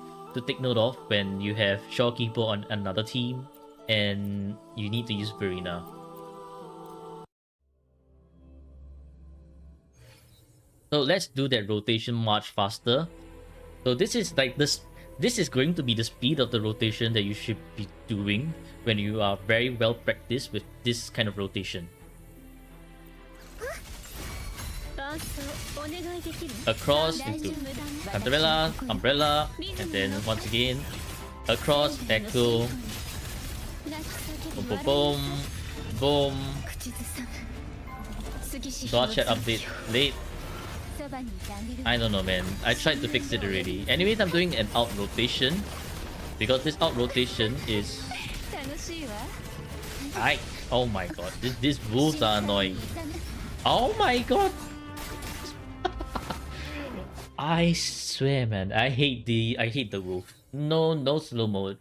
Speaker 1: take note of when you have Shopkeeper on another team and you need to use Verena. So let's do that rotation much faster. So this is like this is going to be the speed of the rotation that you should be doing when you are very well practiced with this kind of rotation. Across into Cantarella, Umbrella, and then once again across, Echo, boom boom boom, boom. Dodge chat update late. I don't know, man. I tried to fix it already. Anyways, I'm doing an out rotation because this out rotation is. Oh my god, these wolves are annoying. Oh my god. I swear, man. I hate the wolf. No slow mode.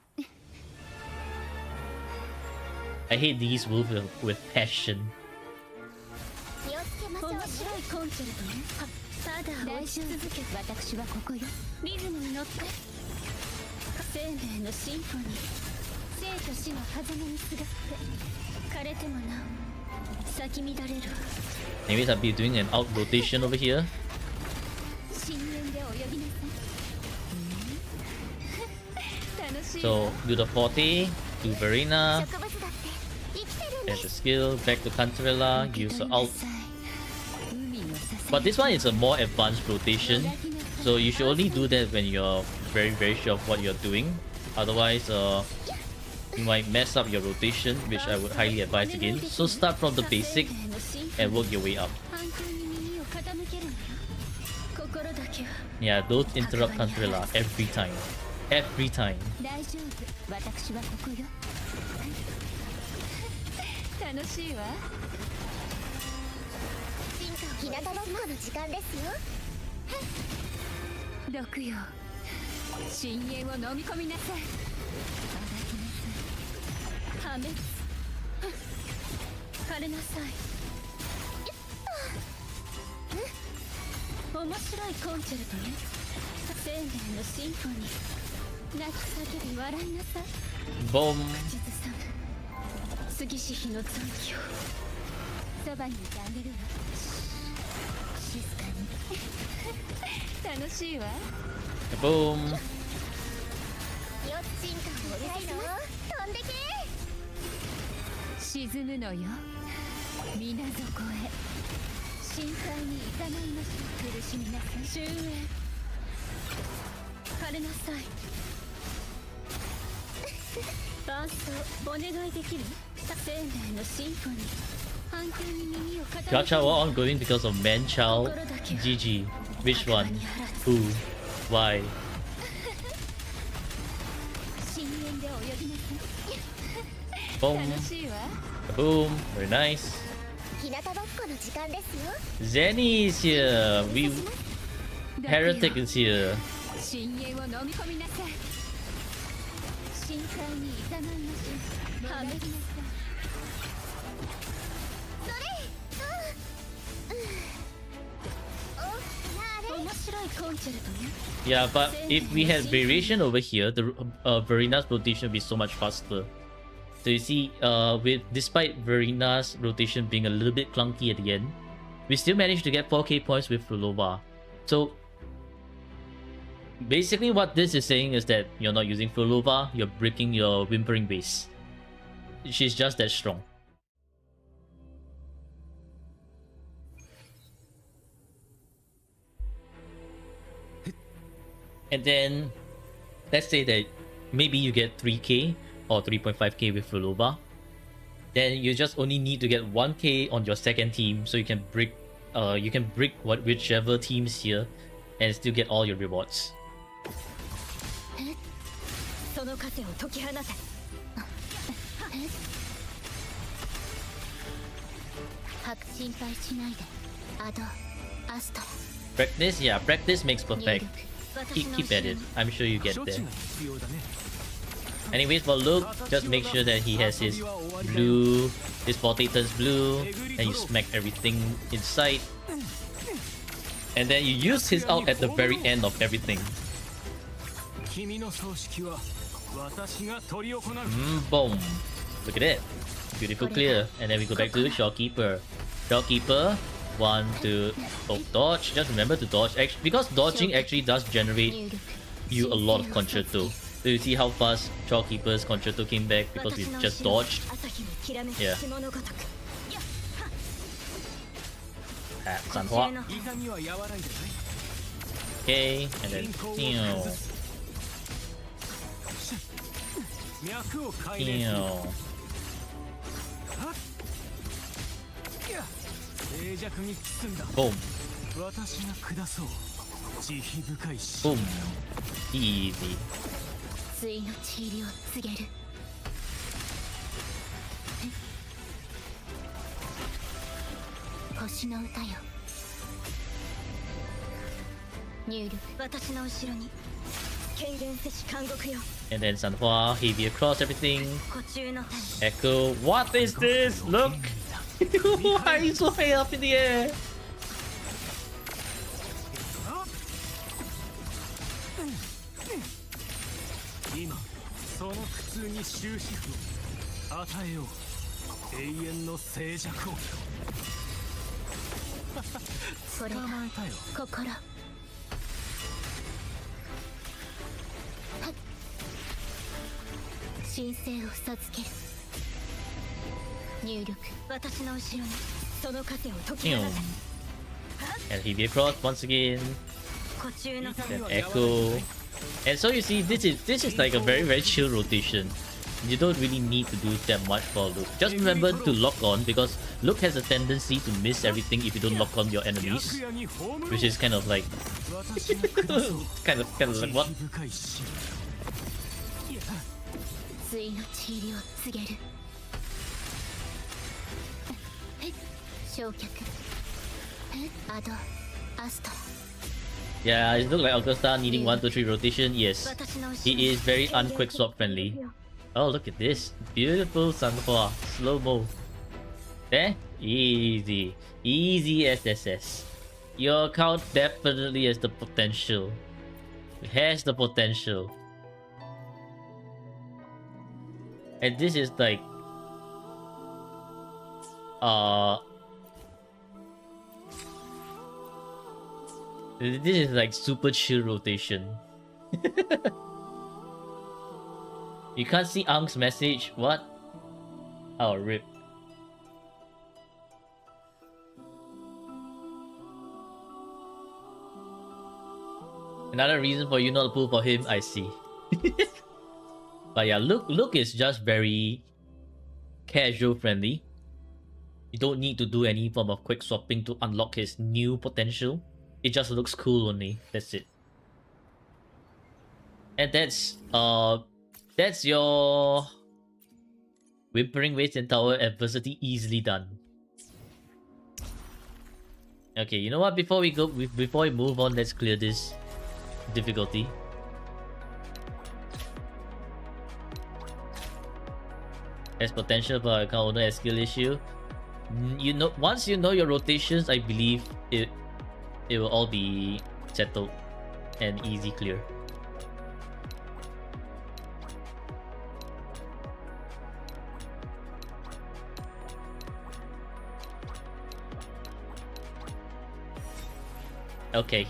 Speaker 1: I hate these wolves with passion. Anyways, I'll be doing an out rotation over here. So do the Forte, do Verena, there's a skill, back to Cantarella, use the ult. But this one is a more advanced rotation, so you should only do that when you're very sure of what you're doing. Otherwise, you might mess up your rotation, which I would highly advise against. So start from the basic and work your way up. Yeah, don't interrupt Cantarella every time. Every time. Boom. Boom. Gacha war ongoing because of man-child. GG. Which one? Who? Why? Boom. Boom. Very nice. Zenny is here. Heretic is here. Yeah, but if we had variation over here, the Verena's rotation would be so much faster. So you see, despite Verena's rotation being a little bit clunky at the end, we still managed to get 4k points with Frolova. So basically what this is saying is that you're not using Frolova, you're breaking your Whimpering base. She's just that strong. And then, let's say that maybe you get 3k or 3.5k with Frolova. Then you just only need to get 1k on your second team, so you can break whichever teams here and still get all your rewards.
Speaker 2: その枷を解き放て。心配しないで。アド、アストラ。
Speaker 1: Practice, yeah, practice makes perfect. Keep at it. I'm sure you get
Speaker 3: 処
Speaker 1: there.
Speaker 3: 置が必要だね。
Speaker 1: Anyways, for Luke, just make sure that he has his blue, his forte turns blue, and you smack everything in sight. And then you use his ult at the very end of everything.
Speaker 3: 君の葬式は私が執り行う。
Speaker 1: Boom. Look at it. Beautiful clear. And then we go back to Shopkeeper. Shopkeeper, 1, 2, oh, dodge. Just remember to dodge. Actually, because dodging actually does generate you a lot of concerto. So you see how fast Shopkeeper's concerto came back because we just dodged. Yeah. Sanhua.
Speaker 3: 痛みは和らいでない。
Speaker 1: Okay, and then
Speaker 3: 脈を変えねえ。静寂に包んだ。
Speaker 1: boom,
Speaker 3: 私が下そう。慈悲深い死。
Speaker 1: boom. Easy.
Speaker 2: 対の地入りを告げる。星の歌よ。入力。私の後ろに権限せし監獄よ。
Speaker 1: And then Sanhua, heavy across everything.
Speaker 2: 古中の谷。
Speaker 1: Echo, what is this? Look! Why are you so high up in the air?
Speaker 3: 今その苦痛に終止符を与えよう。永遠の静寂を。
Speaker 2: これが
Speaker 3: 捕まえたよ。
Speaker 2: 心。神聖を授ける。入力。私の後ろにその糧を解き放て。
Speaker 1: And heavy across once again.
Speaker 2: 古中の
Speaker 1: Then Echo. And so you see, this is like a very chill rotation. You don't really need to do that much for Luke. Just remember to lock on because Luke has a tendency to miss everything if you don't lock on your enemies, which is kind of like kind of like what?
Speaker 2: 対の地入りを告げる。焼却。アド、アストラ。
Speaker 1: Yeah, it looks like Augusta needing 1, 2, 3 rotation. Yes, he is very unquick swap friendly. Oh, look at this beautiful Sanhua slow mo. There, easy, easy SSS. Your account definitely has the potential. It has the potential. And this is like this is like super chill rotation. You can't see Ang's message. What? Oh, rip. Another reason for you not to pull for him, I see. But yeah, Luke is just very casual friendly. You don't need to do any form of quick swapping to unlock his new potential. It just looks cool only. That's it. And that's your Whimpering Waste and Tower adversity easily done. Okay, you know what? Before we move on, let's clear this difficulty. Has potential for account owner as skill issue. You know, once you know your rotations, I believe it will all be settled and easy clear. Okay.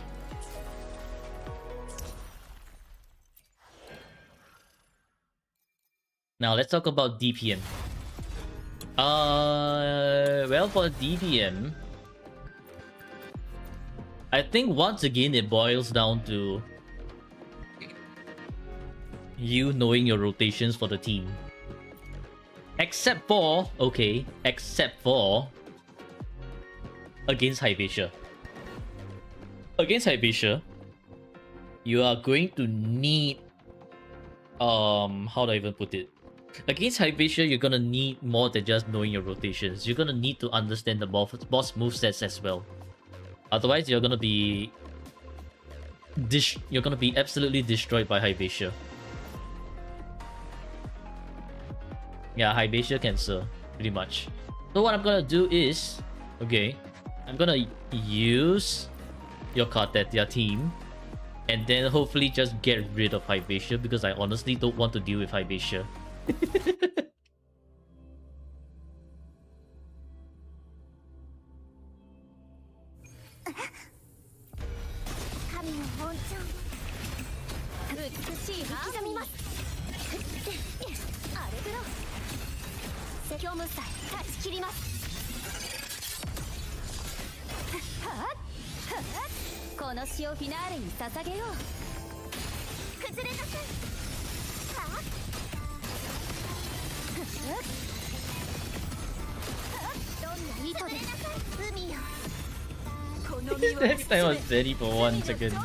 Speaker 1: Now let's talk about DPM. Well, for DPM, I think once again it boils down to you knowing your rotations for the team. Except for against Hypatia. Against Hypatia, you are going to need how do I even put it? Against Hypatia, you're gonna need more than just knowing your rotations. You're gonna need to understand the boss movesets as well. Otherwise, you're gonna be absolutely destroyed by Hypatia. Yeah, Hypatia cancel, pretty much. So what I'm gonna do is, okay, I'm gonna use your Cartetia team, and then hopefully just get rid of Hypatia, because I honestly don't want to deal with Hypatia. Every time I was ready for 1 second.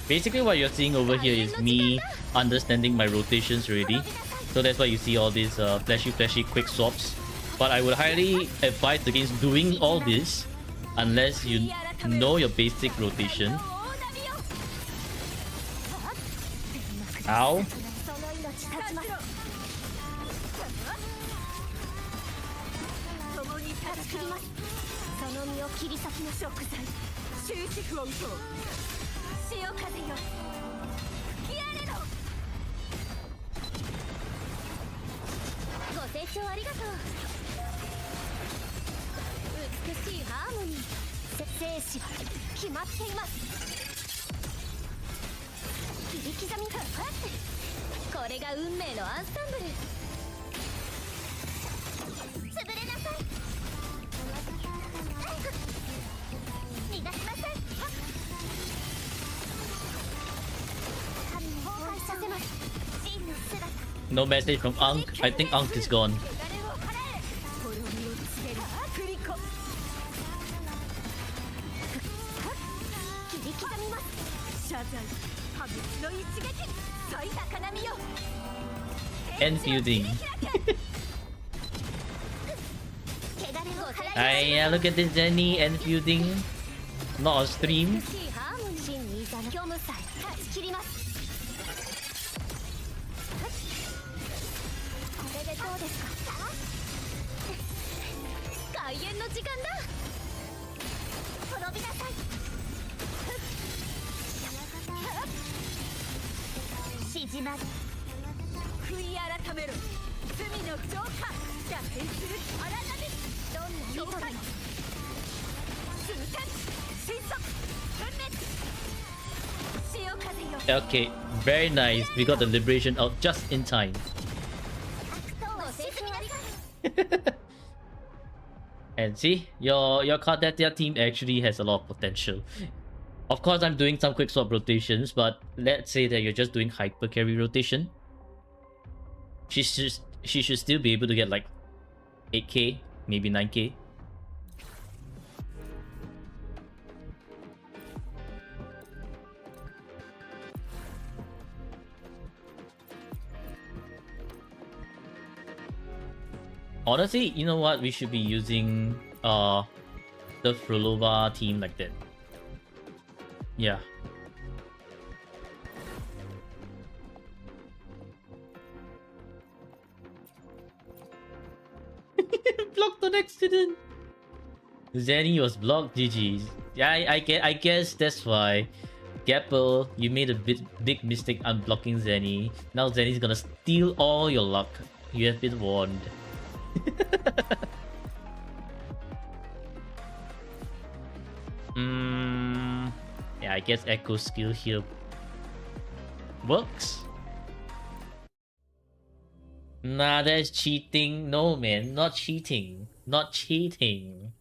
Speaker 1: Basically what you're seeing over here is me understanding my rotations already. So that's why you see all these flashy quick swaps. But I would highly advise against doing all this unless you know your basic rotation. Ow. No message from Ankh. I think Ankh is gone. And feuding. Yeah, look at this Jenny and feuding. Not on stream. Okay, very nice. We got the liberation out just in time. And see, your Cartetia team actually has a lot of potential. Of course, I'm doing some quick swap rotations, but let's say that you're just doing hyper carry rotation. She should still be able to get like 8k, maybe 9k. Honestly, you know what? We should be using the Frolova team like that. Yeah. Blocked on accident. Zenny was blocked. GG's. Yeah, I guess that's why. Gapple, you made a big mistake unblocking Zenny. Now Zenny's gonna steal all your luck. You have been warned. Yeah, I guess Echo skill here works. Nah, that's cheating. No, man, not cheating. Not cheating.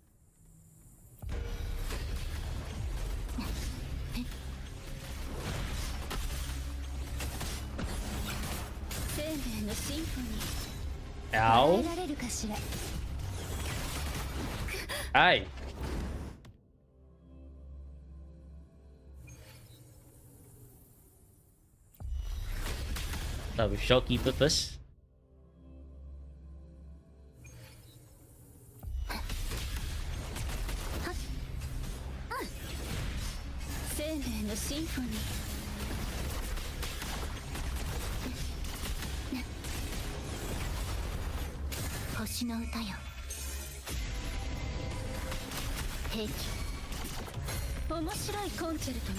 Speaker 2: 生命のシンフォニー
Speaker 1: Ow.
Speaker 2: えられるかしら
Speaker 1: Hi. Start with Shopkeeper first.
Speaker 2: 生命のシンフォニー星の歌よ平気面白いコンチェルトね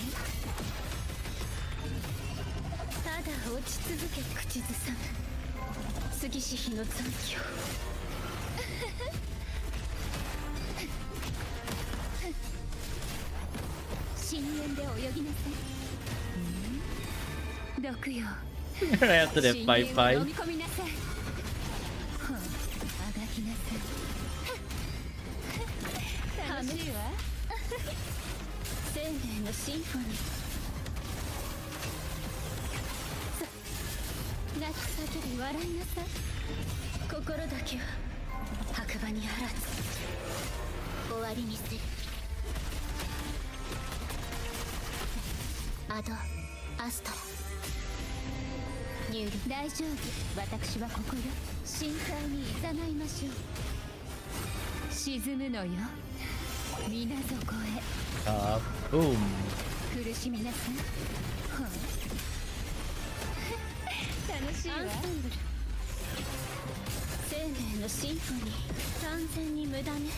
Speaker 2: ただ落ち続け口ずさむ杉し日の残響深淵で泳ぎなさい毒よ
Speaker 1: Right after that
Speaker 2: 深淵
Speaker 1: fight
Speaker 2: を
Speaker 1: fight.
Speaker 2: 飲み込みなさいはああがきなさい楽しいわ生命のシンフォニー泣き叫び笑いなさい心だけは白馬にあらず終わりにするアドアストラニュール大丈夫私はここよ深海にいざないましょう沈むのよ皆底へ
Speaker 1: Boom.
Speaker 2: 苦しみなさいはあ楽しいわアンサンブル生命のシンフォニー完全に無駄ね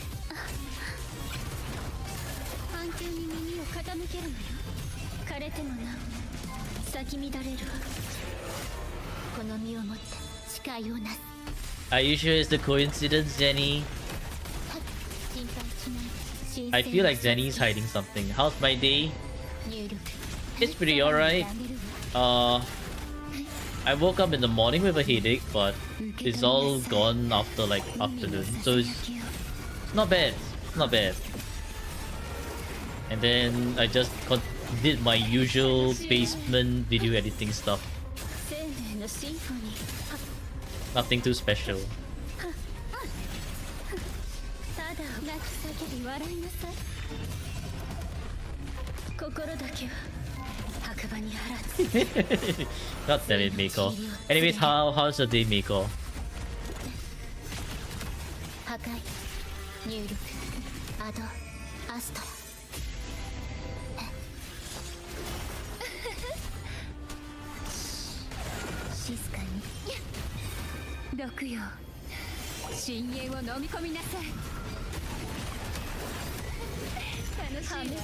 Speaker 2: 反響に耳を傾けるのよ枯れてもなお咲き乱れるわこの身をもって誓いをなす
Speaker 1: Are you sure it's the coincidence, Jenny?
Speaker 2: 心配しない
Speaker 1: I feel like Jenny's hiding something. How's my day?
Speaker 2: 入力
Speaker 1: It's pretty alright. I woke up in the morning with a headache, but it's all gone after like afternoon, so it's not bad. It's not bad. And then I just did my usual basement video editing stuff.
Speaker 2: 生命のシンフォニー
Speaker 1: Nothing too special.
Speaker 2: ただ泣き叫び笑いなさい心だけは白馬にあらず
Speaker 1: God damn it, Miko. Anyways, how's your day, Miko?
Speaker 2: 破壊入力アドアストラ静かに毒よ深淵を飲み込みなさい楽しいわ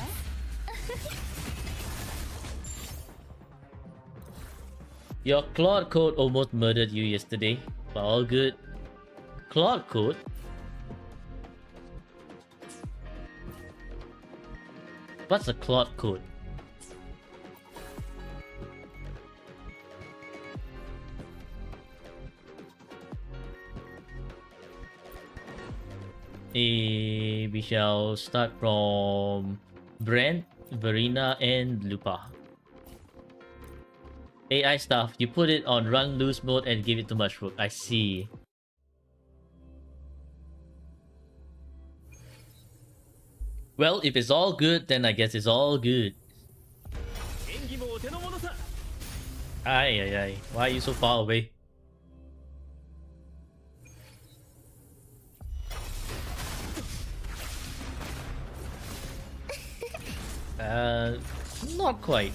Speaker 1: Your Claude code almost murdered you yesterday, but all good. Claude code? What's a Claude code? We shall start from Brent, Verena, and Lupa. AI stuff, you put it on run loose mode and give it too much work. I see. Well, if it's all good, then I guess it's all good. Ay, ay, ay. Why are you so far away? Not quite.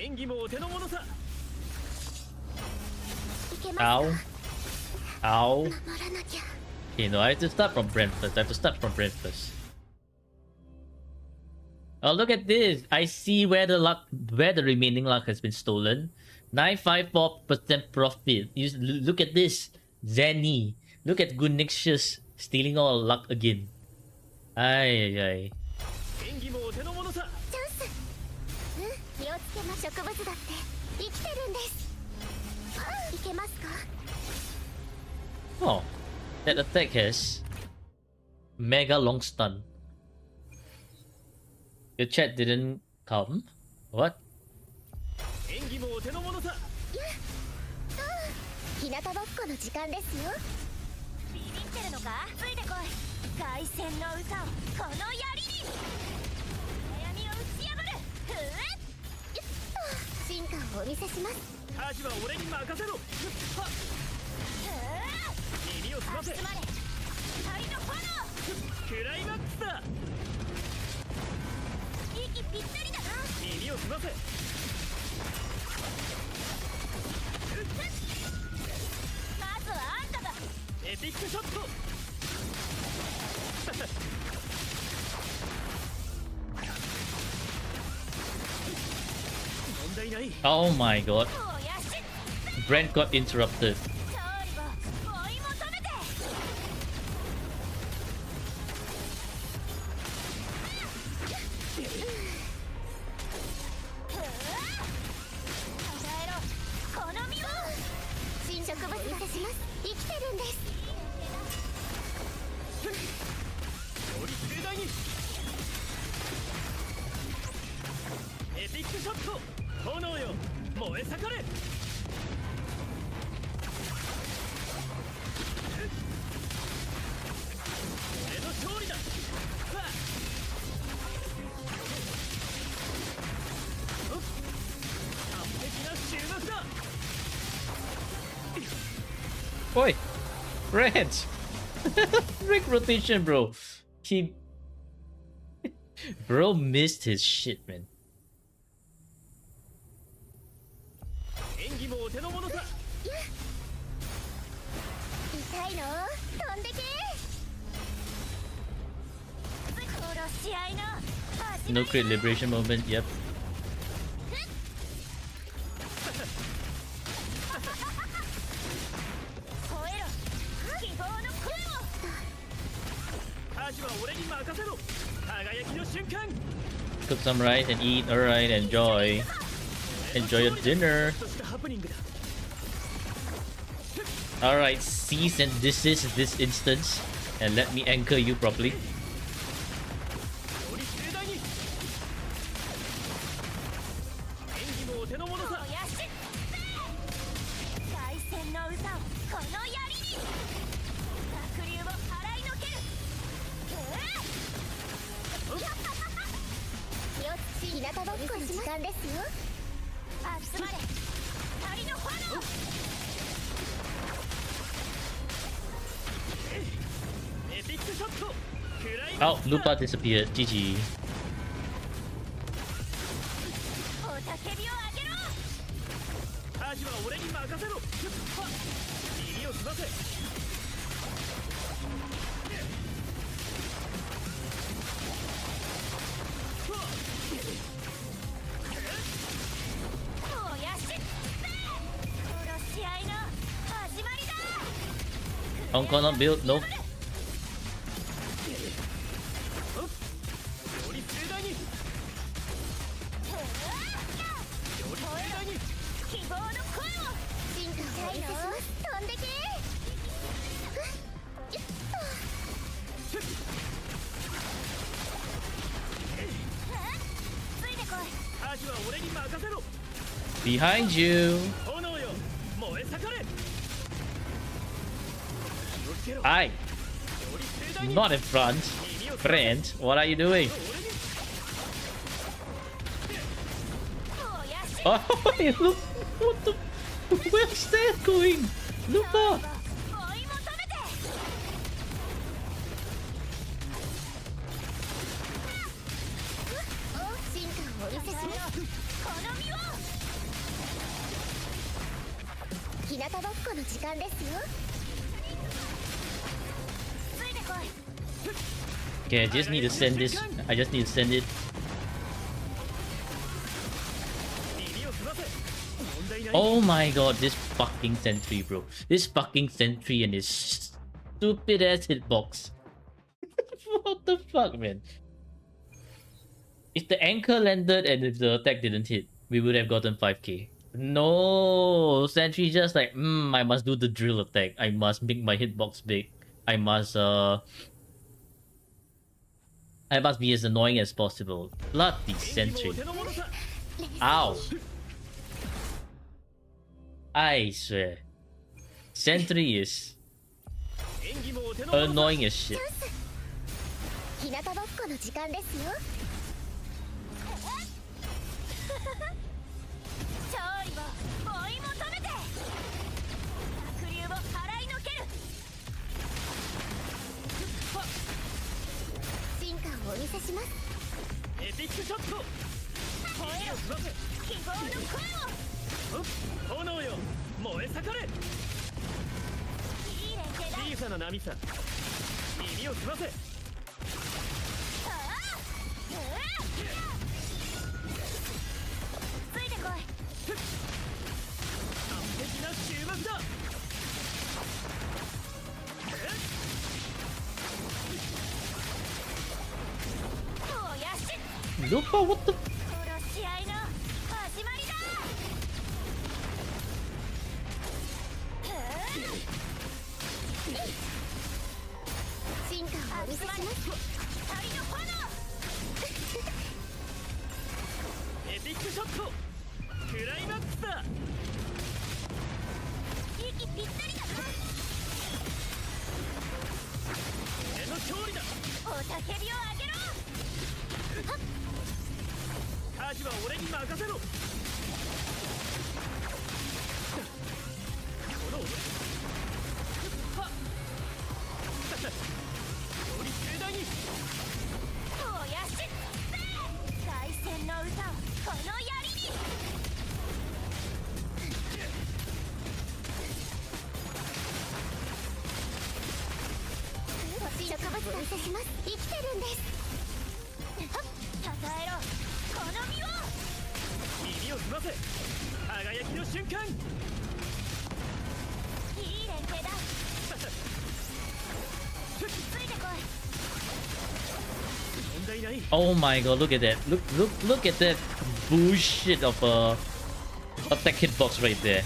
Speaker 3: 演技もお手の物さ
Speaker 1: Ow. Ow. Okay, no, I have to start from Brent first. I have to start from Brent first. Oh, look at this. I see where the remaining luck has been stolen. 954% profit. Look at this. Zenny. Look at Gunixus stealing all luck again. Ay, ay, ay.
Speaker 3: 演技もお手の物さ。
Speaker 2: チャンス。気をつけま。植物だって生きてるんです。いけますか？
Speaker 1: Oh, that attack has mega long stun. Your chat didn't come? What?
Speaker 3: 演技もお手の物さ。
Speaker 2: 日向ぼっこの時間ですよ。ビビってるのか？ついてこい。凱旋の歌をこの槍に。悩みを打ち破る。進化をお見せします。
Speaker 3: アジは俺に任せろ。はっ。耳を澄ませ。
Speaker 2: 集まれ。光の炎。
Speaker 3: クライマックスだ。
Speaker 2: 息ぴったりだな。
Speaker 3: 耳を澄ませ。
Speaker 2: まずはあんただ。
Speaker 3: エピックショット。問題ない。
Speaker 1: Oh my god.
Speaker 2: おやし。
Speaker 1: Brent got interrupted.
Speaker 2: 勝利を追い求めて。与えろこの実を。新植物だって生きてるんです。
Speaker 3: より盛大に。エピックショット。炎よ燃え盛れ。俺の勝利だ。はっ。完璧な終幕だ。
Speaker 1: Oi! Brent! Rig rotation, bro. He... Bro missed his shit, man.
Speaker 3: 演技もお手の物さ。
Speaker 2: 痛いの？飛んでけ。殺し合いの始ま
Speaker 1: No
Speaker 2: り
Speaker 1: crit liberation moment, yep.
Speaker 2: 吠えろ希望の声を。
Speaker 3: アジは俺に任せろ。輝きの瞬間。
Speaker 1: Cook some rice and eat, alright, enjoy. Enjoy your dinner.
Speaker 3: としたハプニングだ。
Speaker 1: Alright, cease and desist this instance. And let me anchor you properly.
Speaker 3: より盛大に。演技もお手の物さ。
Speaker 2: おやし。凱旋の歌をこの槍に。濁流を払いのける。気をつき日向ぼっこの時間ですよ。集まれ光の炎。
Speaker 3: エピックショット。クライマッ
Speaker 1: Oh,
Speaker 3: クスだ。
Speaker 1: Lupa disappeared. GG.
Speaker 2: おたけびをあげろ。
Speaker 3: アジは俺に任せろ。はっ。耳を澄ませ。
Speaker 2: おやし。殺し合いの始まりだ。
Speaker 1: Hong Kong not built, nope.
Speaker 3: より盛大に。より盛大に。
Speaker 2: 希望の声を。進化をお見せします。飛んでけ。ついてこい。
Speaker 3: アジは俺に任せろ。
Speaker 1: Behind you.
Speaker 3: 炎よ燃え盛れ。気をつけろ。
Speaker 1: Hi.
Speaker 3: より盛大に。
Speaker 1: Not in front. Brent, what are you doing?
Speaker 2: おやし。
Speaker 1: Oh, hey, look. What the... Where's that going? Lupa.
Speaker 2: 追い求めて。進化をお見せします。この実を。日向ぼっこの時間ですよ。ついてこい。
Speaker 1: Okay, I just need to send this. I just need to send it.
Speaker 3: 耳を澄ませ。問題ない。
Speaker 1: Oh my god, this fucking sentry, bro. This fucking sentry and his stupid ass hitbox. What the fuck, man? If the anchor landed and if the attack didn't hit, we would have gotten 5k. No, Sentry just like, I must do the drill attack. I must make my hitbox big. I must be as annoying as possible. Bloody Sentry. Ow. I swear. Sentry is annoying as shit.
Speaker 2: 日向ぼっこの時間ですよ。勝利を追い求めて。濁流を払いのける。進化をお見せします。
Speaker 3: エピックショット。
Speaker 2: 吠えろ。希望の声を。
Speaker 3: 炎よ、燃え盛れ。
Speaker 2: いい連携だ。
Speaker 3: 小さな波さ。耳を澄ませ。
Speaker 2: ついてこい。
Speaker 3: 完璧な終幕だ。
Speaker 2: もやし。
Speaker 1: Lupa, what the?
Speaker 2: 殺し合いの始まりだ。進化をお見せします。光の炎。
Speaker 3: エピックショット。クライマックスだ。
Speaker 2: 息ぴったりだな。
Speaker 3: 俺の勝利だ。
Speaker 2: おたけびをあげろ。
Speaker 3: 舵は俺に任せろ。この俺。はっ。より盛大に。
Speaker 2: もやし。凱旋の歌をこの槍に。植物を見せします。生きてるんです。たたえろこの身を。
Speaker 3: 耳を澄ませ。輝きの瞬間。
Speaker 2: いい連携だ。ついてこい。
Speaker 3: 問題ない。
Speaker 1: Oh my god, look at that. Look at that bullshit of a attack hitbox right there.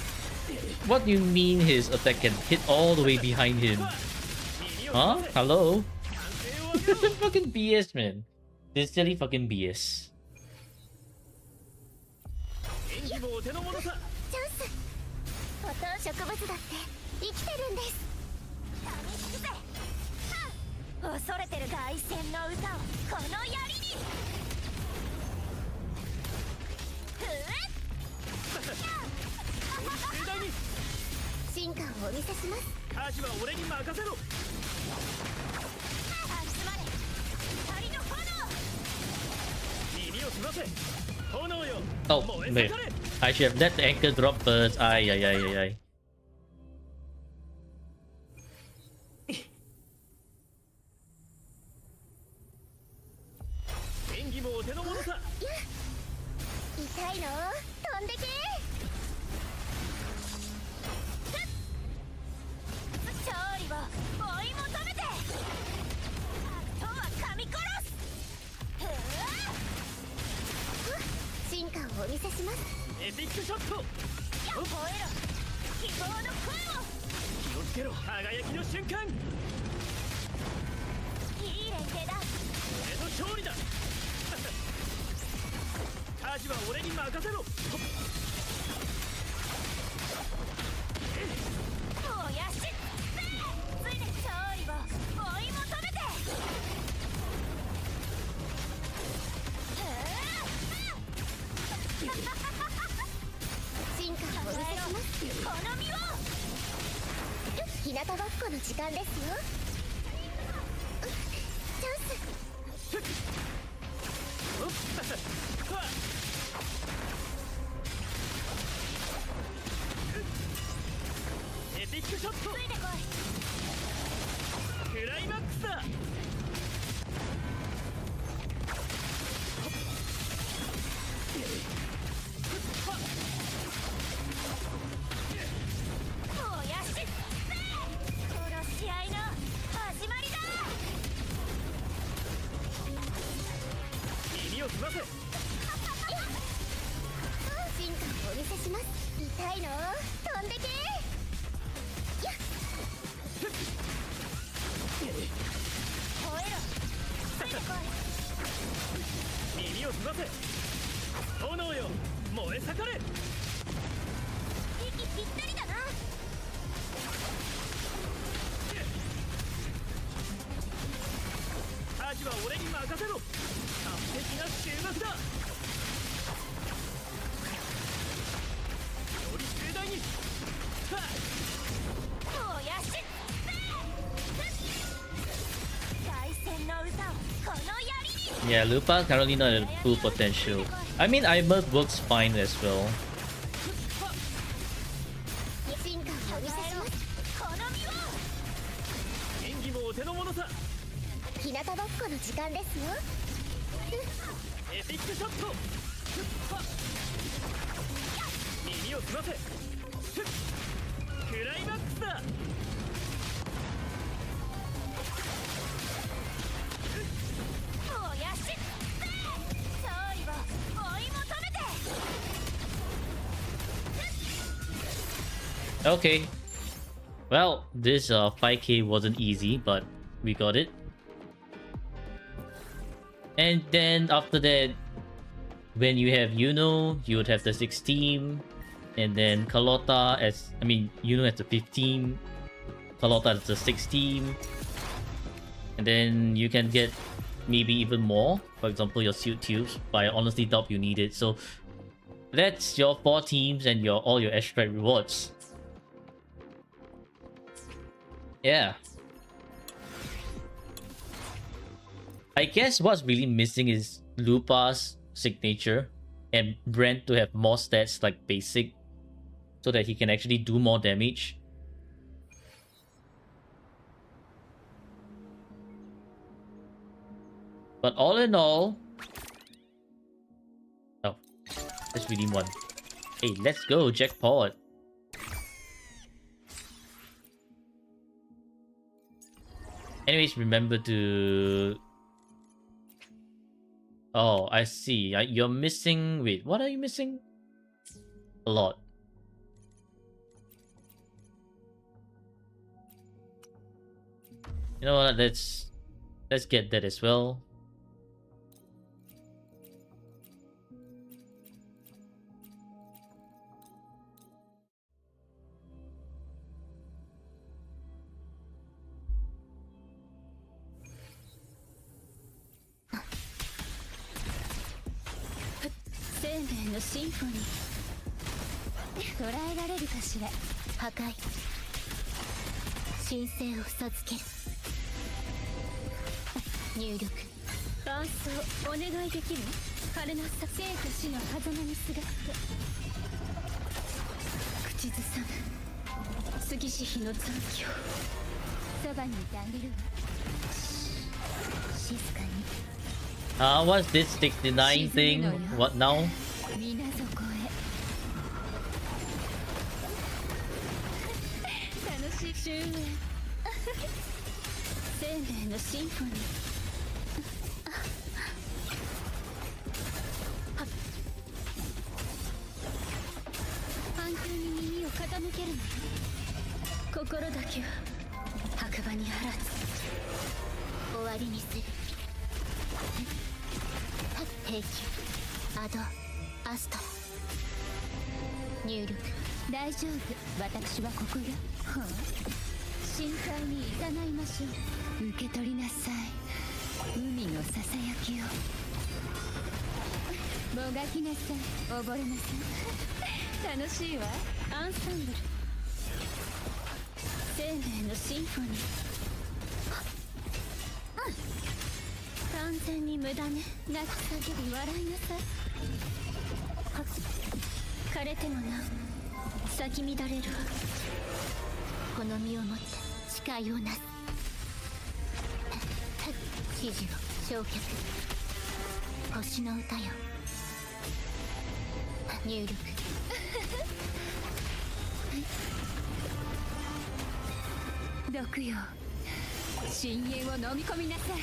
Speaker 1: What do you mean his attack can hit all the way behind him? Huh? Hello? Fucking BS, man. Sincerely fucking BS.
Speaker 3: 演技もお手の物さ。
Speaker 2: チャンス。また植物だって生きてるんです。噛みつくぜ。恐れてる凱旋の歌をこの槍に。
Speaker 3: 盛大に。
Speaker 2: 進化をお見せします。
Speaker 3: 舵は俺に任せろ。
Speaker 2: 集まれ光の炎。
Speaker 3: 耳を澄ませ。炎よ。
Speaker 1: Oh,
Speaker 3: 燃え
Speaker 1: wait.
Speaker 3: 盛れ。
Speaker 1: I should have let the anchor drop first. Ay, ay, ay, ay, ay.
Speaker 3: 演技もお手の物さ。
Speaker 2: 痛いの飛んでけ。勝利を追い求めて。悪党は噛み殺す。進化をお見せします。
Speaker 3: エピックショット。
Speaker 2: 吠えろ希望の声を。
Speaker 3: 気をつけろ。輝きの瞬間。
Speaker 2: いい連携だ。
Speaker 3: 俺の勝利だ。舵は俺に任せろ。
Speaker 2: もやし。ついて勝利を追い求めて。進化をお見せします。この身を。日向ぼっこの時間ですよ。チャンス。
Speaker 3: エピックショット。
Speaker 2: ついてこい。
Speaker 3: クライマックスだ。
Speaker 2: もやし。殺し合いの
Speaker 3: 澄ませ炎よ燃え盛れ
Speaker 2: 息ぴったりだな。
Speaker 3: アジは俺に任せろ完璧な終幕だより盛大にはっ
Speaker 2: 燃やし凱旋の歌をこの槍に。
Speaker 1: Yeah, Lupa currently not at full potential. I mean, Imer works fine as well.
Speaker 2: 進化をお見せします。この身を。
Speaker 3: 演技もお手の物さ
Speaker 2: 日向ぼっこの時間ですよ。
Speaker 3: エピックショットはっ耳を澄ませふっクライマックスだ
Speaker 2: 燃やし勝利を追い求めて。
Speaker 1: Okay. Well, this 5k wasn't easy, but we got it. And then after that, when you have Yuno, you would have the 16, and then Carlotta as Yuno as the 15, Carlotta as the 16, and then you can get maybe even more. For example, your suit tubes, but I honestly doubt you need it. So that's your 4 teams and all your extract rewards. Yeah. I guess what's really missing is Lupa's signature and Brent to have more stats like basic so that he can actually do more damage. But all in all... Oh, let's redeem one. Hey, let's go, jackpot. Anyways, remember to... Oh, I see. You're missing... Wait, what are you missing? A lot. You know what? Let's get that as well.
Speaker 2: The symphony. 捉えられるかしら。破壊。神聖を授ける。入力。伴奏お願いできる？彼のさ生と死の狭間にすがって。口ずさむ。杉氏妃の残響。そばにいてあげるわ。静かに。
Speaker 1: What's this 69 thing? What now?
Speaker 2: 皆底へ。楽しい終焉。生命のシンフォニー。反響に耳を傾けるのよ。心だけは白馬にあらず。終わりにする。兵器アドアストラ入力。大丈夫、私はここよ。はあ、深海に誘いましょう。受け取りなさい、海のささやきを。もがきなさい、溺れなさい。楽しいわ、アンサンブル。生命のシンフォニー。完全に無駄ね。泣き叫び笑いなさい。枯れてもなお咲き乱れるわ。この身をもって誓いをなす。指示を焼却。星の歌よ。入力。毒よ、深淵を飲み込みなさい。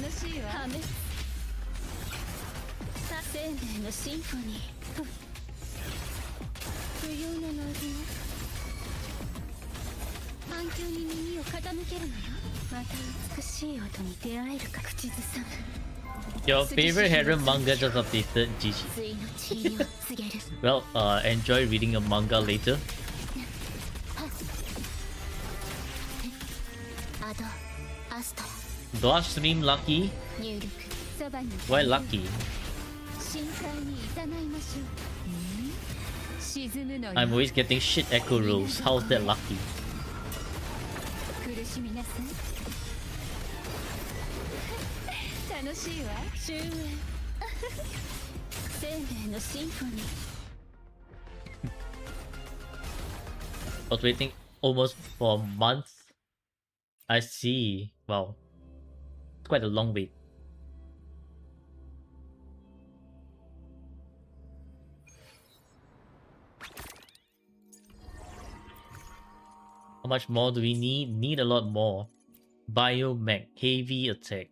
Speaker 2: 楽しいわ。破滅。生命のシンフォニー。不要なノイズね。反響に耳を傾けるのよ。
Speaker 1: Your favorite harem manga just updated, GG. Well, enjoy reading your manga later. Do I stream lucky? Why lucky? I'm always getting shit echo rolls. How's that lucky? I was waiting almost for a month. I see. Wow. Quite a long wait. How much more do we need? Need a lot more. Biomech, heavy attack.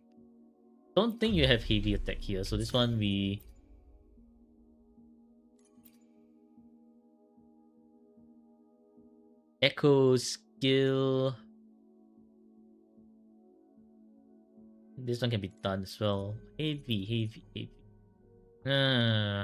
Speaker 1: Don't think you have heavy attack here, so this one we... Echo skill. This one can be done as well. Heavy. Hmm.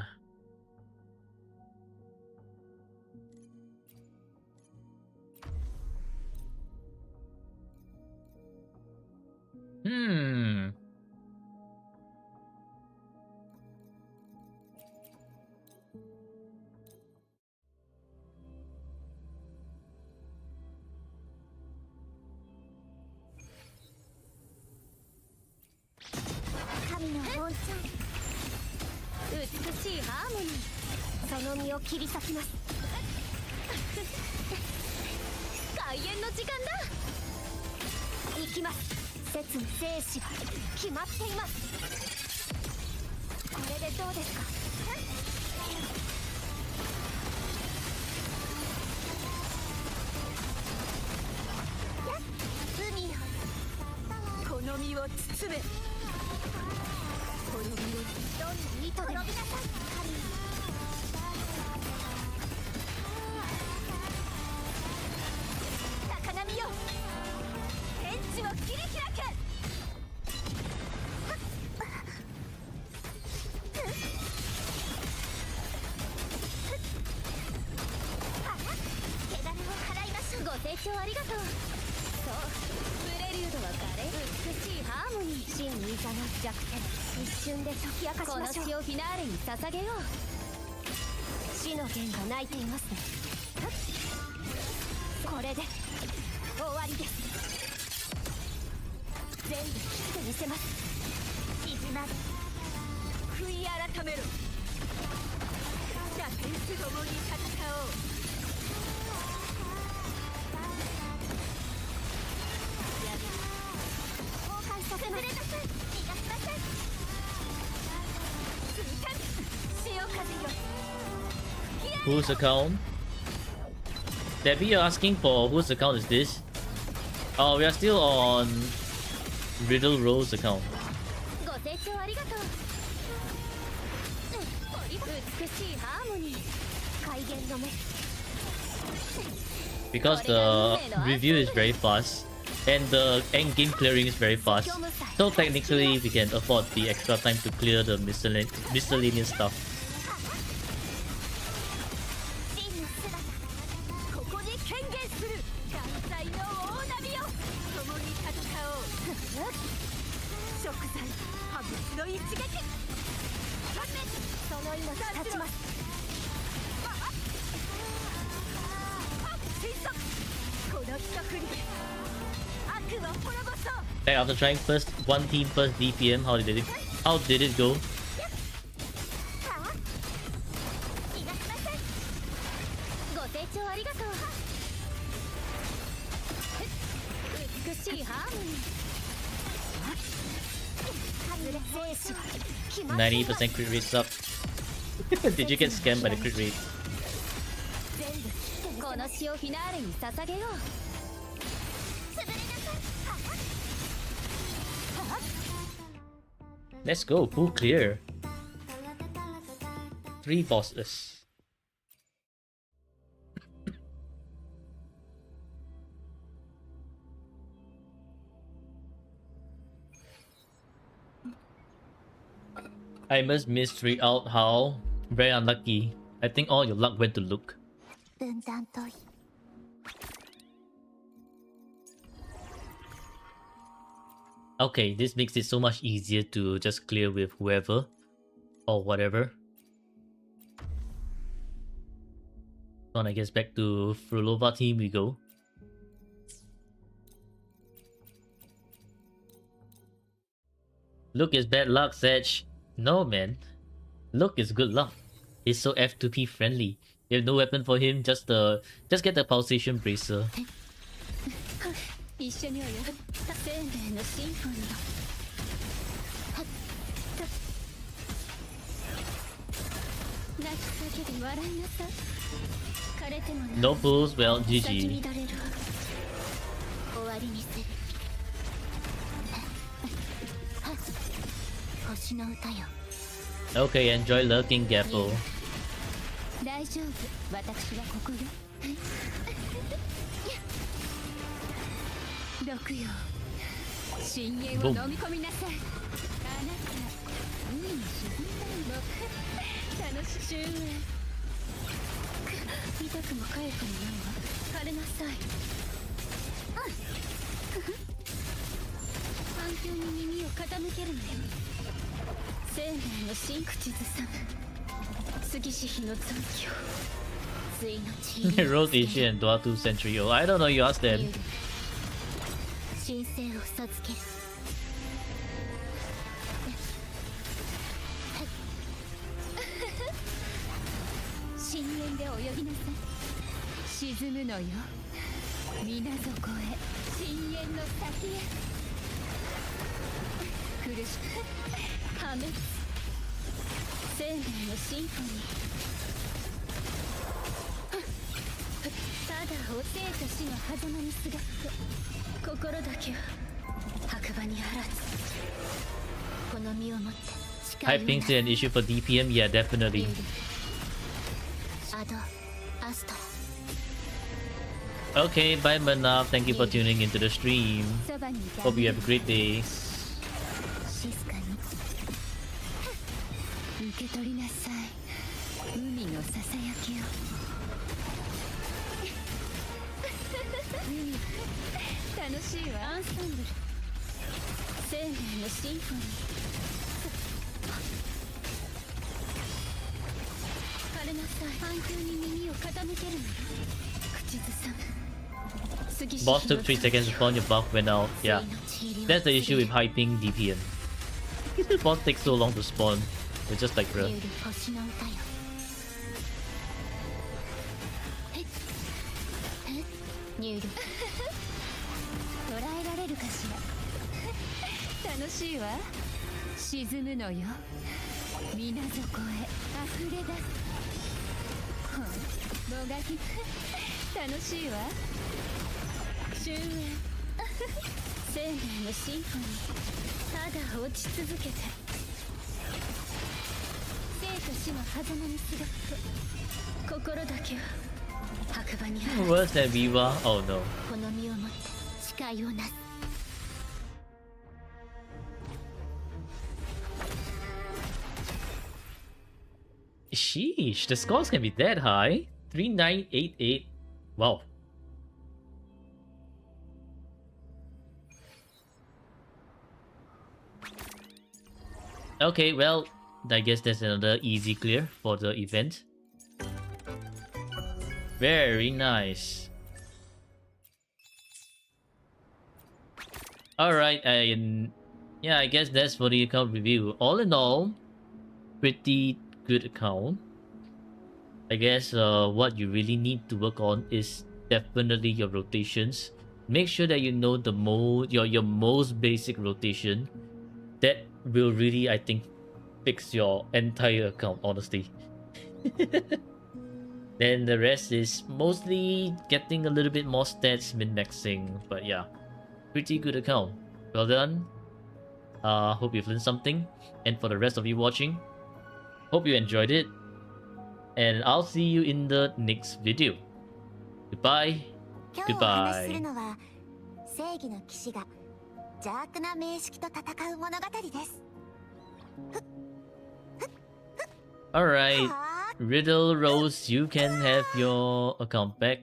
Speaker 1: Whose account? Debbie, you're asking for whose account is this? Oh, we are still on Riddle Rose account. Because the review is very fast and the end game clearing is very fast, so technically we can afford the extra time to clear the miscellaneous stuff. After trying one team first DPM, how did it go? %90 crit rates up. Did you get scammed by the crit rate? Let's go, pool clear. 3 bosses. I must mystery out how. Very unlucky. I think all your luck went to Luke.
Speaker 2: 分断とい
Speaker 1: Okay, this makes it so much easier to just clear with whoever or whatever. So I guess back to Frulova team we go. Luke is bad luck, Sedge. No man. Luke is good luck. He's so F2P friendly. You have no weapon for him, just get the pulsation bracer.
Speaker 2: 一緒に泳ぐ生命のシンフォニー泣き叫び笑いなさ枯れてもな
Speaker 1: No fools, well,
Speaker 2: 立ち
Speaker 1: GG.
Speaker 2: 乱れる終わりにする星の歌よ
Speaker 1: Okay, enjoy lurking, Gapple.
Speaker 2: 大丈夫私はここよ毒よ深淵を飲み込みなさいあなた海に沈んだの楽しゅう痛くも痒くもないわ枯れなさい環境に耳を傾けるのよ生命の真口ずさむ杉し日の残響ついのち
Speaker 1: Rotation and Dua 2 Century. Oh, I don't know, you asked them.
Speaker 2: 神聖を授ける深淵で泳ぎなさい沈むのよ水底へ深淵の先へ苦しく破滅生命のシンフォニーただお生と死の狭間にすがって心だけは白馬にあらずこの身をもって誓いを
Speaker 1: Hyping's an issue for DPM? Yeah, definitely.
Speaker 2: アドアスト
Speaker 1: Okay, bye Manav. Thank you for tuning into the stream.
Speaker 2: そばにいた
Speaker 1: Hope you have a great day.
Speaker 2: 静かに受け取りなさい海のささやきを楽しいわアンサンブル生命のシンフォニー枯れなさい環境に耳を傾けるのよ口ずさむ
Speaker 1: Boss took 3 seconds to spawn, your buff went out. Yeah, that's the issue with hyping DPM. The boss takes so long to spawn. It's just like, bruh.
Speaker 2: 星の歌よニュール捉えられるかしら楽しいわ沈むのよ水底へ溢れ出すもがき楽しいわ終焉生命のシンフォニーただ落ち続けて生と死の狭間にすがって心だけは白馬にある
Speaker 1: Worse than Viva? Oh no.
Speaker 2: この身をもって誓いをなす
Speaker 1: Sheesh, the scores can be that high? 3988. Wow. Okay, well, I guess that's another easy clear for the event. Very nice. Alright, yeah, I guess that's for the account review. All in all, pretty good account. I guess what you really need to work on is definitely your rotations. Make sure that you know the your most basic rotation. That will really, I think, fix your entire account, honestly. Then the rest is mostly getting a little bit more stats, min-maxing, but yeah, pretty good account. Well done. Hope you've learned something. And for the rest of you watching, hope you enjoyed it. And I'll see you in the next video. Goodbye.
Speaker 2: 今日お話しす
Speaker 1: Goodbye.
Speaker 2: るのは正義の騎士が邪悪な名式と戦う物語です。
Speaker 1: Alright. Riddle Rose, you can have your account back.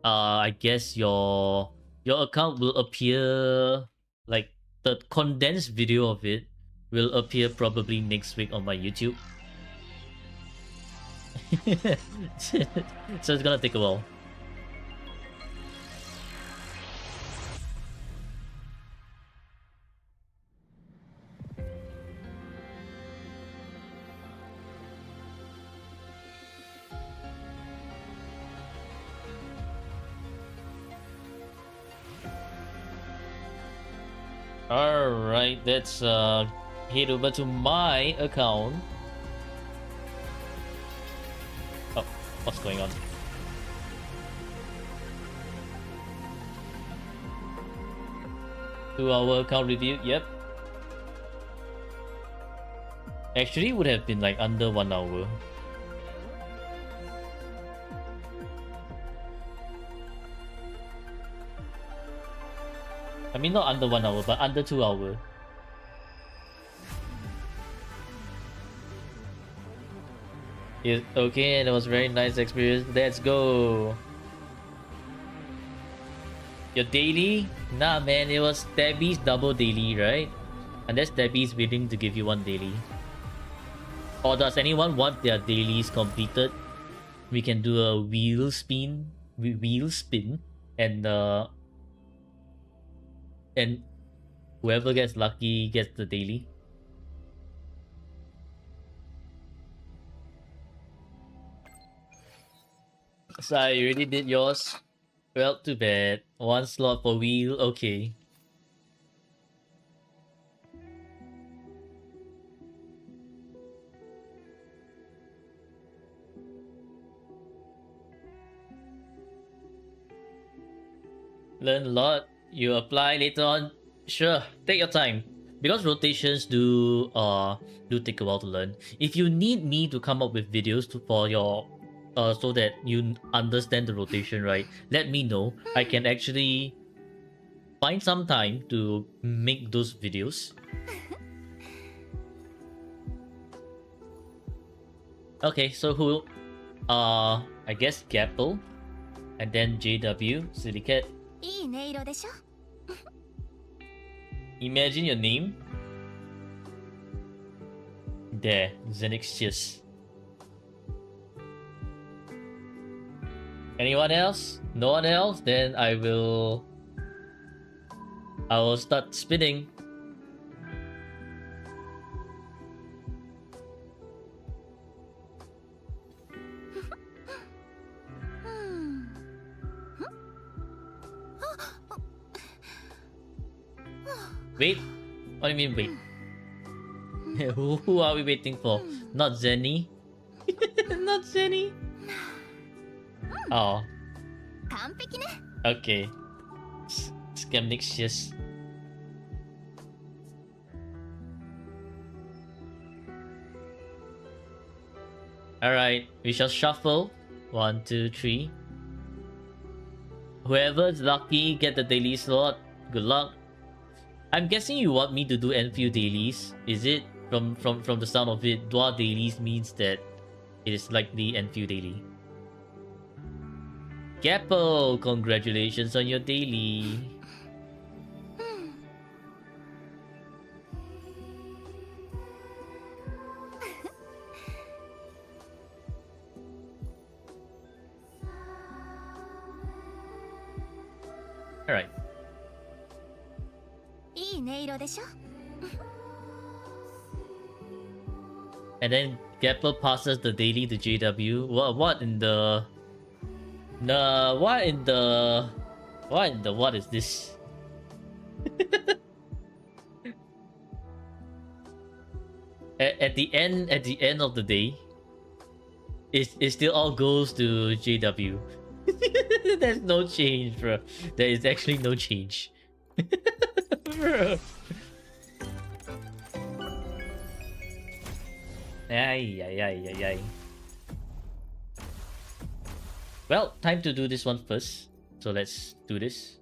Speaker 1: I guess your account will appear, like, the condensed video of it will appear probably next week on my YouTube. So it's gonna take a while. Alright, let's head over to my account. Oh, what's going on? To our account review, yep. Actually would have been like under 1 hour. I mean, not under 1 hour, but under 2 hours. Yes, okay, that was a very nice experience. Let's go. Your daily? Nah, man, it was Debbie's double daily, right? Unless Debbie's willing to give you 1 daily. Or does anyone want their dailies completed? We can do a wheel spin, and whoever gets lucky gets the daily. So I already did yours. Well, too bad. 1 slot for wheel, okay. Learn a lot. You apply later on. Sure, take your time. Because rotations do take a while to learn. If you need me to come up with videos for your so that you understand the rotation, right? Let me know. I can actually find some time to make those videos. Okay, so who? I guess Gapple, and then JW, Silicate. Imagine your name. There, Xenixius. Anyone else? No one else? Then I will start spinning. Wait? What do you mean wait? Who are we waiting for? Not Zenny? Not Zenny? Oh. Okay. Scamnixious. Alright, we shall shuffle. 1, 2, 3. Whoever's lucky, get the daily slot. Good luck. I'm guessing you want me to do Enfield dailies. Is it? From the sound of it, Dwa dailies means that it is likely Enfield daily. Gapple, congratulations on your daily. Alright. And then Gapple passes the daily to JW. What in the... what is this? at the end of the day, it still all goes to JW. There's no change, bro. There is actually no change. Bro. Ay. Well, time to do this one first. So let's do this.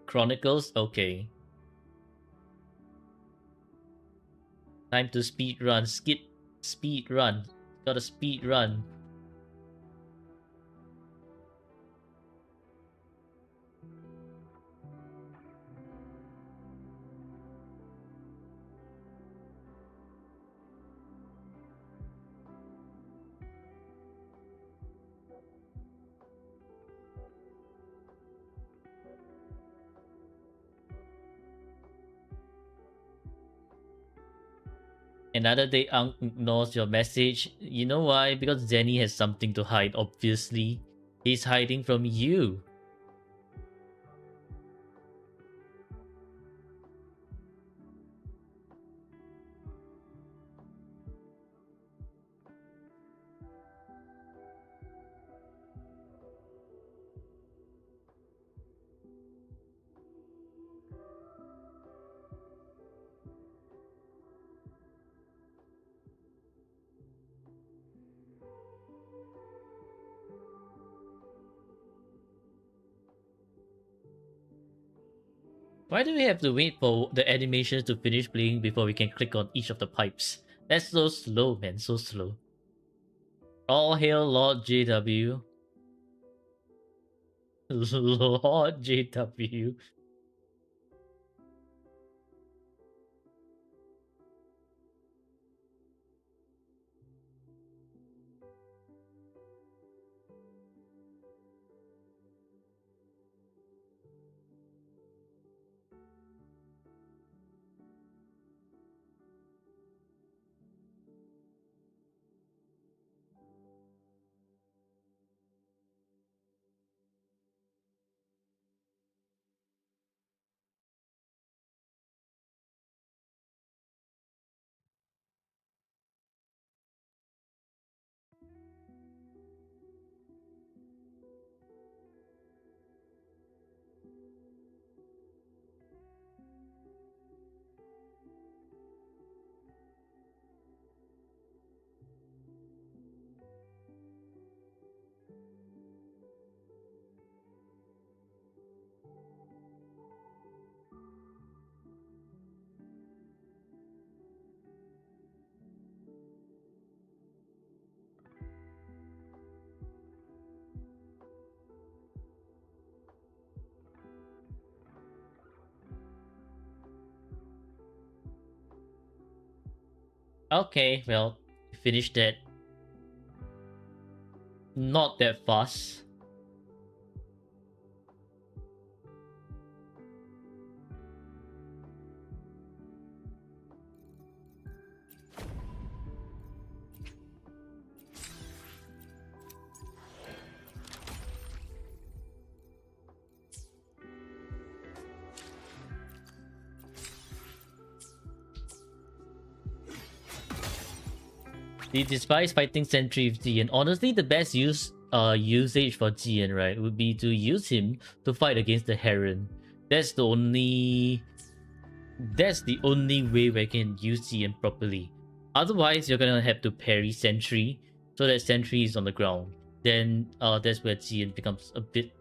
Speaker 1: Chronicles? Okay. Time to speed run. Speed run. Gotta speed run. Another day ignores your message. You know why? Because Zenny has something to hide, obviously. He's hiding from you. Why do we have to wait for the animations to finish playing before we can click on each of the pipes? That's so slow, man. So slow. All hail Lord JW. Lord JW. Okay, well, finish that. Not that fast. He despises fighting Sentry with Jian. Honestly, the best usage for Jian, right, would be to use him to fight against the Heron. That's the only way we can use Jian properly. Otherwise, you're gonna have to parry Sentry so that Sentry is on the ground. Then that's where Jian becomes a bit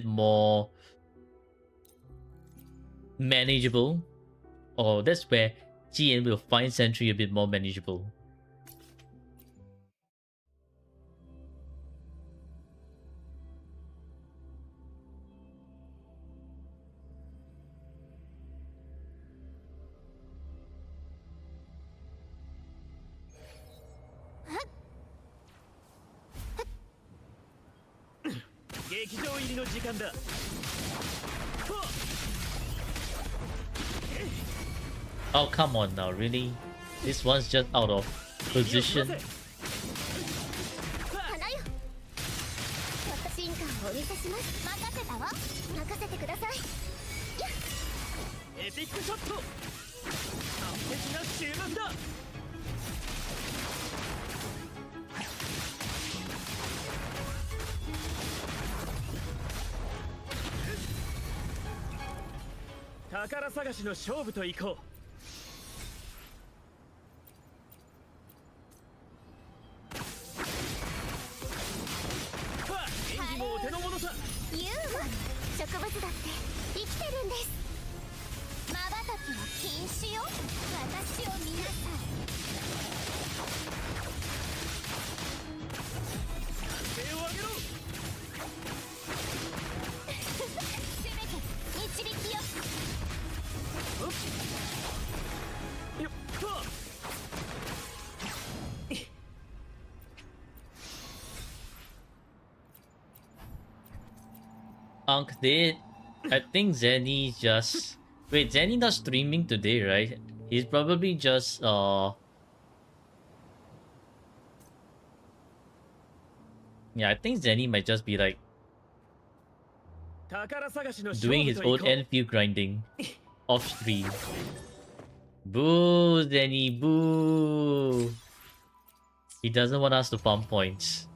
Speaker 1: more manageable. Or that's where Jian will find Sentry a bit more manageable. Oh, come on now, really? This one's just out of position.
Speaker 2: 生きてるんです。瞬きは禁止よ。私を見なさい。
Speaker 3: 手を挙げろ。
Speaker 2: せめて導きよ。
Speaker 3: よっと。
Speaker 1: Did. I think Zenny just... Wait, Zenny not streaming today, right? He's probably just, Yeah, I think Zenny might just be, like,
Speaker 3: 宝探しの
Speaker 1: doing
Speaker 3: 勝負
Speaker 1: his
Speaker 3: とい
Speaker 1: own
Speaker 3: こう。
Speaker 1: NFU grinding. Off stream. Boo, Zenny, boo! He doesn't want us to farm points.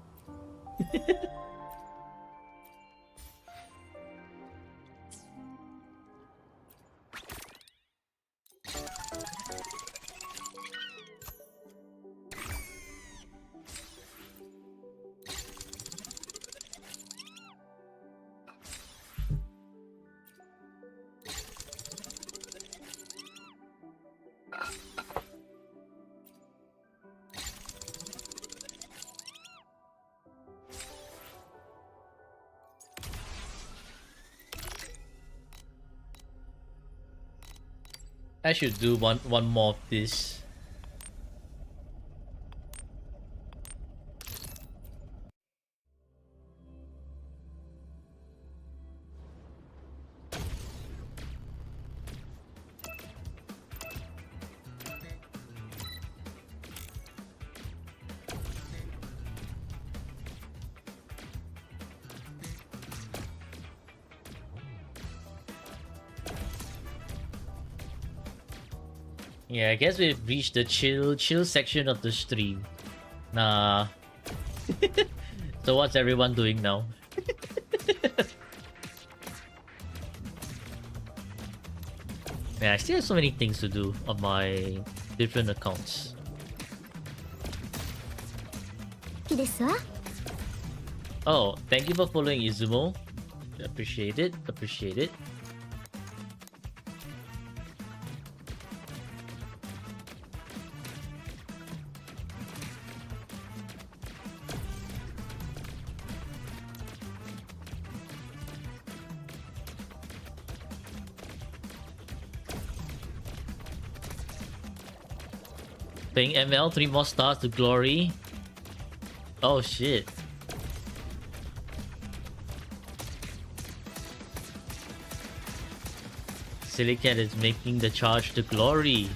Speaker 1: I should do one more of this. Yeah, I guess we've reached the chill section of the stream. Nah. So what's everyone doing now? Man, I still have so many things to do on my different accounts. Oh, thank you for following Izumo. Appreciate it, appreciate it. Playing ML, 3 more stars to glory. Oh shit. Silly Cat is making the charge to glory.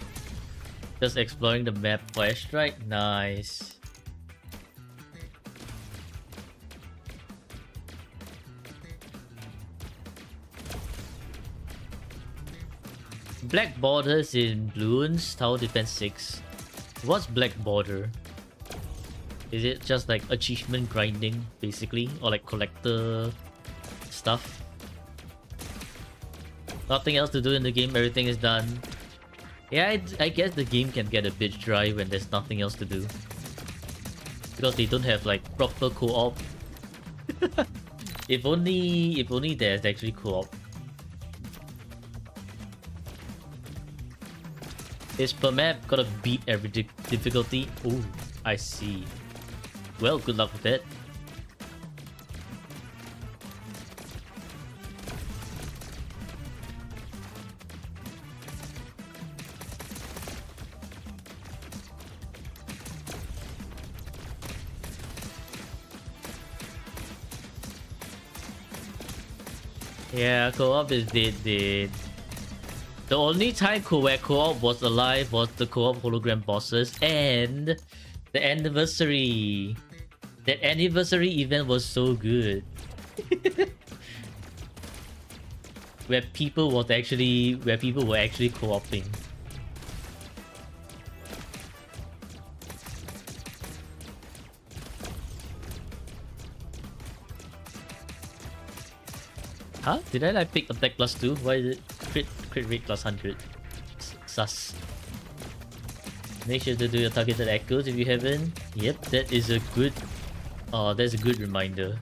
Speaker 1: Just exploring the map for airstrike. Nice. Black borders in Bloons, Tower Defense 6. What's black border? Is it just like achievement grinding, basically? Or like collector stuff? Nothing else to do in the game, everything is done. Yeah, I guess the game can get a bit dry when there's nothing else to do. Because they don't have like proper co-op. If only there's actually co-op. Is per map gotta beat every difficulty? Ooh, I see. Well, good luck with that. Yeah, co-op is dead. The only time where co-op was alive was the co-op hologram bosses and the anniversary. That anniversary event was so good. where people were actually co-oping. Huh? Did I like pick attack plus 2? Why is it crit rate plus 100? Sus. Make sure to do your targeted echoes if you haven't. Yep, that is a good... Oh, that's a good reminder.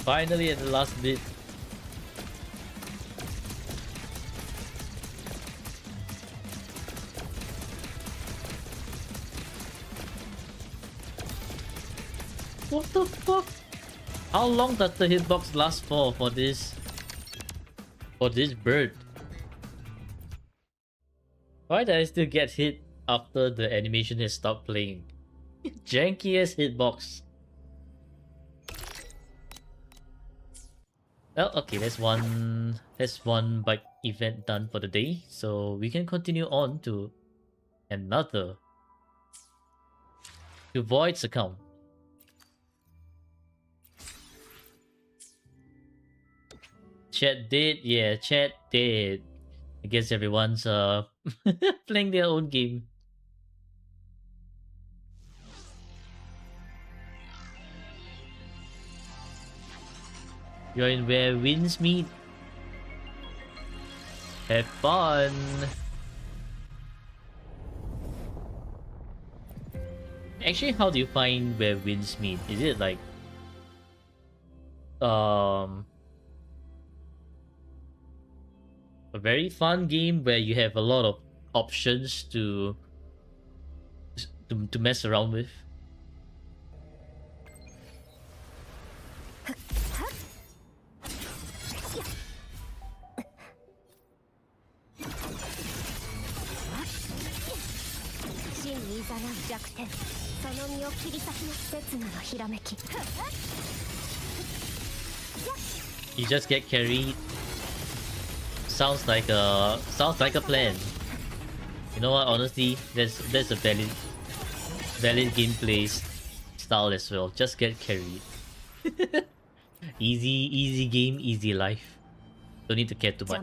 Speaker 1: Finally at the last bit. What the fuck? How long does the hitbox last for this bird? Why did I still get hit after the animation has stopped playing? Janky ass hitbox. Well, okay, that's one bike event done for the day. So we can continue on to another. To Void's account. Chat did, yeah, chat did. I guess everyone's playing their own game. You're in where winds meet. Have fun. Actually, how do you find where winds meet? Is it like a very fun game where you have a lot of options to mess around with? You just get carried. Sounds like a plan. You know what? Honestly, that's a valid gameplay style as well. Just get carried. easy game, easy life. Don't need to care too much.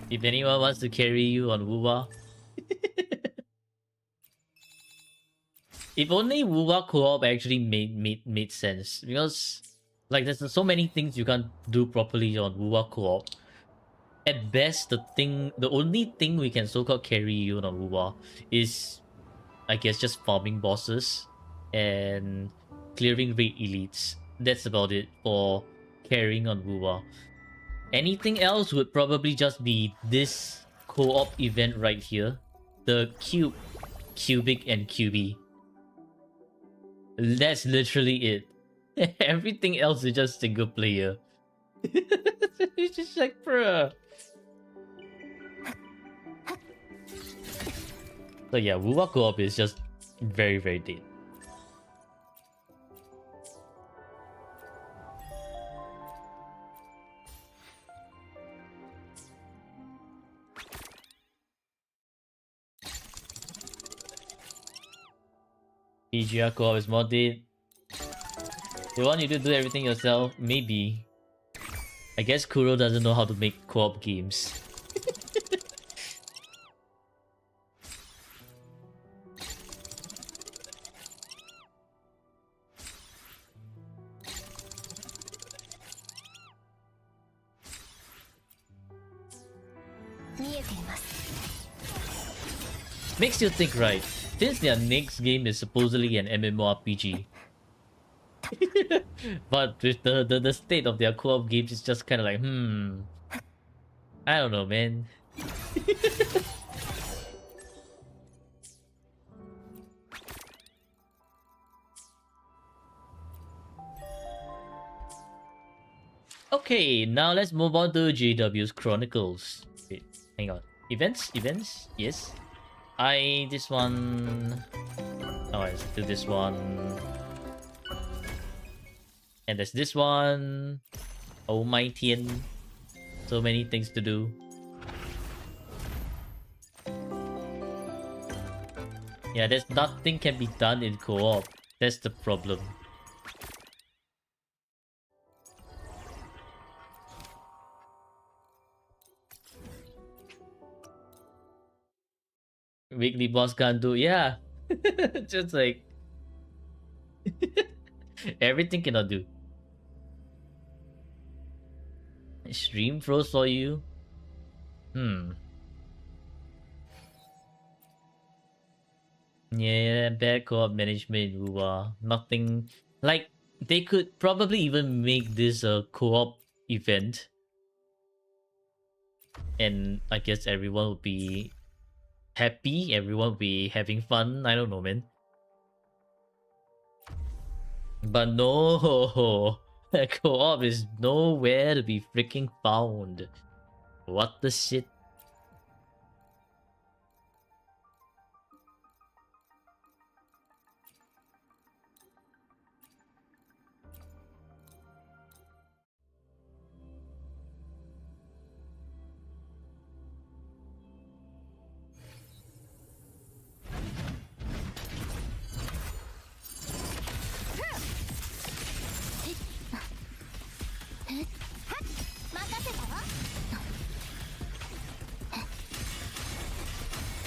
Speaker 1: If anyone wants to carry you on Wuwa. If only Wuwa co-op actually made sense. Because like there's so many things you can't do properly on Wuwa co-op. At best, the only thing we can so-called carry you on Wuwa is, I guess, just farming bosses and clearing raid elites. That's about it for carrying on Wuwa. Anything else would probably just be this co-op event right here. The cubic and QB. That's literally it. Everything else is just single player. It's just like, bruh. So yeah, Wuwa co-op is just very, very dead. PGR co-op is modded. They want you to do everything yourself? Maybe. I guess Kuro doesn't know how to make co-op games. Makes you think, right? Since their next game is supposedly an MMORPG. But with the state of their co-op games, it's just kind of like, I don't know, man. Okay, now let's move on to JW's Chronicles. Wait, hang on. Events? Yes. This one... Oh, let's do this one. And there's this one. Oh my Tian. So many things to do. Yeah, there's nothing can be done in co-op. That's the problem. Weekly boss can't do, yeah. Just like everything cannot do. Stream froze for you? Yeah, bad co-op management in WoWa. Nothing like they could probably even make this a co-op event. And I guess everyone would be happy, everyone would be having fun. I don't know, man. But no, co-op is nowhere to be freaking found. What the shit?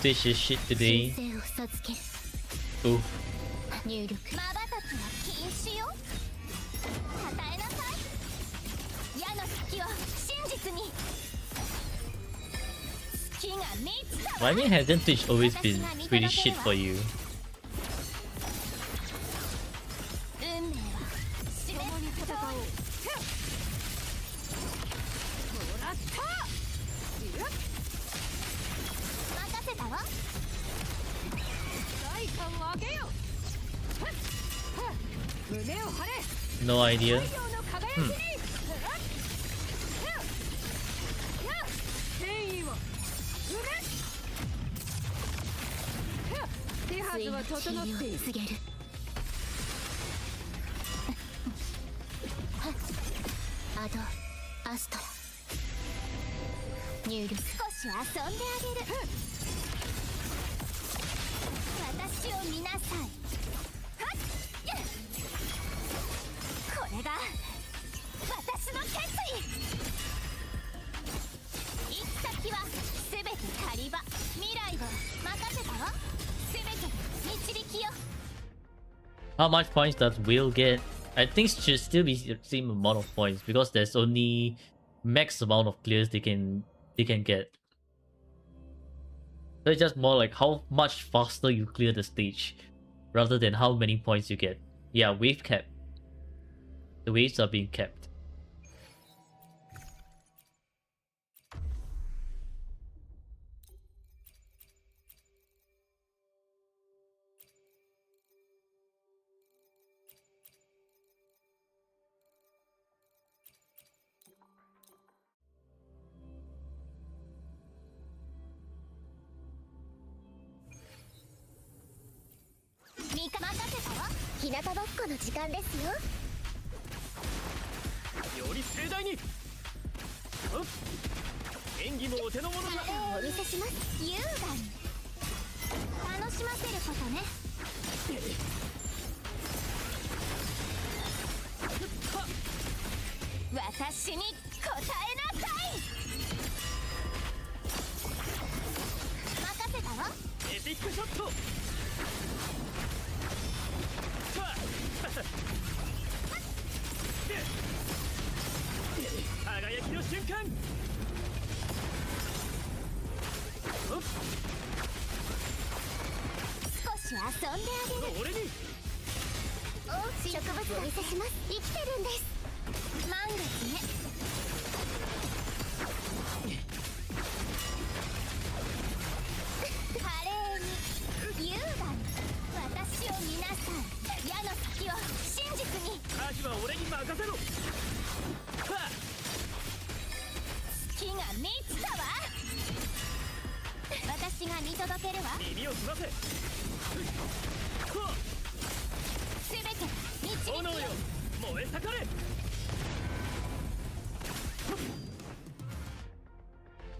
Speaker 1: This is shit today. Ooh.
Speaker 2: 入力まばたきは禁止よ与えなさい矢の先を真実に月が満ちた
Speaker 1: Why hasn't Twitch always been pretty shit for you?
Speaker 2: 運命は共に戦おうもらった任せたわ代官をあげよ
Speaker 1: No idea. How much points does Will get? I think it should still be the same amount of points because there's only max amount of clears they can get. So it's just more like how much faster you clear the stage rather than how many points you get. Yeah, wave cap. The waves are being kept.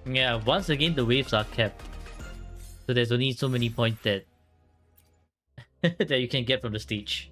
Speaker 1: Yeah, once again the waves are capped. So there's only so many points that that you can get from the stage.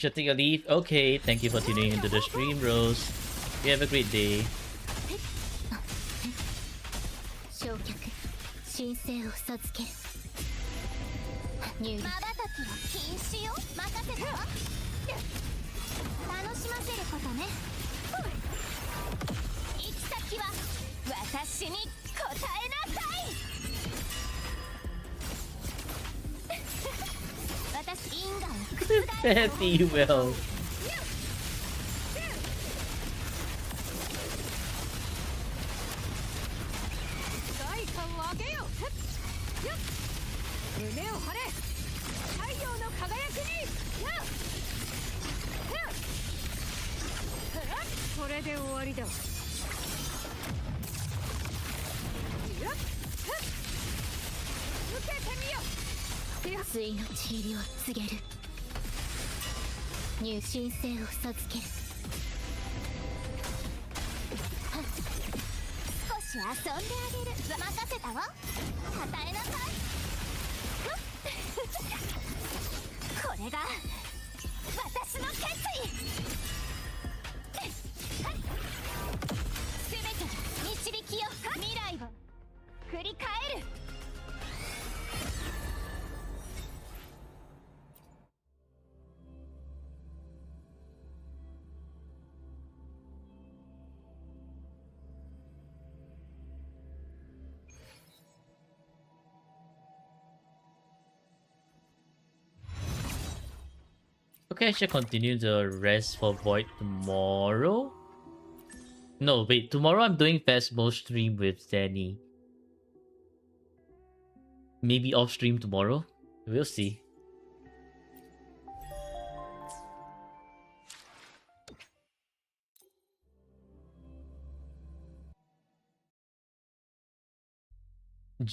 Speaker 1: Should take a leave? Okay, thank you for tuning into the stream, Rose. You have a great day.
Speaker 2: 焼却神聖を授ける瞬きは禁止よ任せてわ楽しませることね行き先は私に答えなさい私因果を覆す
Speaker 1: Fare thee well.
Speaker 2: 代価を上げよ胸を張れ太陽の輝きにこれで終わりだ受けてみよ水のちりを告げる入神聖を授ける少し遊んであげる任せたわ与えなさいこれが私の決意全ての導きよ未来を振り返る
Speaker 1: Okay, I should continue the rest for Void tomorrow. No, wait, tomorrow I'm doing Fastball stream with Danny. Maybe off stream tomorrow. We'll see.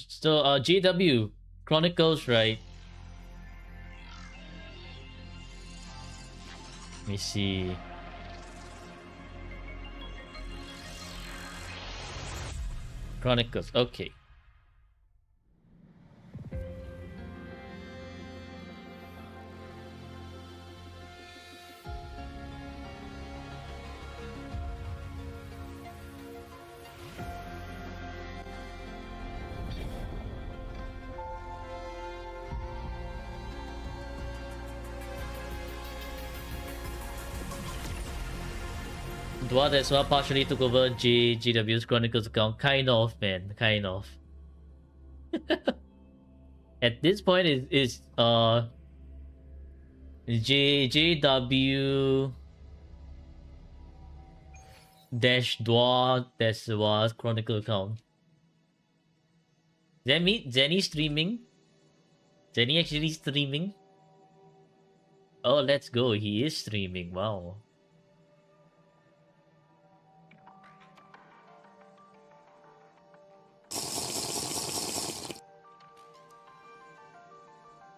Speaker 1: So, JW Chronicles, right? Let me see. Chronicles, okay. Dwa that's why partially took over GW's Chronicles account. Kind of, man. Kind of. At this point, is JW dash Dwa that's was Chronicle account. Does that mean Zenny streaming? Zenny actually streaming? Oh, let's go. He is streaming. Wow.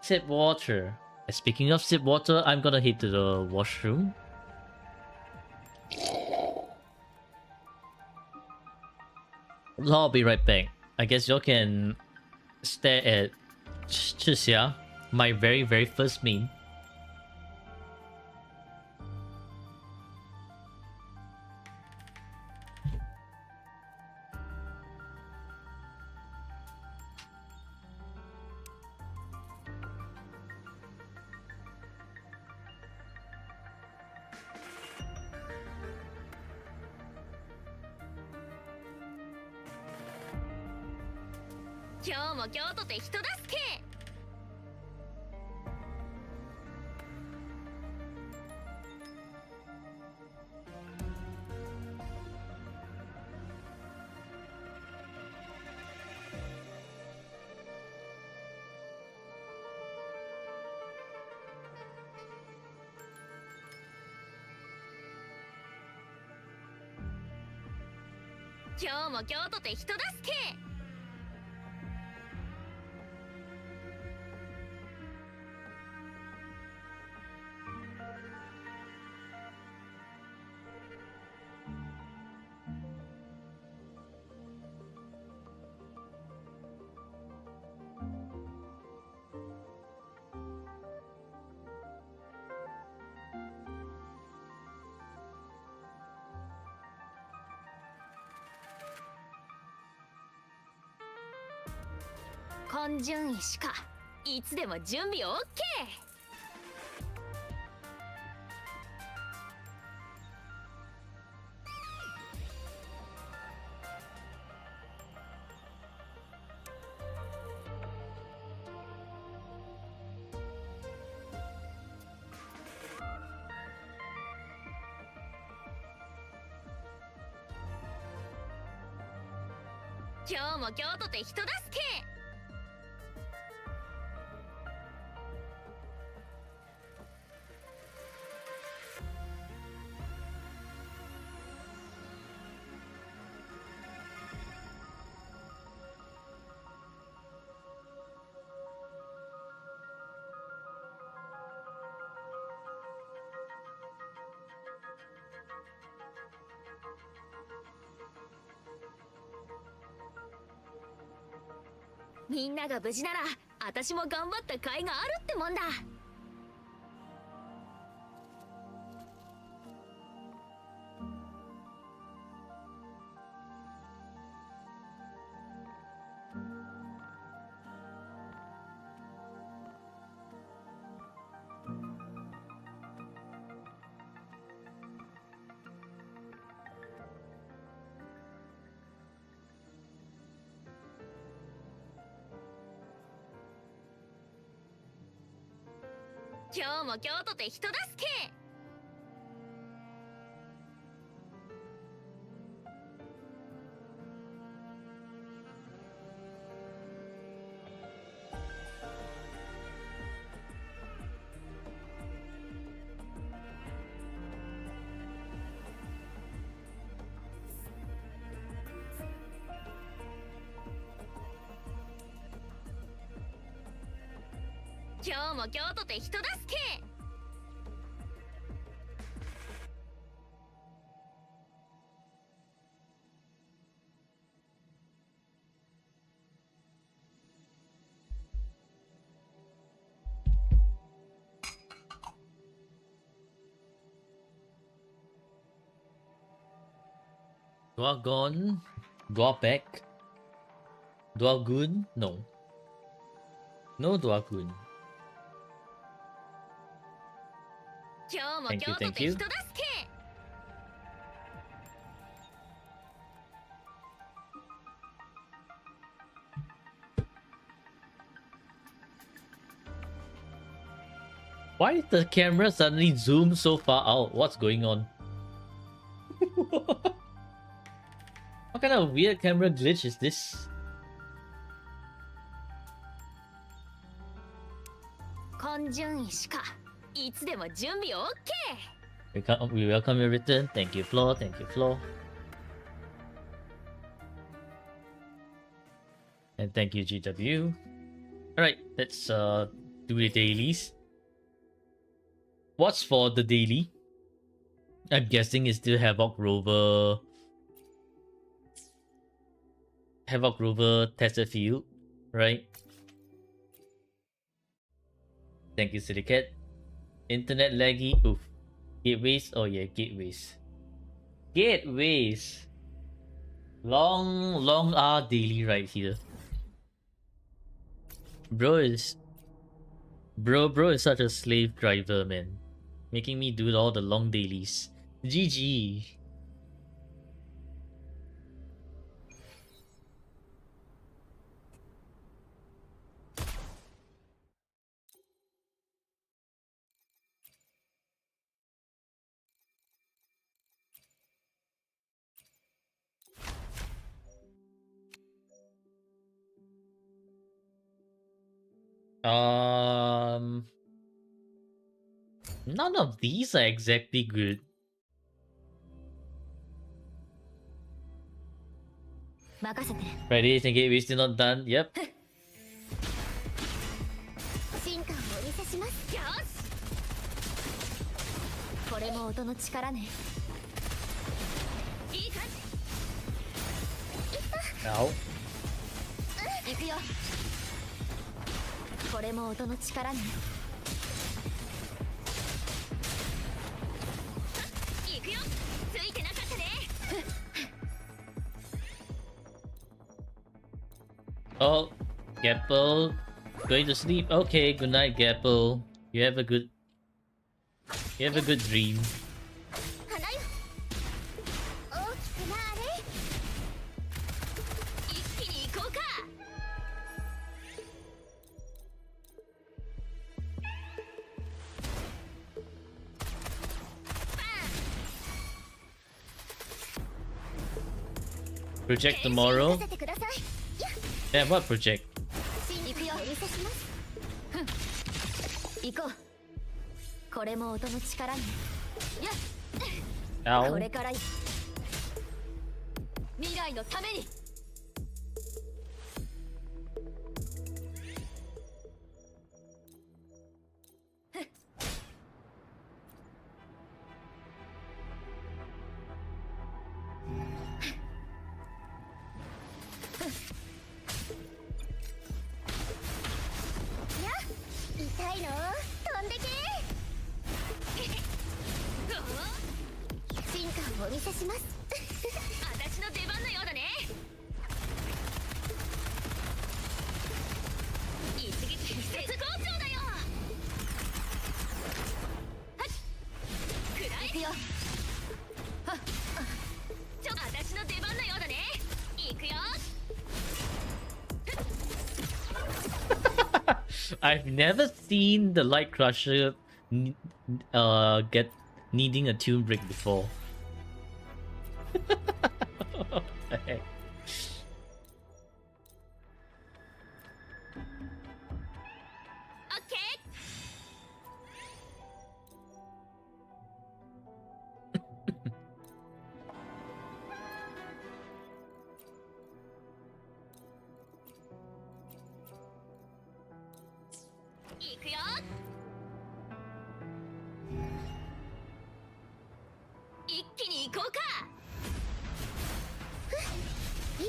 Speaker 1: Sip water. Speaking of sip water, I'm gonna head to the washroom. I'll be right back. I guess y'all can stare at Chixia, my very first meme.
Speaker 2: 根順位しかいつでも準備 OK。 今日も京都で人助け。みんなが無事なら私も頑張った甲斐があるってもんだ。今日も京都で人助け。今日も京都で人助け。
Speaker 1: Dwagon? Dwapek? Dwagun? No. No Dwagun.
Speaker 2: 今日も
Speaker 1: Thank
Speaker 2: 京
Speaker 1: you,
Speaker 2: 都
Speaker 1: thank
Speaker 2: で
Speaker 1: you.
Speaker 2: 人助け。
Speaker 1: Why did the camera suddenly zoom so far out? What's going on? What kind of weird camera glitch is this?
Speaker 2: 根順位しかいつでも準備 OK。
Speaker 1: We welcome your return. Thank you, Flo. Thank you, Flo. And thank you, GW. Alright, let's do the dailies. What's for the daily? I'm guessing it's still Havoc Rover. Havoc Rover Tested Field, right? Thank you, Silicate. Internet laggy. Oof. Gateways. Oh yeah, gateways. Gateways. Long daily right here. Bro is such a slave driver, man. Making me do all the long dailies. GG. None of these are exactly good. Ready and gateway still not done. Yep.
Speaker 2: 進化をお見せします。よし、これも音の力ね。いい感じ。
Speaker 1: Ow.
Speaker 2: 行くよ。これも音の力ね。行くよ。ついてなかったね。
Speaker 1: Oh, Gapple, going to sleep. Okay, good night, Gapple. You have a good dream.
Speaker 2: 花よ大きくなれ一気に行こうか
Speaker 1: Project tomorrow.
Speaker 2: させてください
Speaker 1: Yeah, what project?
Speaker 2: 行くよお見せします行こうこれも音の力ねやっ
Speaker 1: Ow.
Speaker 2: これから未来のために痛いの飛んでけ進化をお見せします私の出番のようだね一撃必殺強調だよはっくらえ行くよはっ私の出番のようだね行くよ
Speaker 1: I've never seen the Light Crusher get needing a tune break before. What the heck?
Speaker 2: Okay. 行くよ一気に行こうか今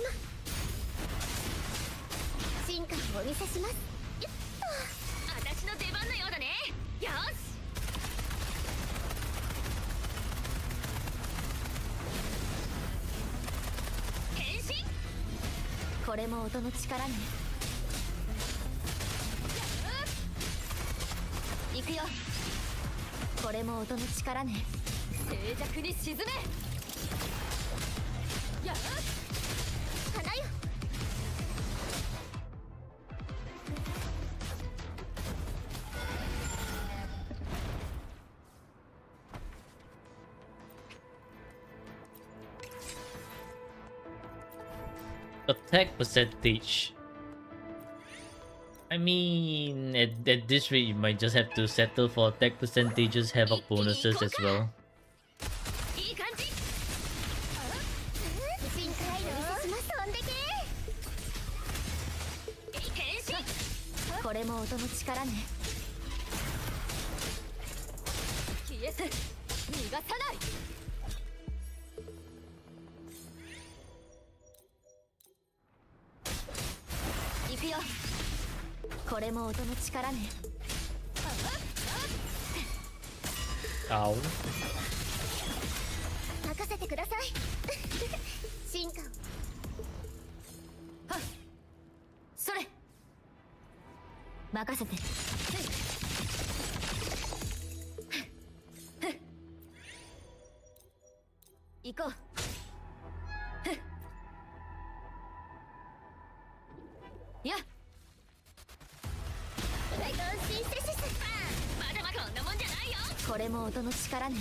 Speaker 2: 進化をお見せしますよっと私の出番のようだねよし変身これも音の力ね行くよこれも音の力ね静寂に沈めやっ花よ
Speaker 1: Attack percentage. I mean, at this rate, you might just have to settle for attack percentages, havoc bonuses as well.
Speaker 2: いい感じ進化をお見せします飛んでけ変身これも音の力ね消えて逃がさない行くよこれも音の力ね
Speaker 1: Ow.
Speaker 2: 任せてください進化をはっそれ任せて行こうやっまだまだこんなもんじゃないよこれも音の力ね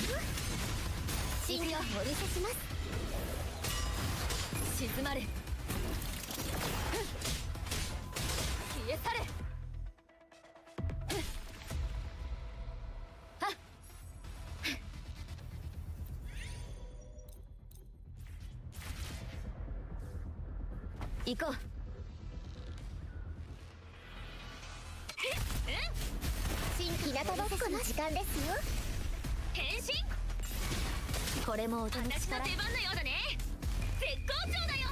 Speaker 2: 行くよお見せします静まれ消え去れはっ行こう日向ぼっこの時間ですよ変身これも音の力私の出番のようだね絶好調だよ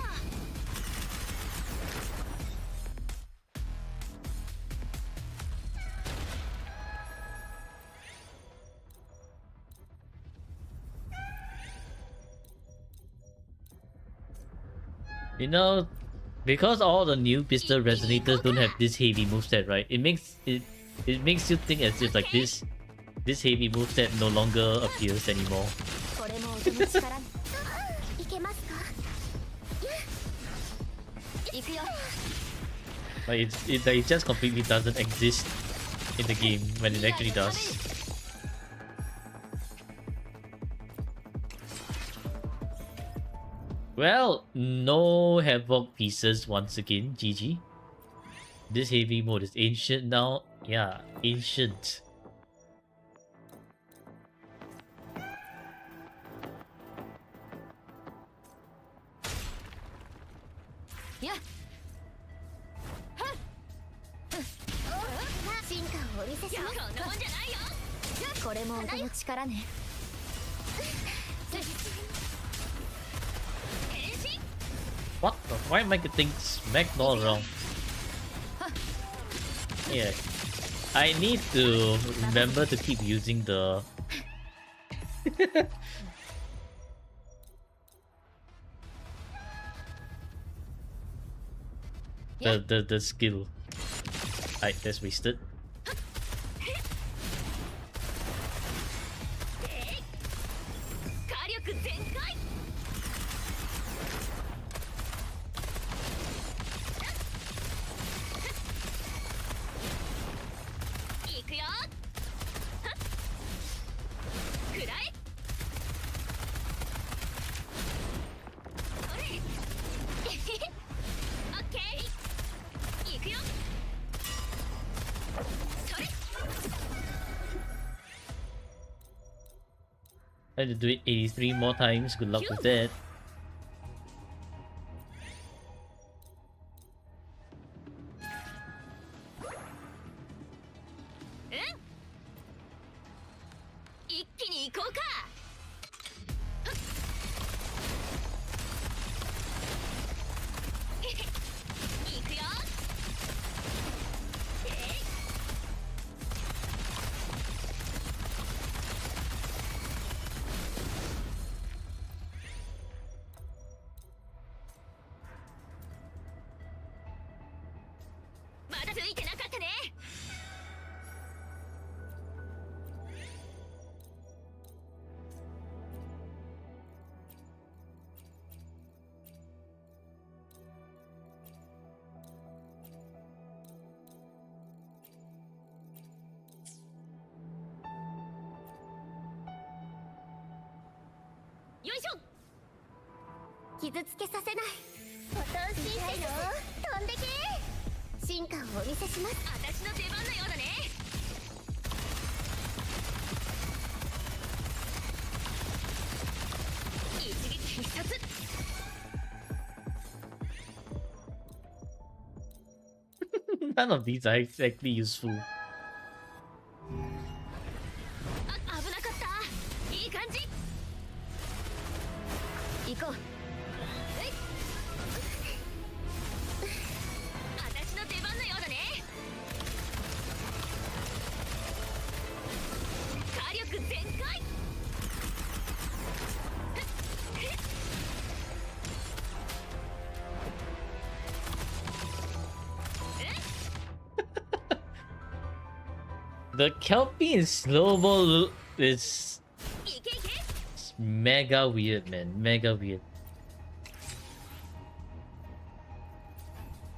Speaker 1: You know, Because all the new pistol resonators don't have this heavy moveset, right? It makes you think as if like this heavy moveset no longer appears anymore.
Speaker 2: これも音の力ねいけますか行くよ
Speaker 1: Like it just completely doesn't exist in the game when it actually does. Well, no Havoc pieces once again, GG. This heavy mode is ancient now. Yeah, ancient.
Speaker 2: Yeah. 進化をお見せしますこんなもんじゃないよこれも音の力ね
Speaker 1: What the? Why am I getting smacked all around? Yeah. I need to remember to keep using the... the skill. Alright, that's wasted.
Speaker 2: 火力全開 行くよくらえそれオッケー行くよそれ
Speaker 1: I had to do it 83 more times. Good luck with that.
Speaker 2: 一気に行こうか行くよ まだついてなかったね よいしょ傷つけさせないボタンシンセよ飛んでけ進化をお見せします私の出番のようだね一撃必殺
Speaker 1: None of these are exactly useful.
Speaker 2: あ危なかったいい感じ行こう私の出番のようだね火力全開
Speaker 1: The Kelpie in slow-mo is
Speaker 2: いけいけ
Speaker 1: mega weird, man. Mega weird.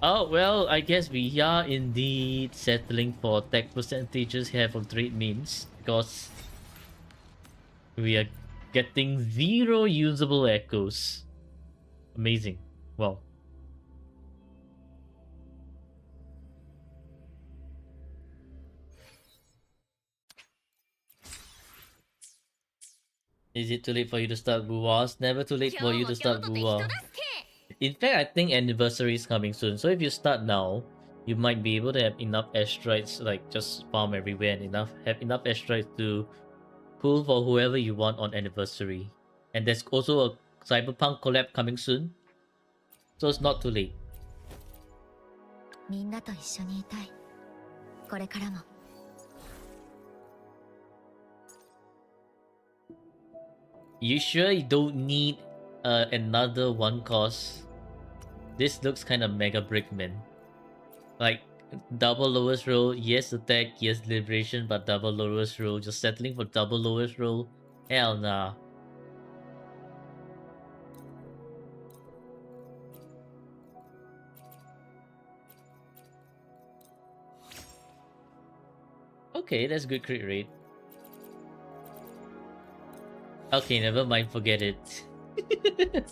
Speaker 1: Oh, well, I guess we are indeed settling for attack percentages here for trade means because we are getting 0 usable echoes. Amazing. Wow. Is it too late for you to start Buwas? Never too late for you to start Buwa. In fact, I think anniversary is coming soon. So if you start now, you might be able to have enough asteroids, like just farm everywhere and have enough asteroids to pull for whoever you want on anniversary. And there's also a Cyberpunk collab coming soon. So it's not too late.
Speaker 2: みんなと一緒にいたいこれからも
Speaker 1: You sure you don't need another one cost? This looks kind of mega brickman. Like, double lowest roll, yes attack, yes liberation, but double lowest roll. Just settling for double lowest roll? Hell nah. Okay, that's good crit rate. Okay, never mind, forget it.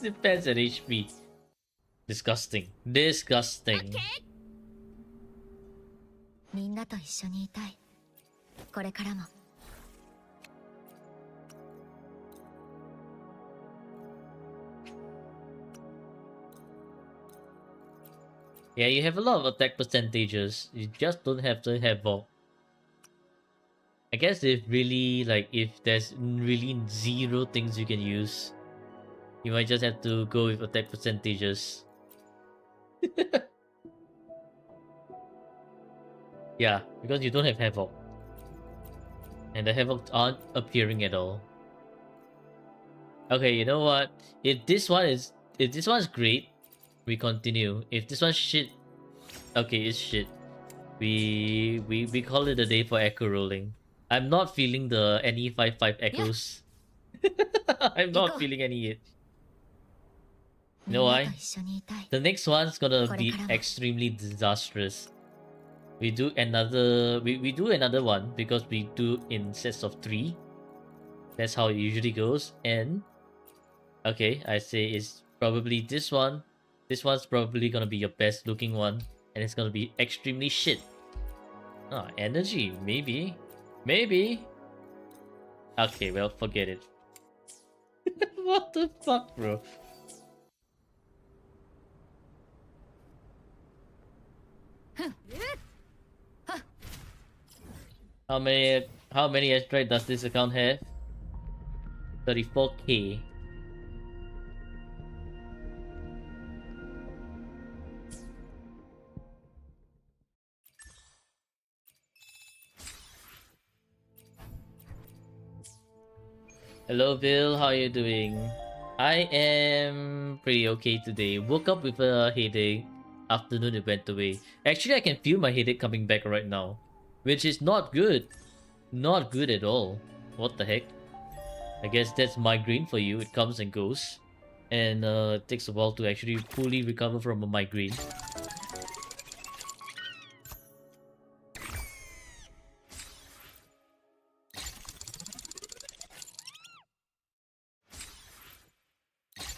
Speaker 1: Depends on HP. Disgusting. Disgusting.
Speaker 2: みんなと一緒にいたい。これからも。
Speaker 1: Yeah, you have a lot of attack percentages. You just don't have to have all. I guess if really, like, if there's really zero things you can use, you might just have to go with attack percentages. Yeah, because you don't have Havoc. And the Havoc aren't appearing at all. Okay, you know what? If this one's great, we continue. If this one's shit, okay, it's shit. We call it a day for echo rolling. I'm not feeling the any 5-5 echoes. I'm not feeling any it. You know why? The next one's gonna be extremely disastrous. We do another one because we do in sets of 3. That's how it usually goes. And okay, I say it's probably this one. This one's probably gonna be your best looking one, and it's gonna be extremely shit. Ah, energy, maybe. Maybe. Okay, well, forget it. What the fuck, bro? How many asteroids does this account have? 34k. Hello Bill, how are you doing? I am pretty okay today. Woke up with a headache. Afternoon it went away. Actually, I can feel my headache coming back right now, which is not good. Not good at all. What the heck? I guess that's migraine for you. It comes and goes. And it takes a while to actually fully recover from a migraine.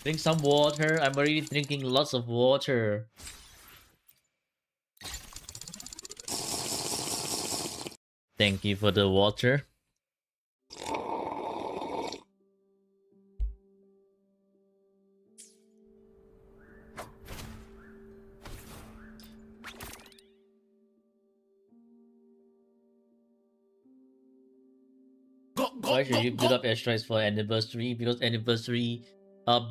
Speaker 1: Drink some water. I'm already drinking lots of water. Thank you for the water. Why should you build up asteroids for anniversary? Because anniversary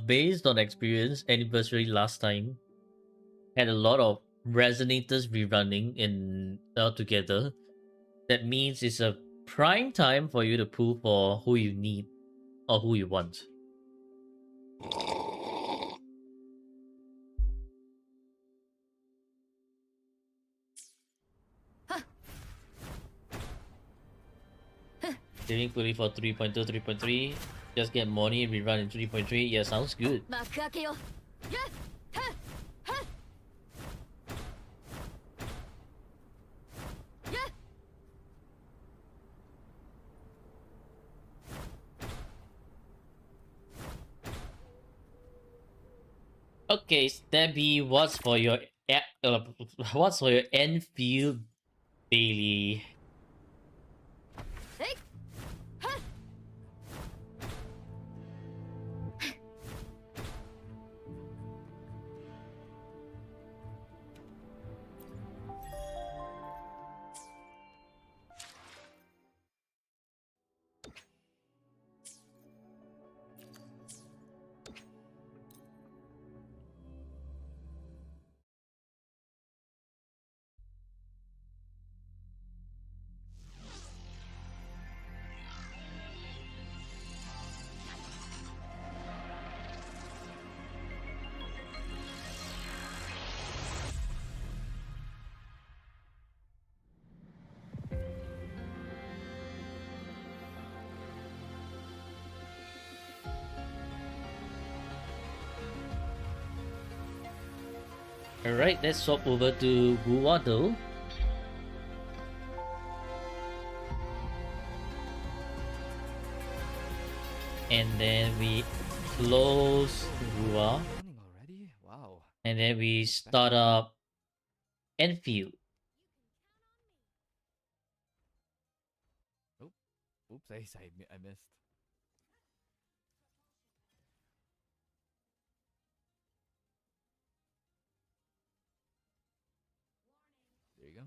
Speaker 1: based on experience. Anniversary last time had a lot of resonators rerunning in together. That means it's a prime time for you to pull for who you need or who you want. Saving fully for 3.2, 3.3. Just get money, rerun in 3.3. Yeah, sounds good. Okay, Stabby, what's for your Enfield Bailey? Alright, let's swap over to Guado. And then we close Gua.
Speaker 4: Running already? Wow.
Speaker 1: And then we start up Enfield.
Speaker 4: Oop. Oops, I missed. There you go.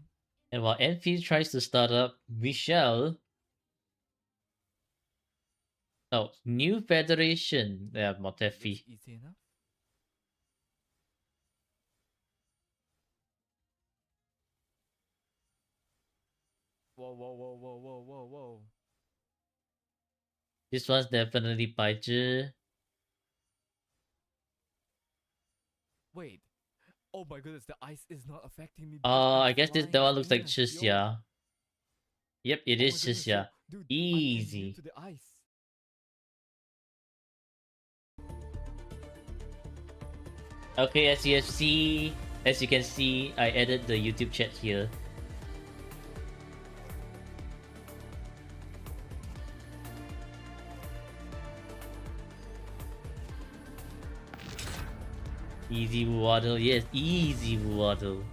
Speaker 1: And while Enfield tries to start up, we shall. Oh, new federation. Yeah,
Speaker 4: That's
Speaker 1: Motefi.
Speaker 4: easy enough. Whoa, whoa, whoa, whoa, whoa, whoa, whoa.
Speaker 1: This one's definitely Baizhi.
Speaker 4: Wait. Oh my goodness, the ice is not affecting me. because I'm
Speaker 1: I guess that
Speaker 4: flying
Speaker 1: one looks like
Speaker 4: fast, yo.
Speaker 1: Chisya. Yep, it
Speaker 4: Oh
Speaker 1: is
Speaker 4: my goodness,
Speaker 1: Chisya.
Speaker 4: yo. Dude, I'm
Speaker 1: Easy.
Speaker 4: immune to the ice.
Speaker 1: Okay, as you can see, I added the YouTube chat here. Easy waddle, yes, easy waddle.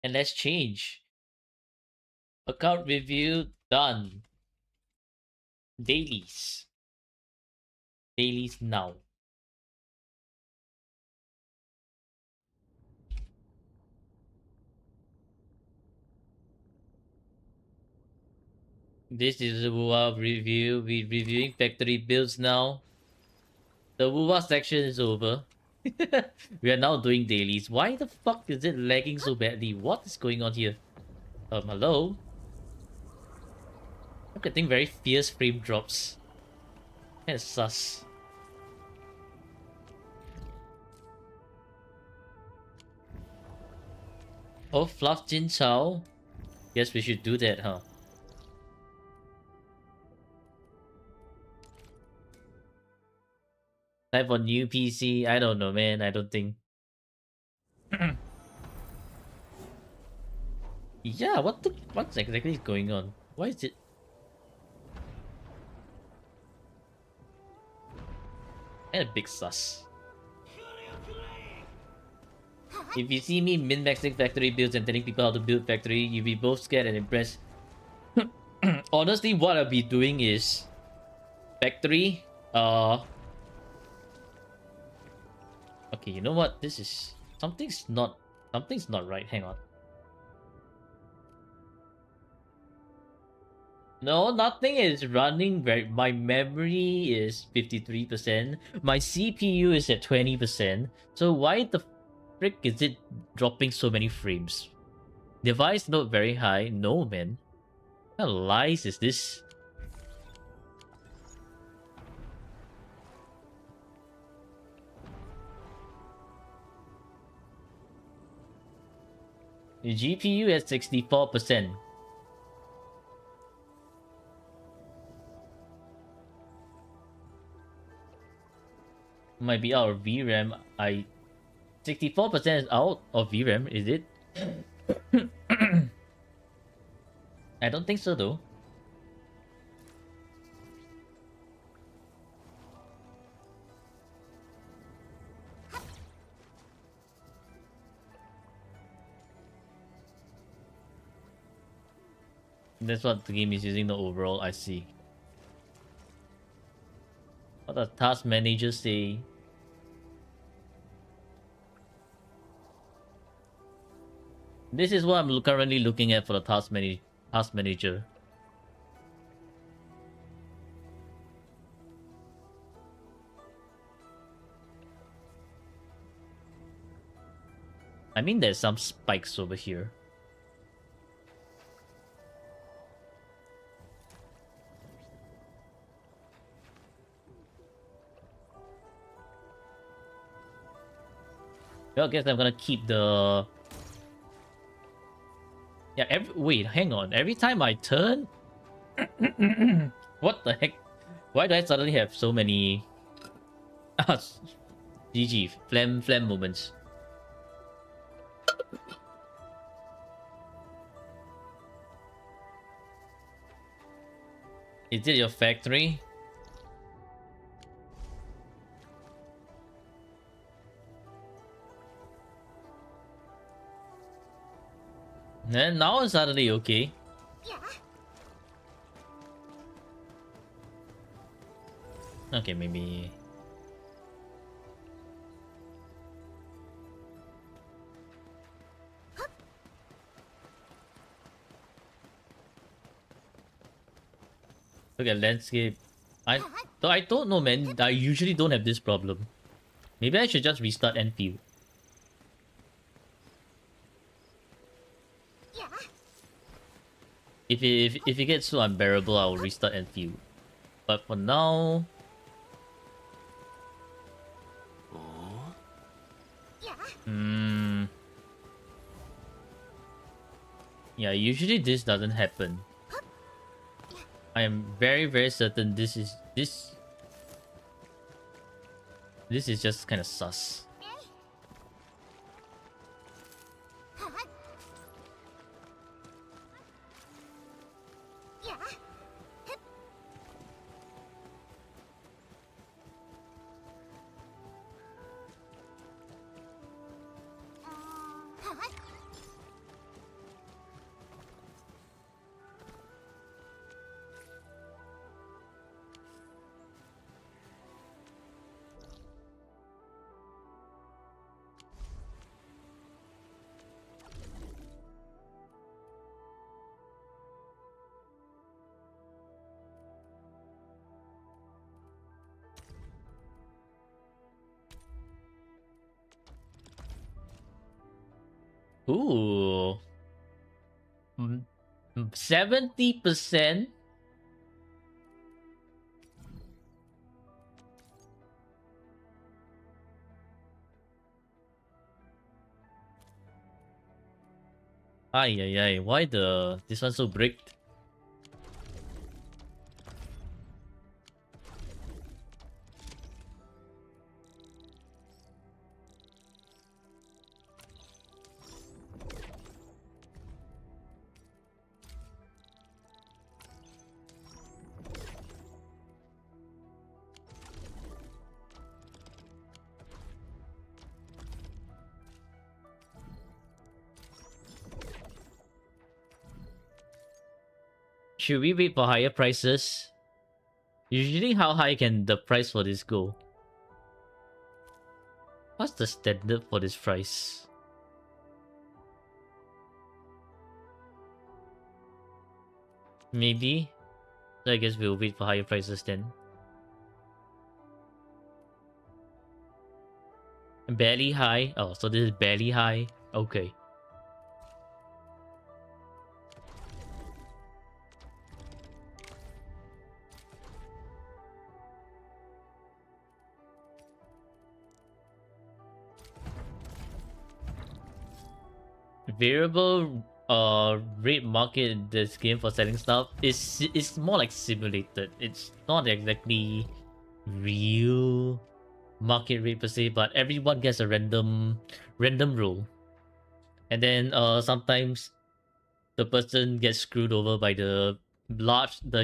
Speaker 1: And let's change. Account review done. Dailies. Dailies now. This is a WUWA review. We're reviewing factory builds now. The WUWA section is over. We are now doing dailies. Why the fuck is it lagging so badly? What is going on here? Hello? I'm getting very fierce frame drops. That's sus. Oh, Fluff Jin Chao? Guess we should do that, huh? Type on new PC? I don't know, man. I don't think. Yeah, what's exactly going on? Why is it? And a big sus. If you see me min-maxing factory builds and telling people how to build factory, you'll be both scared and impressed. Honestly, what I'll be doing is factory. Okay, you know what? This is something's not right. Hang on. No, nothing is running very. My memory is 53%. My CPU is at 20%. So why the frick is it dropping so many frames? Device not very high. No, man. What kind of lies is this? The GPU at 64%. Might be out of VRAM. 64% is out of VRAM, is it? I don't think so though. That's what the game is using the overall, I see. What does task manager say? This is what I'm currently looking at for the task manager. I mean, there's some spikes over here. Well, I guess I'm gonna keep the Yeah, wait, hang on. Every time I turn... What the heck? Why do I suddenly have so many... GG, phlegm moments. Is it your factory? And now it's suddenly okay. Okay, maybe... Look at landscape. I don't know, man. I usually don't have this problem. Maybe I should just restart Enfield. If it gets so unbearable, I'll restart Enfield. But for now... Yeah, usually this doesn't happen. I am very, very certain this is just kind of sus. Ooh. 70%? Ay, ay, ay. Why this one so bricked? Should we wait for higher prices? Usually, how high can the price for this go? What's the standard for this price? Maybe? So I guess we'll wait for higher prices then. Barely high? Oh, so this is barely high? Okay. Variable rate market in this game for selling stuff is more like simulated. It's not exactly real market rate per se, but everyone gets a random roll. And then sometimes the person gets screwed over by the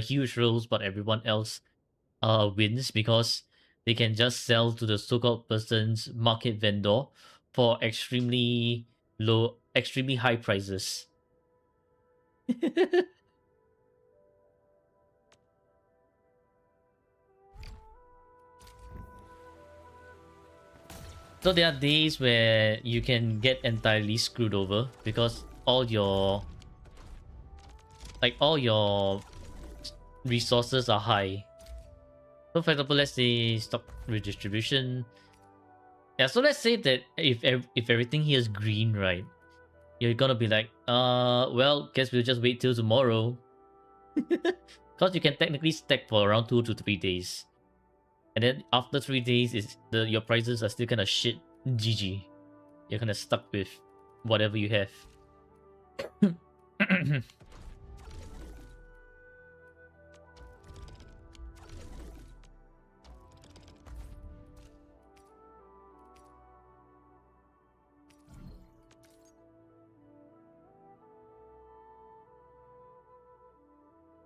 Speaker 1: huge rolls, but everyone else wins because they can just sell to the so-called person's market vendor for extremely high prices. So there are days where you can get entirely screwed over because all your resources are high. So for example, let's say stock redistribution. Yeah, so let's say that if everything here is green, right? You're gonna be like, well, guess we'll just wait till tomorrow. Because you can technically stack for around 2 to 3 days. And then after 3 days, your prices are still kind of shit. GG. You're kind of stuck with whatever you have.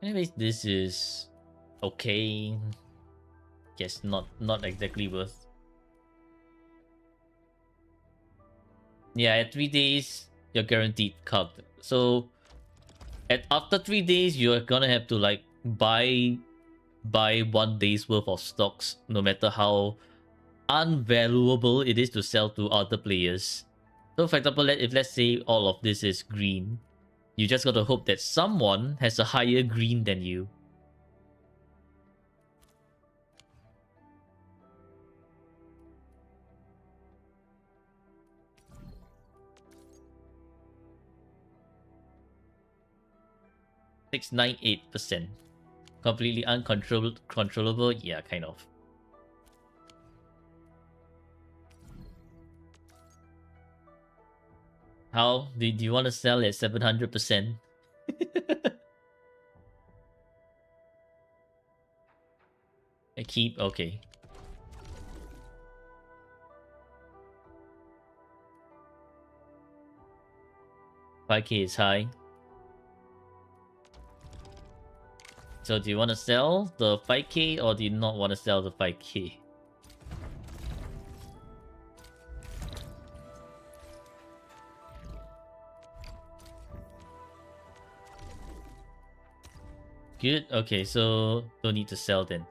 Speaker 1: Anyways, this is okay. Guess not exactly worth. Yeah, at 3 days you're guaranteed cup. So at after 3 days you're gonna have to like buy 1 day's worth of stocks, no matter how unvaluable it is to sell to other players. So for example, if let's say all of this is green, you just gotta hope that someone has a higher green than you. %698%. Completely controllable? Yeah, kind of. How? Do you want to sell at 700%? I keep? Okay. $5K is high. So do you want to sell the 5K or do you not want to sell the 5K? Good. Okay, so don't need to sell then.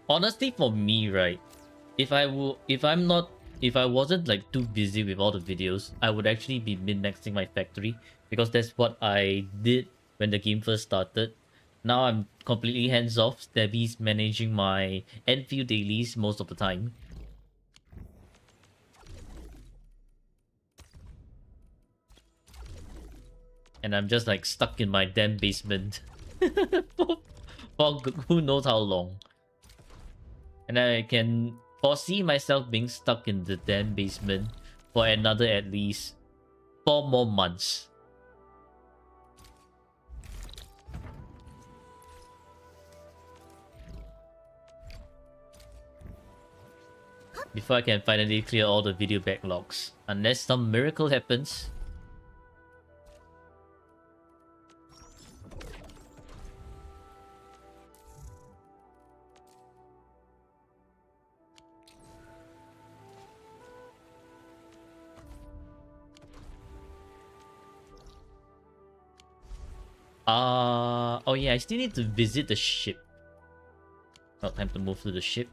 Speaker 1: Honestly, for me, right, if I wasn't like too busy with all the videos, I would actually be min-maxing my factory because that's what I did when the game first started. Now I'm completely hands-off. Stabby's managing my Enfield dailies most of the time. And I'm just like stuck in my damn basement for who knows how long. And I can foresee myself being stuck in the damn basement for another at least 4 more months. Before I can finally clear all the video backlogs. Unless some miracle happens. Oh yeah, I still need to visit the ship. Oh, time to move to the ship.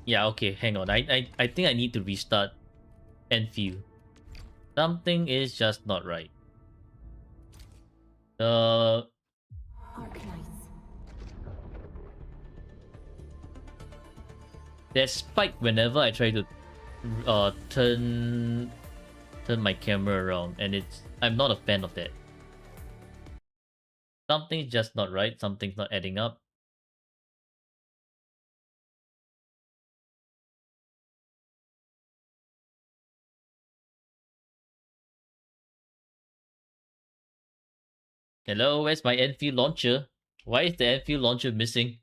Speaker 1: Yeah, okay, hang on. I think I need to restart Enfield. Something is just not right. There's spike whenever I try to turn my camera around, and I'm not a fan of that. Something's just not right. Something's not adding up. Hello, where's my Enfield launcher? Why is the Enfield launcher missing?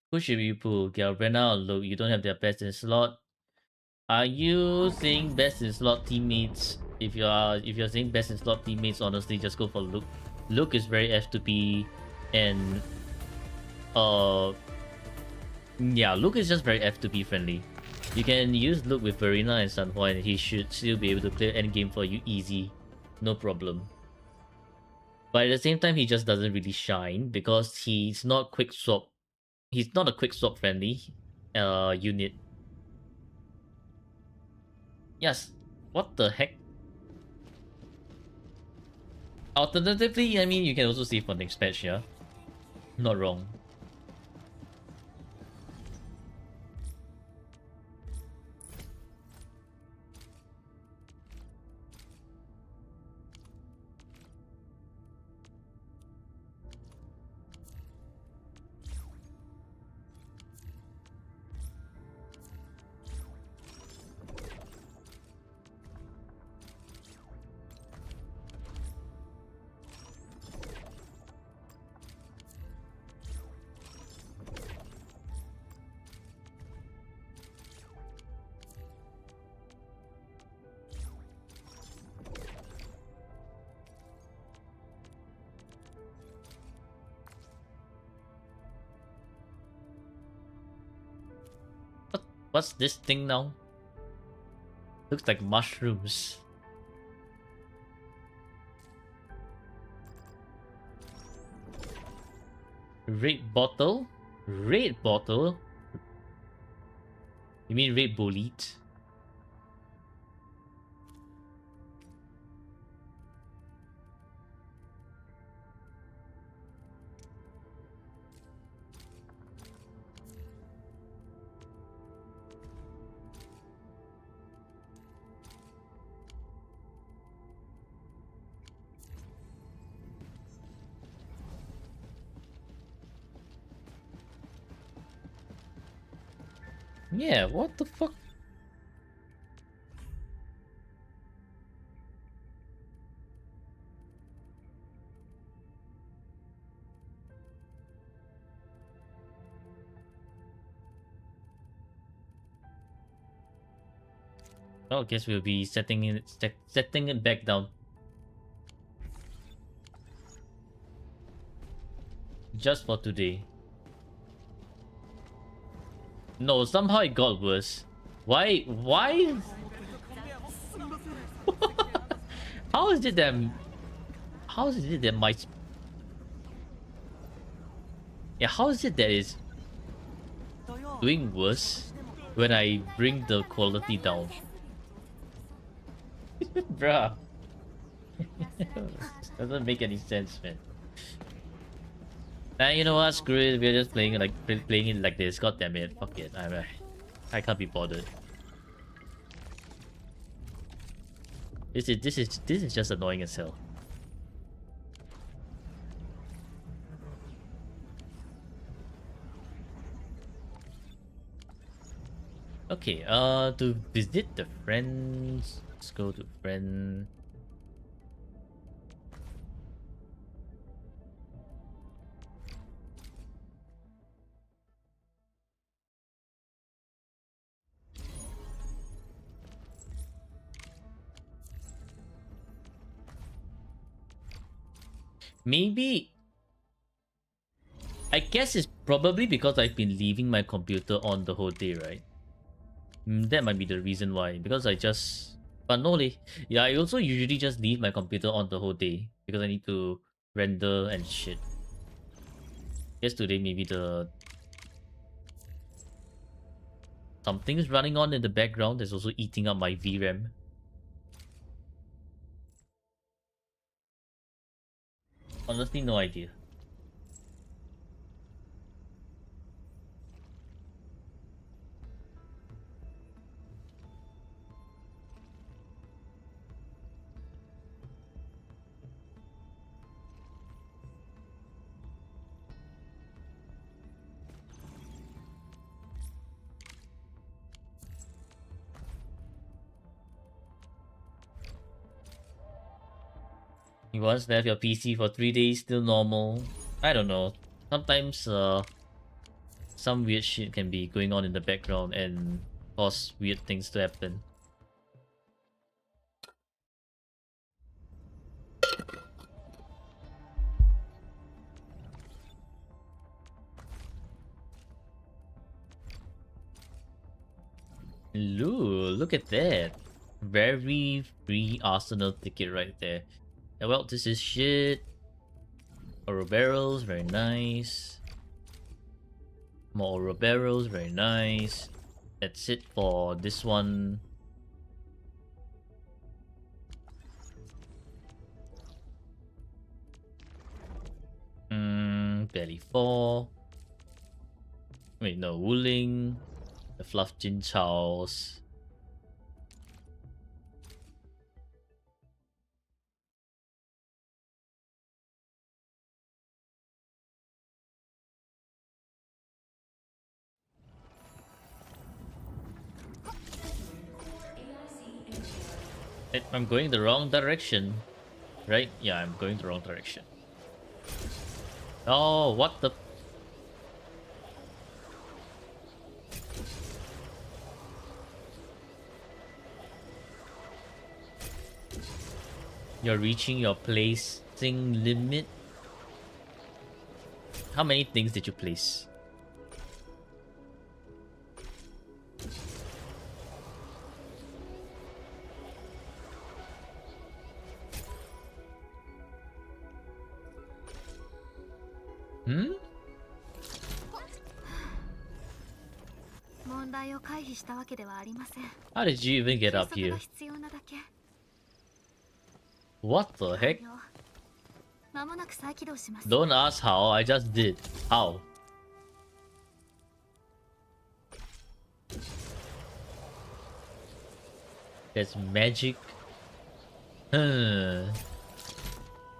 Speaker 1: Who should we pull? Galbrena or Luke? You don't have their best in slot. Are you saying best in slot teammates? If you're saying best in slot teammates, honestly, just go for Luke. Luke is very F2P, and yeah, Luke is just very F2P friendly. You can use Luke with Verena and Sunhua, and he should still be able to clear endgame for you easy, no problem. But at the same time, he just doesn't really shine because he's not quick swap. He's not a quick swap friendly unit. Yes. What the heck? Alternatively, I mean, you can also save for next patch, yeah? Not wrong. What's this thing now? Looks like mushrooms. Red bottle? Red bottle? You mean red bolete? Yeah, what the fuck? Well, I guess we'll be setting it back down. Just for today. No, somehow it got worse. Why? How is it that... How is it that my... Yeah, how is it that it's doing worse when I bring the quality down? Bruh. Doesn't make any sense, man. Nah, you know what? Screw it. We're just playing it like this. God damn it! Fuck it. I can't be bothered. This is just annoying as hell. Okay. To visit the friends. Let's go to friend. Maybe... I guess it's probably because I've been leaving my computer on the whole day, right? That might be the reason why. Because I just... But no leh. Yeah, I also usually just leave my computer on the whole day. Because I need to render and shit. Guess today maybe the... Something's running on in the background that's also eating up my VRAM. Honestly, no idea. You once left your PC for 3 days, still normal. I don't know. Sometimes some weird shit can be going on in the background, and cause weird things to happen. Ooh, look at that. Very free Arsenal ticket right there. Yeah, well, this is shit. Oro barrels, very nice. More oro barrels, very nice. That's it for this one. Belly 4. Wait, no, Wuling. The Fluff Jin Chaos. I'm going the wrong direction. Right? Yeah, I'm going the wrong direction. Oh, what the... You're reaching your placing limit? How many things did you place? Hmm?
Speaker 2: 問題を回避したわけではありません。
Speaker 1: How did you even get up
Speaker 2: 休息
Speaker 1: here?
Speaker 2: が必要なだけ。
Speaker 1: What the heck?
Speaker 2: 間もなく再起動します。
Speaker 1: Don't ask how, I just did. How? That's magic.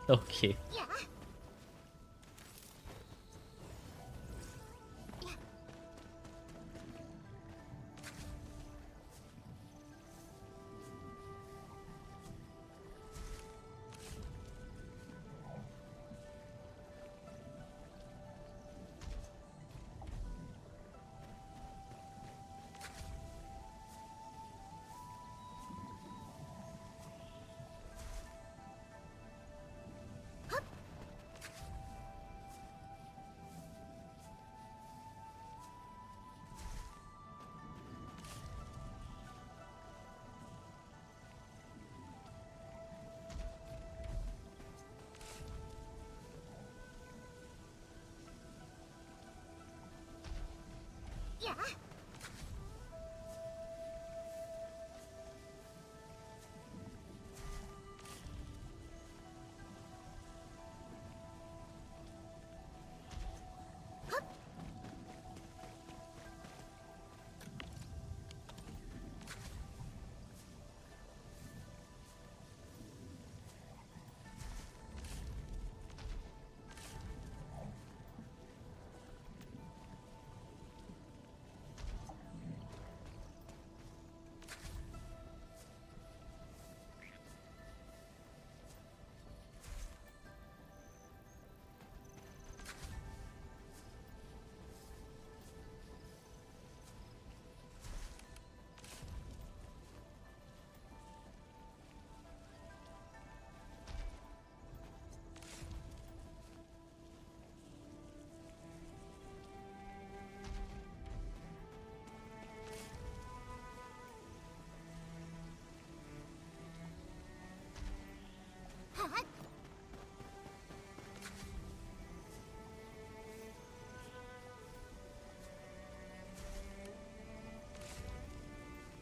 Speaker 1: Okay.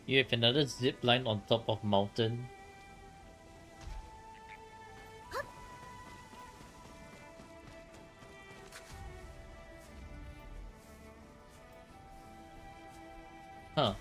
Speaker 1: You have another zip line on top of mountain. Huh.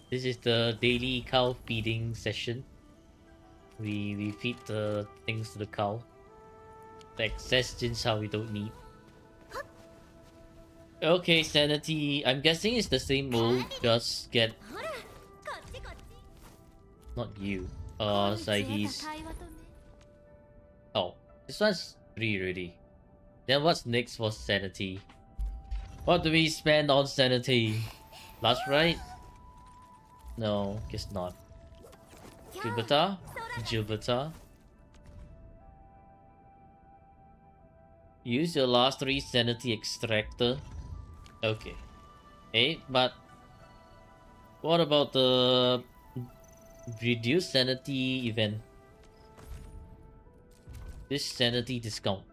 Speaker 1: This is the daily cow feeding session. We feed the things to the cow. The excess ginseng we don't need. Okay, sanity. I'm guessing it's the same move. Just get. Not you. Saihi's. Oh, this one's 3 already. Then what's next for sanity? What do we spend on sanity? Last right? No, guess not. Jupiter? Jupiter? Use your last 3 sanity extractor. Okay. Hey, but what about the reduced sanity event? This sanity discount.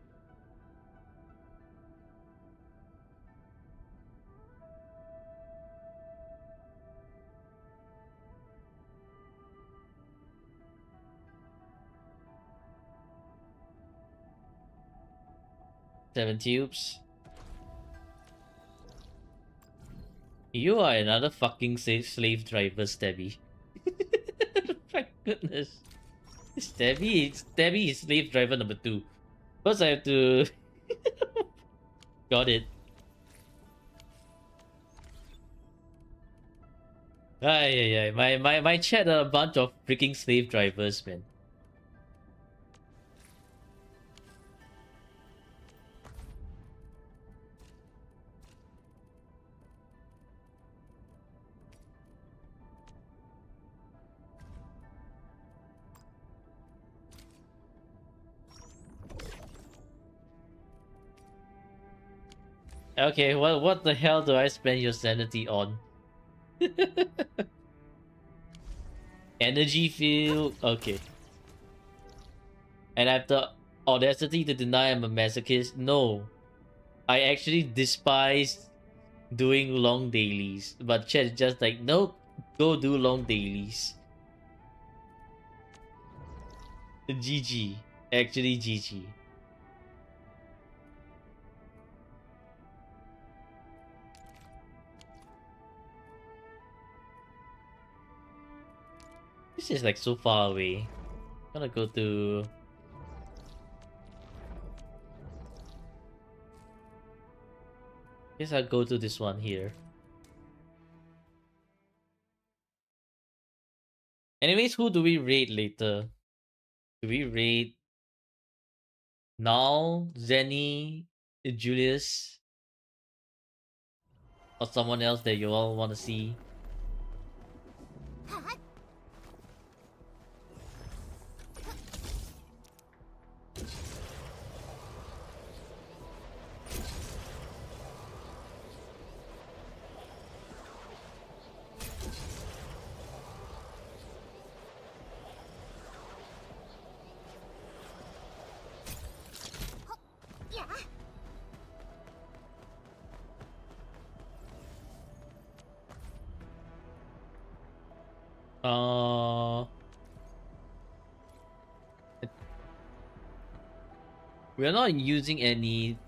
Speaker 1: Seven tubes. You are another fucking slave driver, Stabby. My goodness. Stabby is slave driver number 2. First I have to... Got it. Ay. My chat are a bunch of freaking slave drivers, man. Okay, what the hell do I spend your sanity on? Energy field? Okay. And I have the audacity to deny I'm a masochist? No. I actually despise doing long dailies. But chat is just like, nope, go do long dailies. GG. Actually GG. This is like so far away. I'm gonna go to... Guess I'll go to this one here. Anyways, who do we raid later? Do we raid Null, Zenny, Julius? Or someone else that you all want to see? We're not using any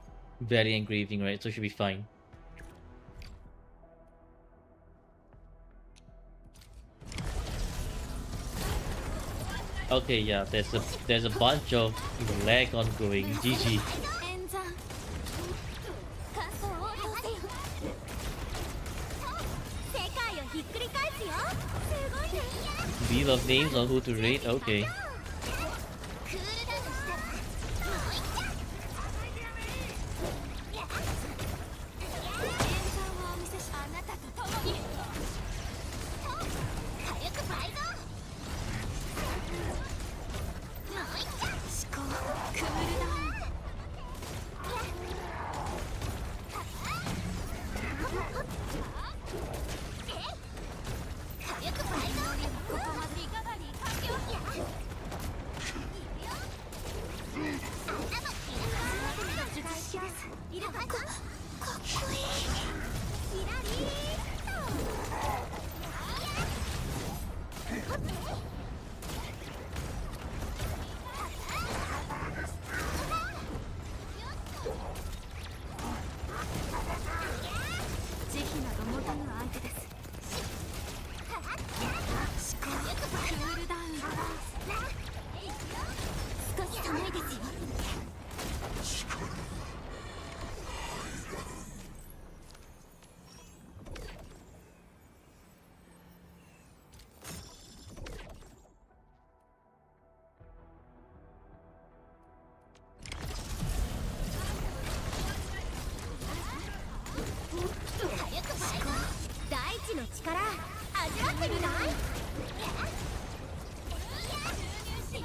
Speaker 1: valley engraving, right? So it should be fine. Okay, yeah, there's a bunch of lag ongoing. GG. Wheel of names on who to rate? Okay.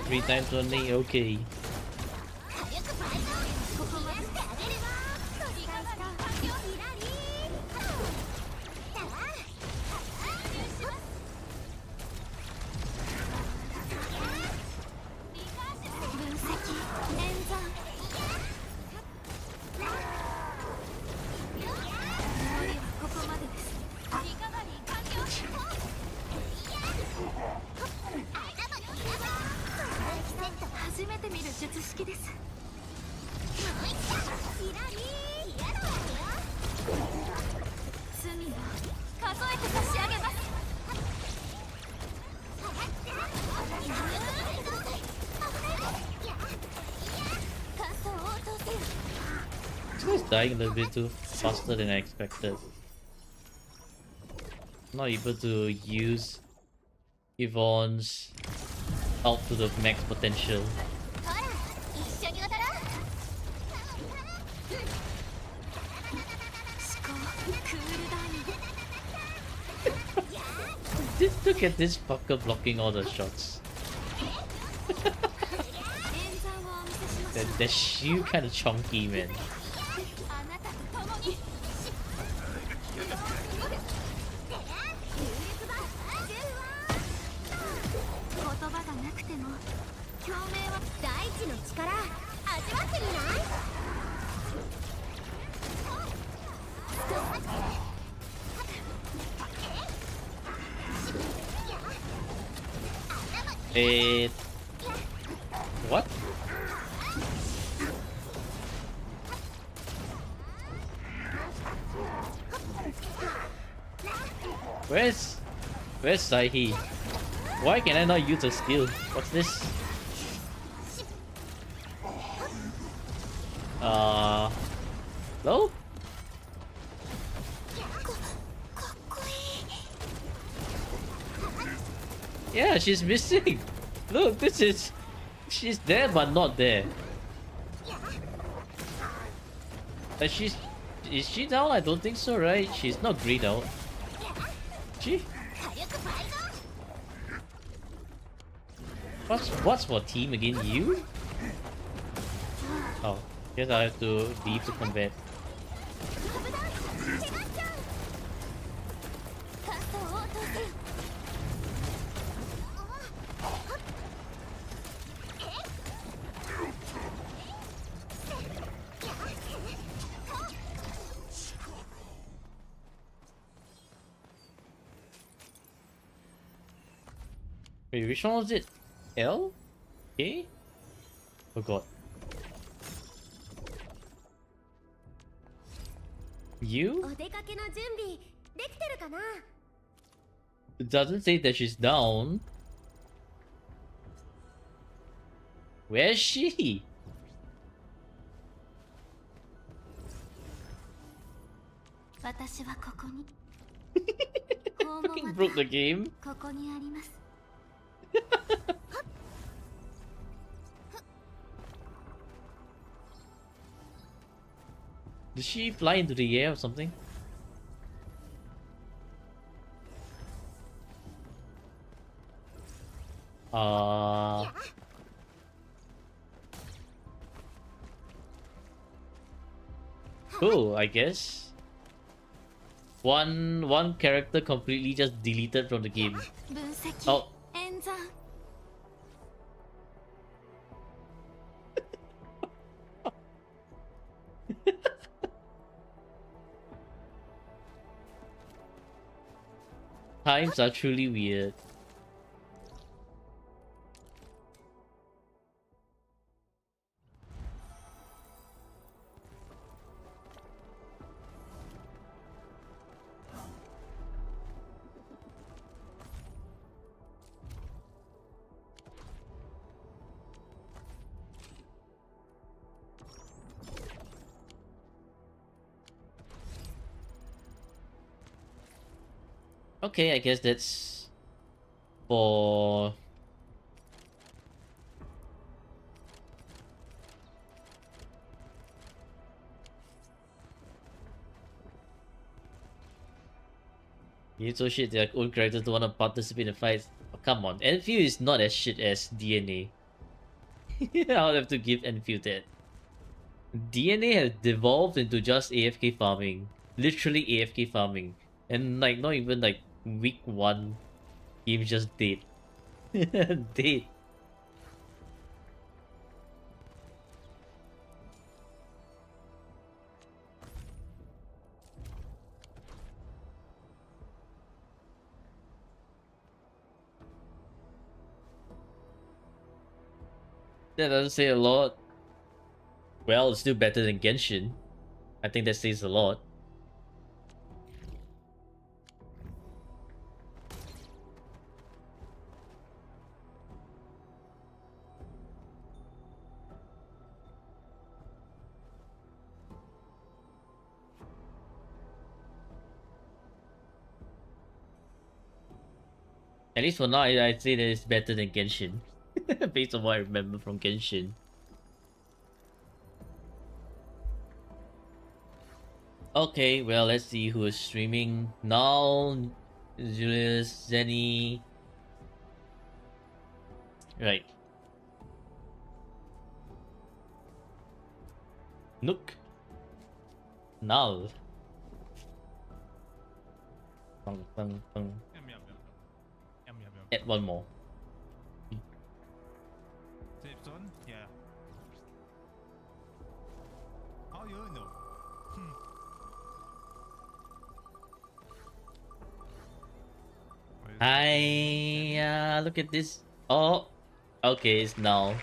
Speaker 1: Three times only? Okay. This guy's dying a little bit too faster than I expected. Not able to use Yvonne's ult to the max potential. Look at this fucker blocking all the shots. That shield kind of chunky, man. What? Where's Saihi? Why can I not use a skill? What's this? No? Yeah, she's missing. Look, she's there but not there. Is she down? I don't think so, right? She's not grayed out. She? What's for team again? You? Oh, guess I have to leave to combat. Wait, which one was it? L? A? Forgot. You? It doesn't say that she's down. Where's she? Fucking broke the game. Did she fly into the air or something? Cool, I guess. One character completely just deleted from the game. Oh. Times are truly weird. Okay, I guess that's for You so shit their own characters don't want to participate in fights. Oh, come on, Enfield is not as shit as DNA. I'll have to give Enfield that. DNA has devolved into just AFK farming. Literally AFK farming. And like not even like week 1, game just dead. Dead. That doesn't say a lot. Well, it's still better than Genshin. I think that says a lot. At least for now, I'd say that it's better than Genshin. Based on what I remember from Genshin. Okay, well, let's see who is streaming now. Julius, Zenny. Right. Nook. Null. Bang, bang, bang. Add one more.
Speaker 5: Safe zone? Yeah. How you know?
Speaker 1: Hi, look at this. Oh, okay, it's now.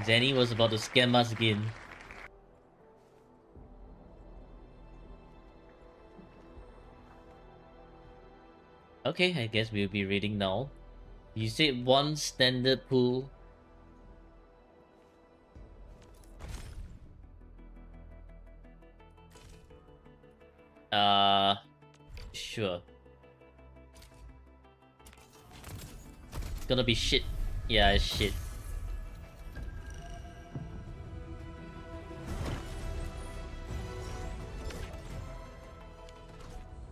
Speaker 1: Zenny was about to scam us again. Okay, I guess we'll be reading now. You said one standard pool. Sure. It's gonna be shit. Yeah, it's shit.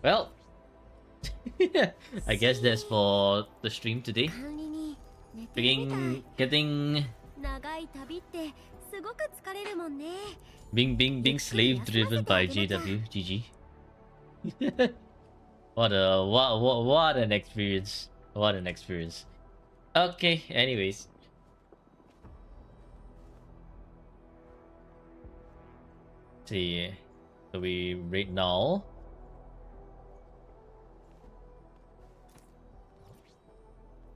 Speaker 1: Well, I guess that's for the stream today. Getting being slave driven by JW. GG. What an experience. What an experience. Okay, anyways. See. So we rate now.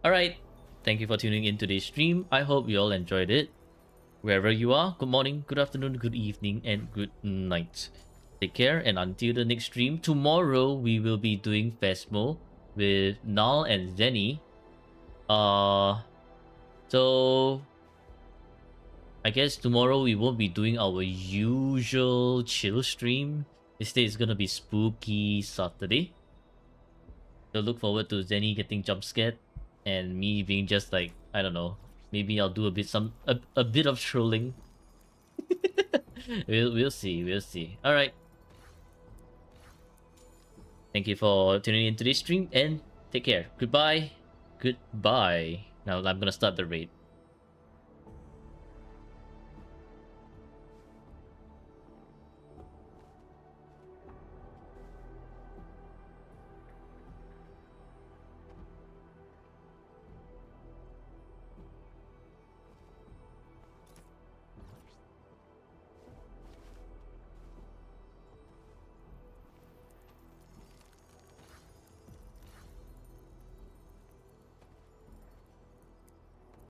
Speaker 1: Alright. Thank you for tuning in today's stream. I hope you all enjoyed it. Wherever you are, good morning, good afternoon, good evening, and good night. Take care, and until the next stream, tomorrow we will be doing Phasmo with Null and Zenny. So I guess tomorrow we won't be doing our usual chill stream. Instead, it's gonna be Spooky Saturday. So look forward to Zenny getting jump scared and me being just like, I don't know, maybe I'll do a bit of trolling. We'll see. All right. Thank you for tuning in to this stream and take care. Goodbye. Now I'm gonna start the raid.